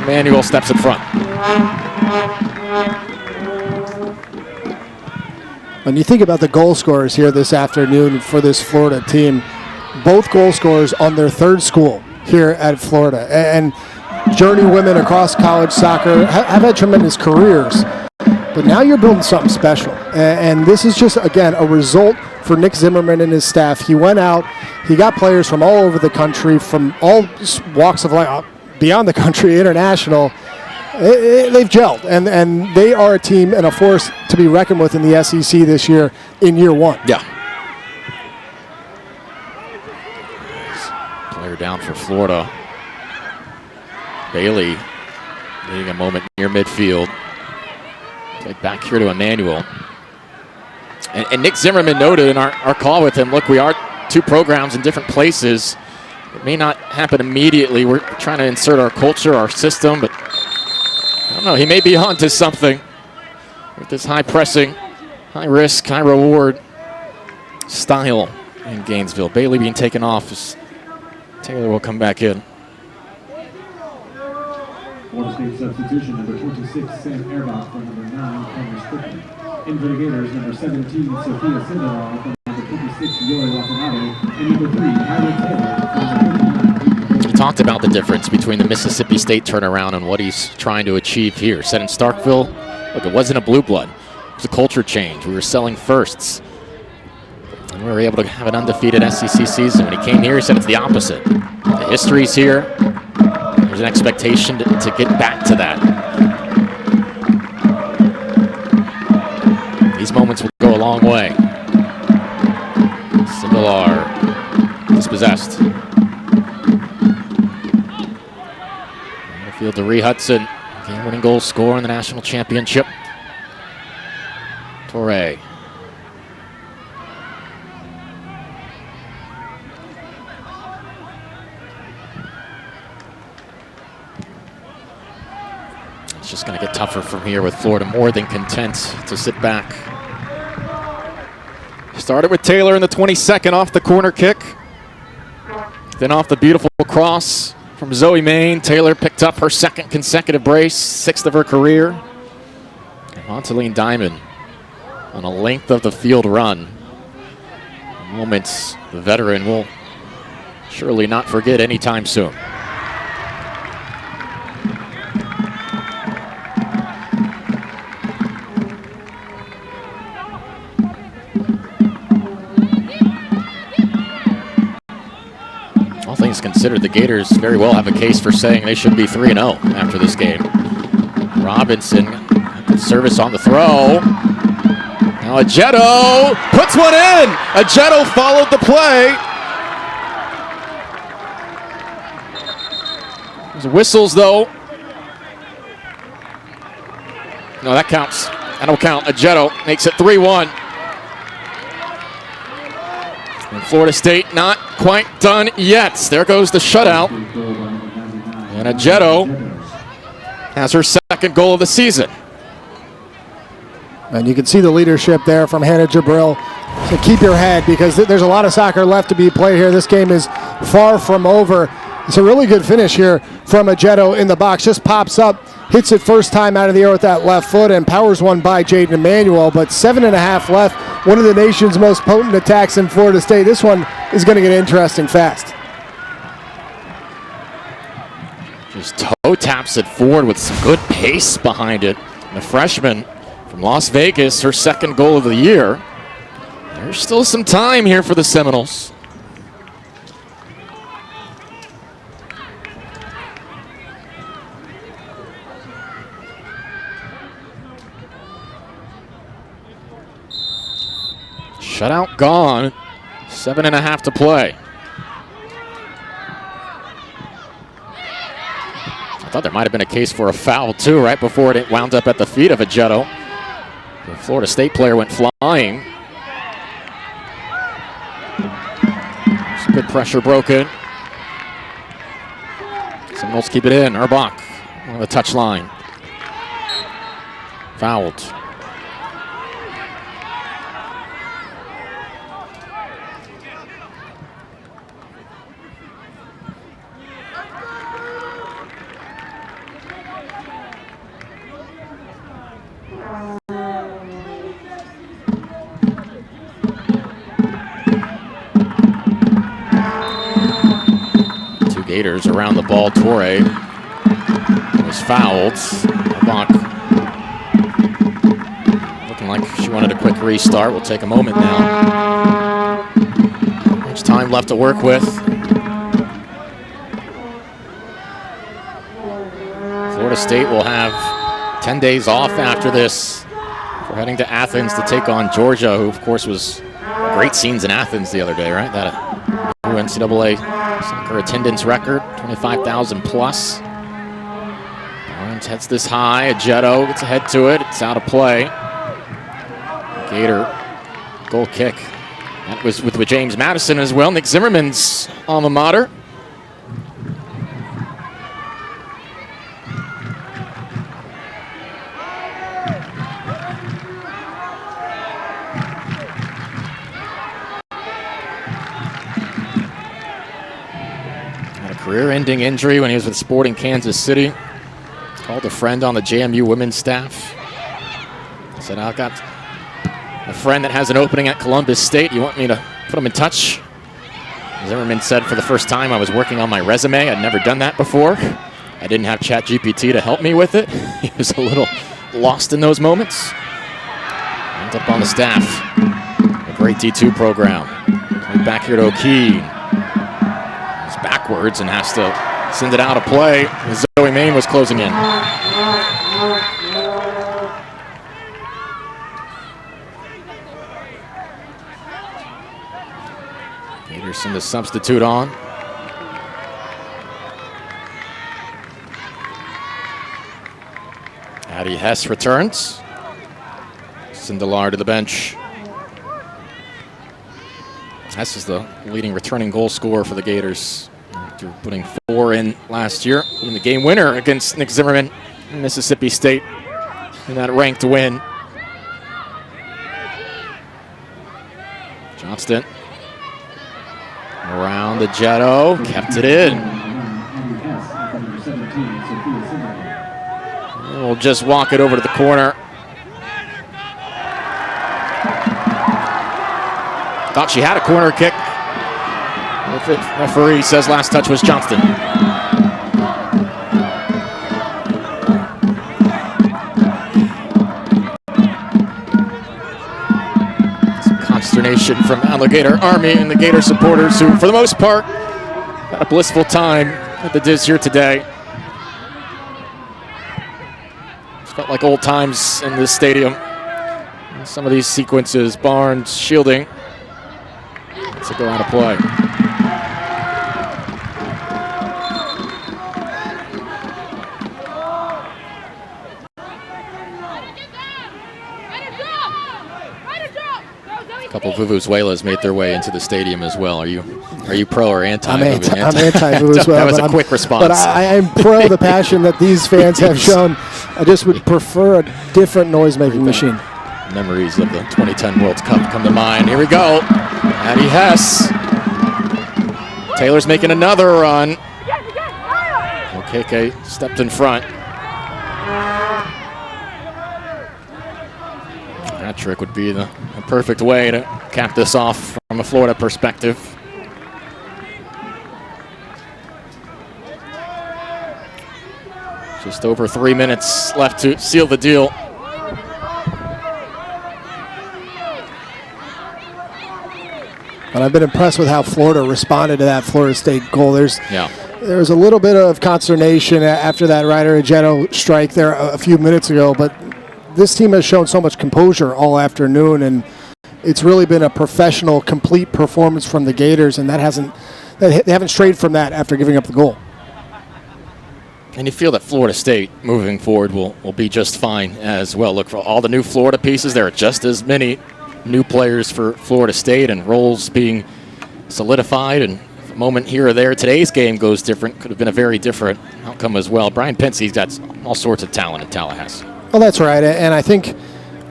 [SPEAKER 1] Manuel steps in front.
[SPEAKER 2] When you think about the goal scorers here this afternoon for this Florida team, both goal scorers on their third school here at Florida, and journeywomen across college soccer have had tremendous careers. But now you're building something special. And this is just, again, a result for Nick Zimmerman and his staff. He went out, he got players from all over the country, from all walks of life, beyond the country, international. They've gelled, and they are a team and a force to be reckoned with in the SEC this year in year one.
[SPEAKER 1] Yeah. Player down for Florida. Bailey needing a moment near midfield. Played back here to Emmanuel. And Nick Zimmerman noted in our call with him, look, we are two programs in different places. It may not happen immediately. We're trying to insert our culture, our system, but I don't know. He may be onto something with this high pressing, high risk, high reward style in Gainesville. Bailey being taken off as Taylor will come back in.
[SPEAKER 3] Florida State substitution, number 26, Sam Erbach for number 9, Cameron Strickland. In for the Gators, number 17, Sophia Seminoles for number 26, Yoy Watanabe. And number 3, Kyra Taylor for number 59.
[SPEAKER 1] He talked about the difference between the Mississippi State turnaround and what he's trying to achieve here. Said in Starkville, look, it wasn't a blue blood. It was a culture change. We were selling firsts. And we were able to have an undefeated SEC season. When he came here, he said it's the opposite. The history's here. There's an expectation to get back to that. These moments will go a long way. Similar, dispossessed. Midfield to Ree Hudson, game-winning goal scorer in the national championship. Torre. It's just going to get tougher from here with Florida more than content to sit back. Started with Taylor in the 22nd off the corner kick. Then off the beautiful cross from Zoe Main. Taylor picked up her second consecutive brace, 6th of her career. And Montaline Diamond on a length of the field run. Moments the veteran will surely not forget anytime soon. All things considered, the Gators very well have a case for saying they should be 3-0 after this game. Robinson, good service on the throw. Now Agetto puts one in. Agetto followed the play. There's whistles though. No, that counts. That'll count. Agetto makes it 3-1. And Florida State not quite done yet. There goes the shutout. And Agetto has her second goal of the season.
[SPEAKER 2] And you can see the leadership there from Hannah Jabril. So keep your head, because there's a lot of soccer left to be played here. This game is far from over. It's a really good finish here from Agetto in the box. Just pops up, hits it first time out of the air with that left foot, and powers one by Jaden Emmanuel. But 7.5 left. One of the nation's most potent attacks in Florida State. This one is going to get interesting fast.
[SPEAKER 1] Just toe taps it forward with some good pace behind it. The freshman from Las Vegas, her second goal of the year. There's still some time here for the Seminoles. Shutout gone. 7.5 to play. I thought there might have been a case for a foul too, right before it wound up at the feet of Agetto. The Florida State player went flying. Some good pressure broken. Seminoles keep it in. Erbach on the touchline. Fouled. Gators around the ball. Torre was fouled. Erbach looking like she wanted a quick restart. We'll take a moment now. Much time left to work with. Florida State will have 10 days off after this. We're heading to Athens to take on Georgia, who of course was great scenes in Athens the other day, right? That new NCAA soccer attendance record, 25,000 plus. Barnes heads this high. Agetto gets ahead to it. It's out of play. Gator goal kick. That was with James Madison as well. Nick Zimmerman's alma mater. Career-ending injury when he was with Sporting Kansas City. Called a friend on the JMU women's staff. He said, I've got a friend that has an opening at Columbus State. You want me to put him in touch? Zimmerman said for the first time I was working on my resume. I'd never done that before. I didn't have ChatGPT to help me with it. He was a little lost in those moments. Ends up on the staff. A great D2 program. Back here to O'Keen. Backwards and has to send it out of play as Zoe Main was closing in. Gators send the substitute on. Addie Hess returns. Sindelar to the bench. Hess is the leading returning goal scorer for the Gators. After putting 4 in last year, in the game winner against Nick Zimmerman in Mississippi State in that ranked win. Johnston around the Agetto, kept it in. And we'll just walk it over to the corner. Thought she had a corner kick. The referee says last touch was Johnston. Some consternation from Alligator Army and the Gator supporters who, for the most part, had a blissful time at the Diz here today. It felt like old times in this stadium. And some of these sequences, Barnes shielding, to go out of play. A couple of Vuvuzelas made their way into the stadium as well. Are you pro or anti?
[SPEAKER 2] I'm anti-Vuvu as well.
[SPEAKER 1] That was a quick response.
[SPEAKER 2] But I'm pro the passion that these fans have shown. I just would prefer a different noise-making machine.
[SPEAKER 1] Memories of the 2010 World Cup come to mind. Here we go. Addie Hess. Taylor's making another run. OKK stepped in front. That trick would be the perfect way to cap this off from a Florida perspective. Just over 3 minutes left to seal the deal.
[SPEAKER 2] But I've been impressed with how Florida responded to that Florida State goal. There was a little bit of consternation after that Ryder Agetto strike there a few minutes ago, but this team has shown so much composure all afternoon, and it's really been a professional, complete performance from the Gators, and they haven't strayed from that after giving up the goal.
[SPEAKER 1] And you feel that Florida State moving forward will be just fine as well. Look, for all the new Florida pieces, there are just as many new players for Florida State and roles being solidified, and a moment here or there. Today's game goes different. Could have been a very different outcome as well. Brian Penske's got all sorts of talent in Tallahassee.
[SPEAKER 2] Well, that's right, and I think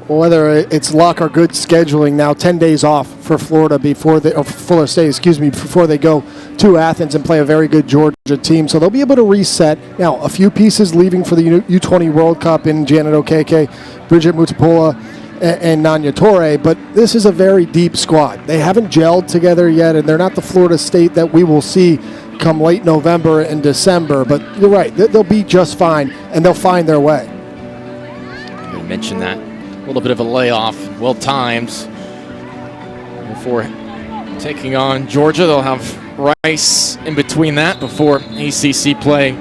[SPEAKER 2] whether it's luck or good scheduling, now 10 days off for Florida Florida State, before they go to Athens and play a very good Georgia team. So they'll be able to reset. Now, a few pieces leaving for the U20 World Cup in Janet Okeke, Bridget Mutapola, and Nanya Torre, but this is a very deep squad. They haven't gelled together yet, and they're not the Florida State that we will see come late November and December. But you're right, they'll be just fine, and they'll find their way.
[SPEAKER 1] You mentioned that. A little bit of a layoff, well timed. Before taking on Georgia, they'll have Rice in between that before ACC play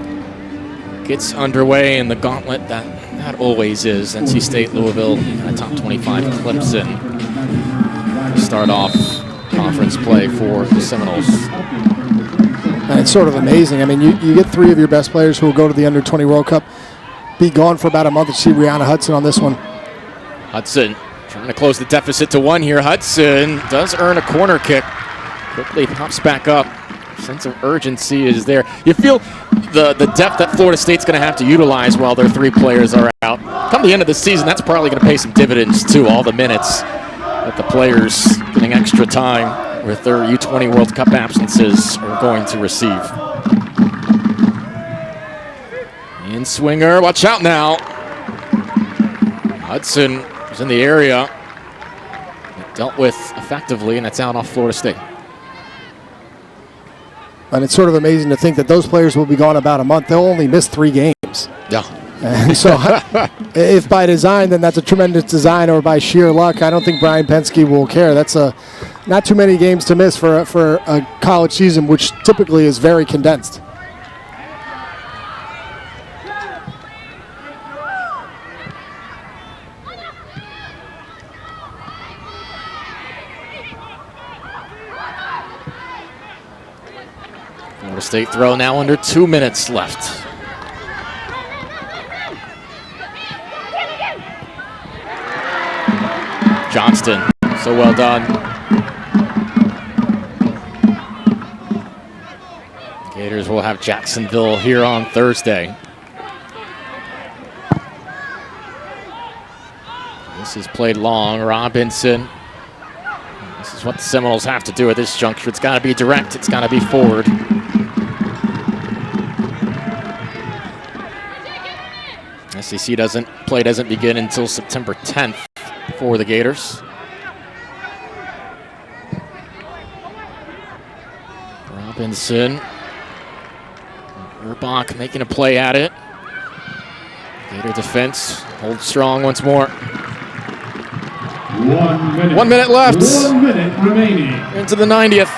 [SPEAKER 1] gets underway in the gauntlet that always is. NC State, Louisville, a top 25 Clemson. Start off conference play for the Seminoles.
[SPEAKER 2] And it's sort of amazing. I mean, you get three of your best players who will go to the Under-20 World Cup, be gone for about a month. You see Rihanna Hudson on this one.
[SPEAKER 1] Hudson trying to close the deficit to one here. Hudson does earn a corner kick. Quickly pops back up. Sense of urgency is there. You feel the depth that Florida State's going to have to utilize while their three players are out. Come the end of the season, that's probably going to pay some dividends too. All the minutes that the players getting extra time with their U20 World Cup absences are going to receive. In swinger, watch out now. Hudson was in the area. It dealt with effectively, and that's out off Florida State.
[SPEAKER 2] And it's sort of amazing to think that those players will be gone about a month. They'll only miss 3 games.
[SPEAKER 1] Yeah.
[SPEAKER 2] And so if by design, then that's a tremendous design, or by sheer luck, I don't think Brian Penske will care. That's not too many games to miss for a college season, which typically is very condensed.
[SPEAKER 1] Florida State throw now under 2 minutes left. Johnston, so well done. Gators will have Jacksonville here on Thursday. This is played long. Robinson. This is what the Seminoles have to do at this juncture. It's got to be direct. It's got to be forward. SEC doesn't begin until September 10th for the Gators. Robinson. Urbach making a play at it. Gator defense holds strong once more.
[SPEAKER 3] 1 minute.
[SPEAKER 1] 1 minute left.
[SPEAKER 3] 1 minute remaining.
[SPEAKER 1] Into the 90th.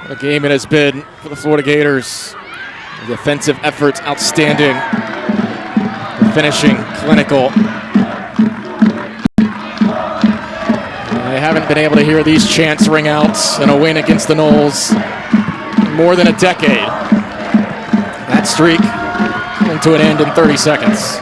[SPEAKER 1] What a game it has been for the Florida Gators. The defensive efforts outstanding. The finishing clinical. They haven't been able to hear these chants ring out in a win against the Noles in more than a decade. That streak coming to an end in 30 seconds.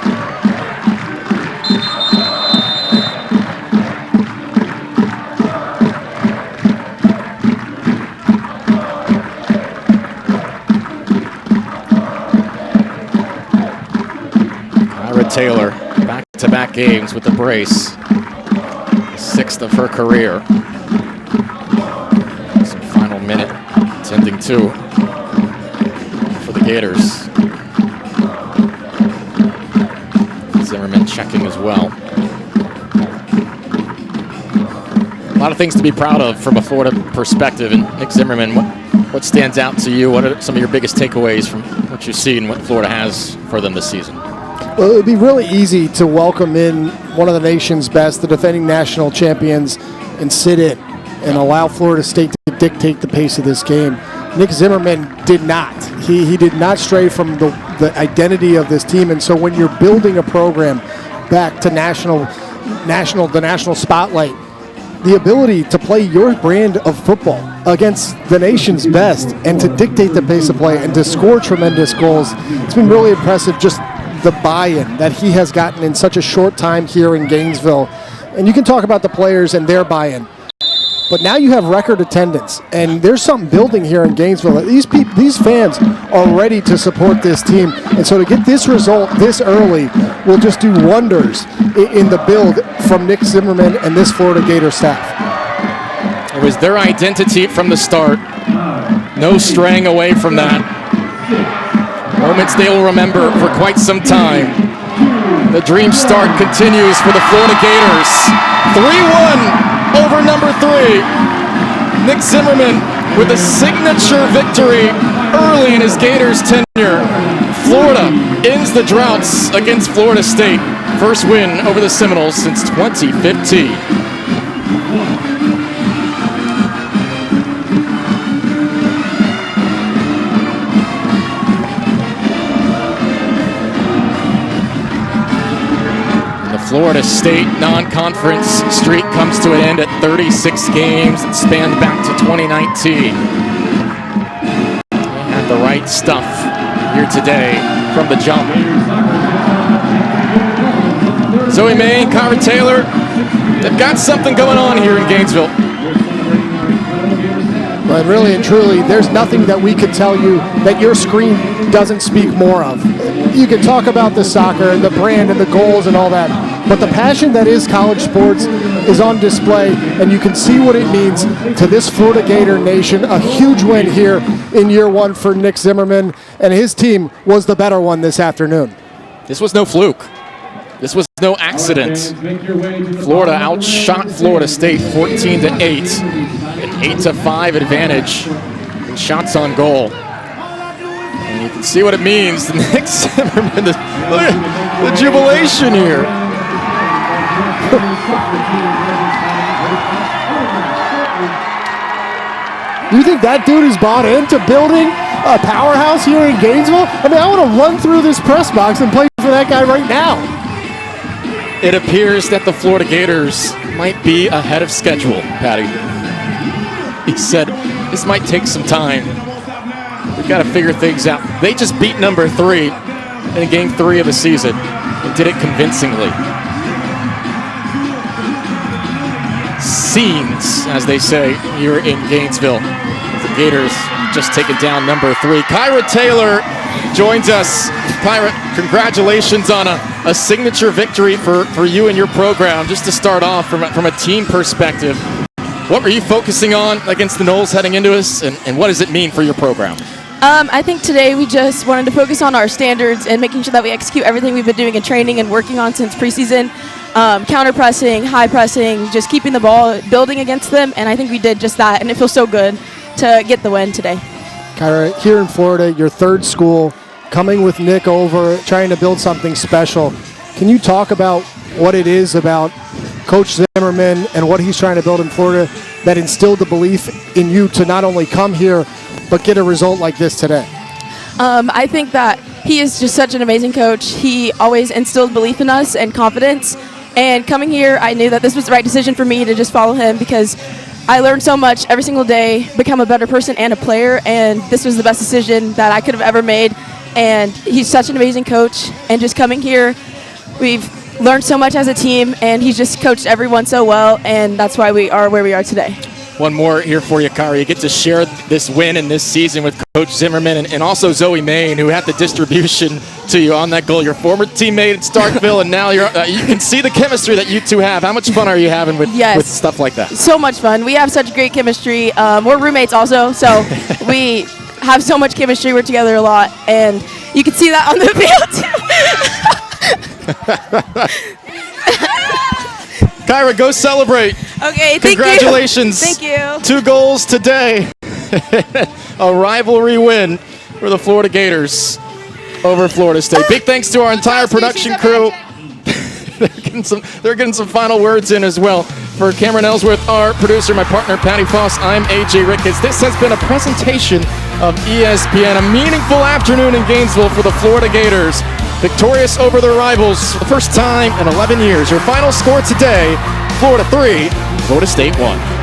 [SPEAKER 1] Kyra Taylor, back-to-back games with the brace. The 6th of her career. Some final minute tending to for the Gators. Zimmerman checking as well. lot of things to be proud of from a Florida perspective. And Nick Zimmerman, what stands out to you? What are some of your biggest takeaways from what you see and what Florida has for them this season?
[SPEAKER 2] Well, it would be really easy to welcome in one of the nation's best, the defending national champions, and sit in and allow Florida State to dictate the pace of this game. Nick Zimmerman did not. He did not stray from the identity of this team. And so when you're building a program back to the national spotlight, the ability to play your brand of football against the nation's best and to dictate the pace of play and to score tremendous goals, it's been really impressive, just the buy-in that he has gotten in such a short time here in Gainesville. And you can talk about the players and their buy-in, but now you have record attendance, and there's something building here in Gainesville. These fans are ready to support this team, and so to get this result this early will just do wonders in the build from Nick Zimmerman and this Florida Gator staff.
[SPEAKER 1] It was their identity from the start. No straying away from that. Moments they will remember for quite some time. The dream start continues for the Florida Gators. 3-1 over number 3. Nick Zimmerman with a signature victory early in his Gators tenure. Florida ends the droughts against Florida State. First win over the Seminoles since 2015. Florida State non-conference streak comes to an end at 36 games that spanned back to 2019. They had the right stuff here today from the jump. Zoe May and Kyra Taylor, they've got something going on here in Gainesville.
[SPEAKER 2] But really and truly, there's nothing that we could tell you that your screen doesn't speak more of. You can talk about the soccer and the brand and the goals and all that, but the passion that is college sports is on display, and you can see what it means to this Florida Gator nation. A huge win here in year one for Nick Zimmerman, and his team was the better one this afternoon.
[SPEAKER 1] This was no fluke. This was no accident. Florida outshot Florida State 14-8, an 8-5 advantage in shots on goal. And you can see what it means to Nick Zimmerman. Look at the jubilation here.
[SPEAKER 2] Do you think that dude is bought into building a powerhouse here in Gainesville? I mean, I want to run through this press box and play for that guy right now.
[SPEAKER 1] It appears that the Florida Gators might be ahead of schedule, Patty. He said, this might take some time. We've got to figure things out. They just beat number 3 in game 3 of the season and did it convincingly. Scenes, as they say here in Gainesville. The Gators just taken down number 3. Kyra Taylor joins us. Kyra, congratulations on a signature victory for you and your program. Just to start off from a team perspective, what were you focusing on against the Noles heading into this, and what does it mean for your program?
[SPEAKER 6] I think today we just wanted to focus on our standards and making sure that we execute everything we've been doing in training and working on since preseason. Counter pressing, high pressing, just keeping the ball, building against them, and I think we did just that, and it feels so good to get the win today.
[SPEAKER 2] Kyra, here in Florida, your third school, coming with Nick over, trying to build something special. Can you talk about what it is about Coach Zimmerman and what he's trying to build in Florida that instilled the belief in you to not only come here, but get a result like this today?
[SPEAKER 6] I think that he is just such an amazing coach. He always instilled belief in us and confidence. And coming here, I knew that this was the right decision for me to just follow him because I learned so much every single day, become a better person and a player, and this was the best decision that I could have ever made. And he's such an amazing coach, and just coming here, we've learned so much as a team, and he's just coached everyone so well, and that's why we are where we are today.
[SPEAKER 1] One more here for you, Kyra. You get to share this win in this season with Coach Zimmerman and also Zoe Main, who had the distribution to you on that goal. Your former teammate at Starkville, and now you can see the chemistry that you two have. How much fun are you having with stuff like that? So
[SPEAKER 6] much fun. We have such great chemistry. We're roommates also, so we have so much chemistry. We're together a lot, and you can see that on the field too.
[SPEAKER 1] Kyra, go celebrate.
[SPEAKER 6] Okay, thank
[SPEAKER 1] Congratulations.
[SPEAKER 6] you. Thank you.
[SPEAKER 1] 2 goals today. A rivalry win for the Florida Gators over Florida State. Big thanks to our entire production crew. They're getting some final words in as well. For Cameron Ellsworth, our producer, my partner, Patty Foss, I'm AJ Ricketts. This has been a presentation of ESPN. A meaningful afternoon in Gainesville for the Florida Gators. Victorious over their rivals for the first time in 11 years. Your final score today, Florida 3, Florida State 1.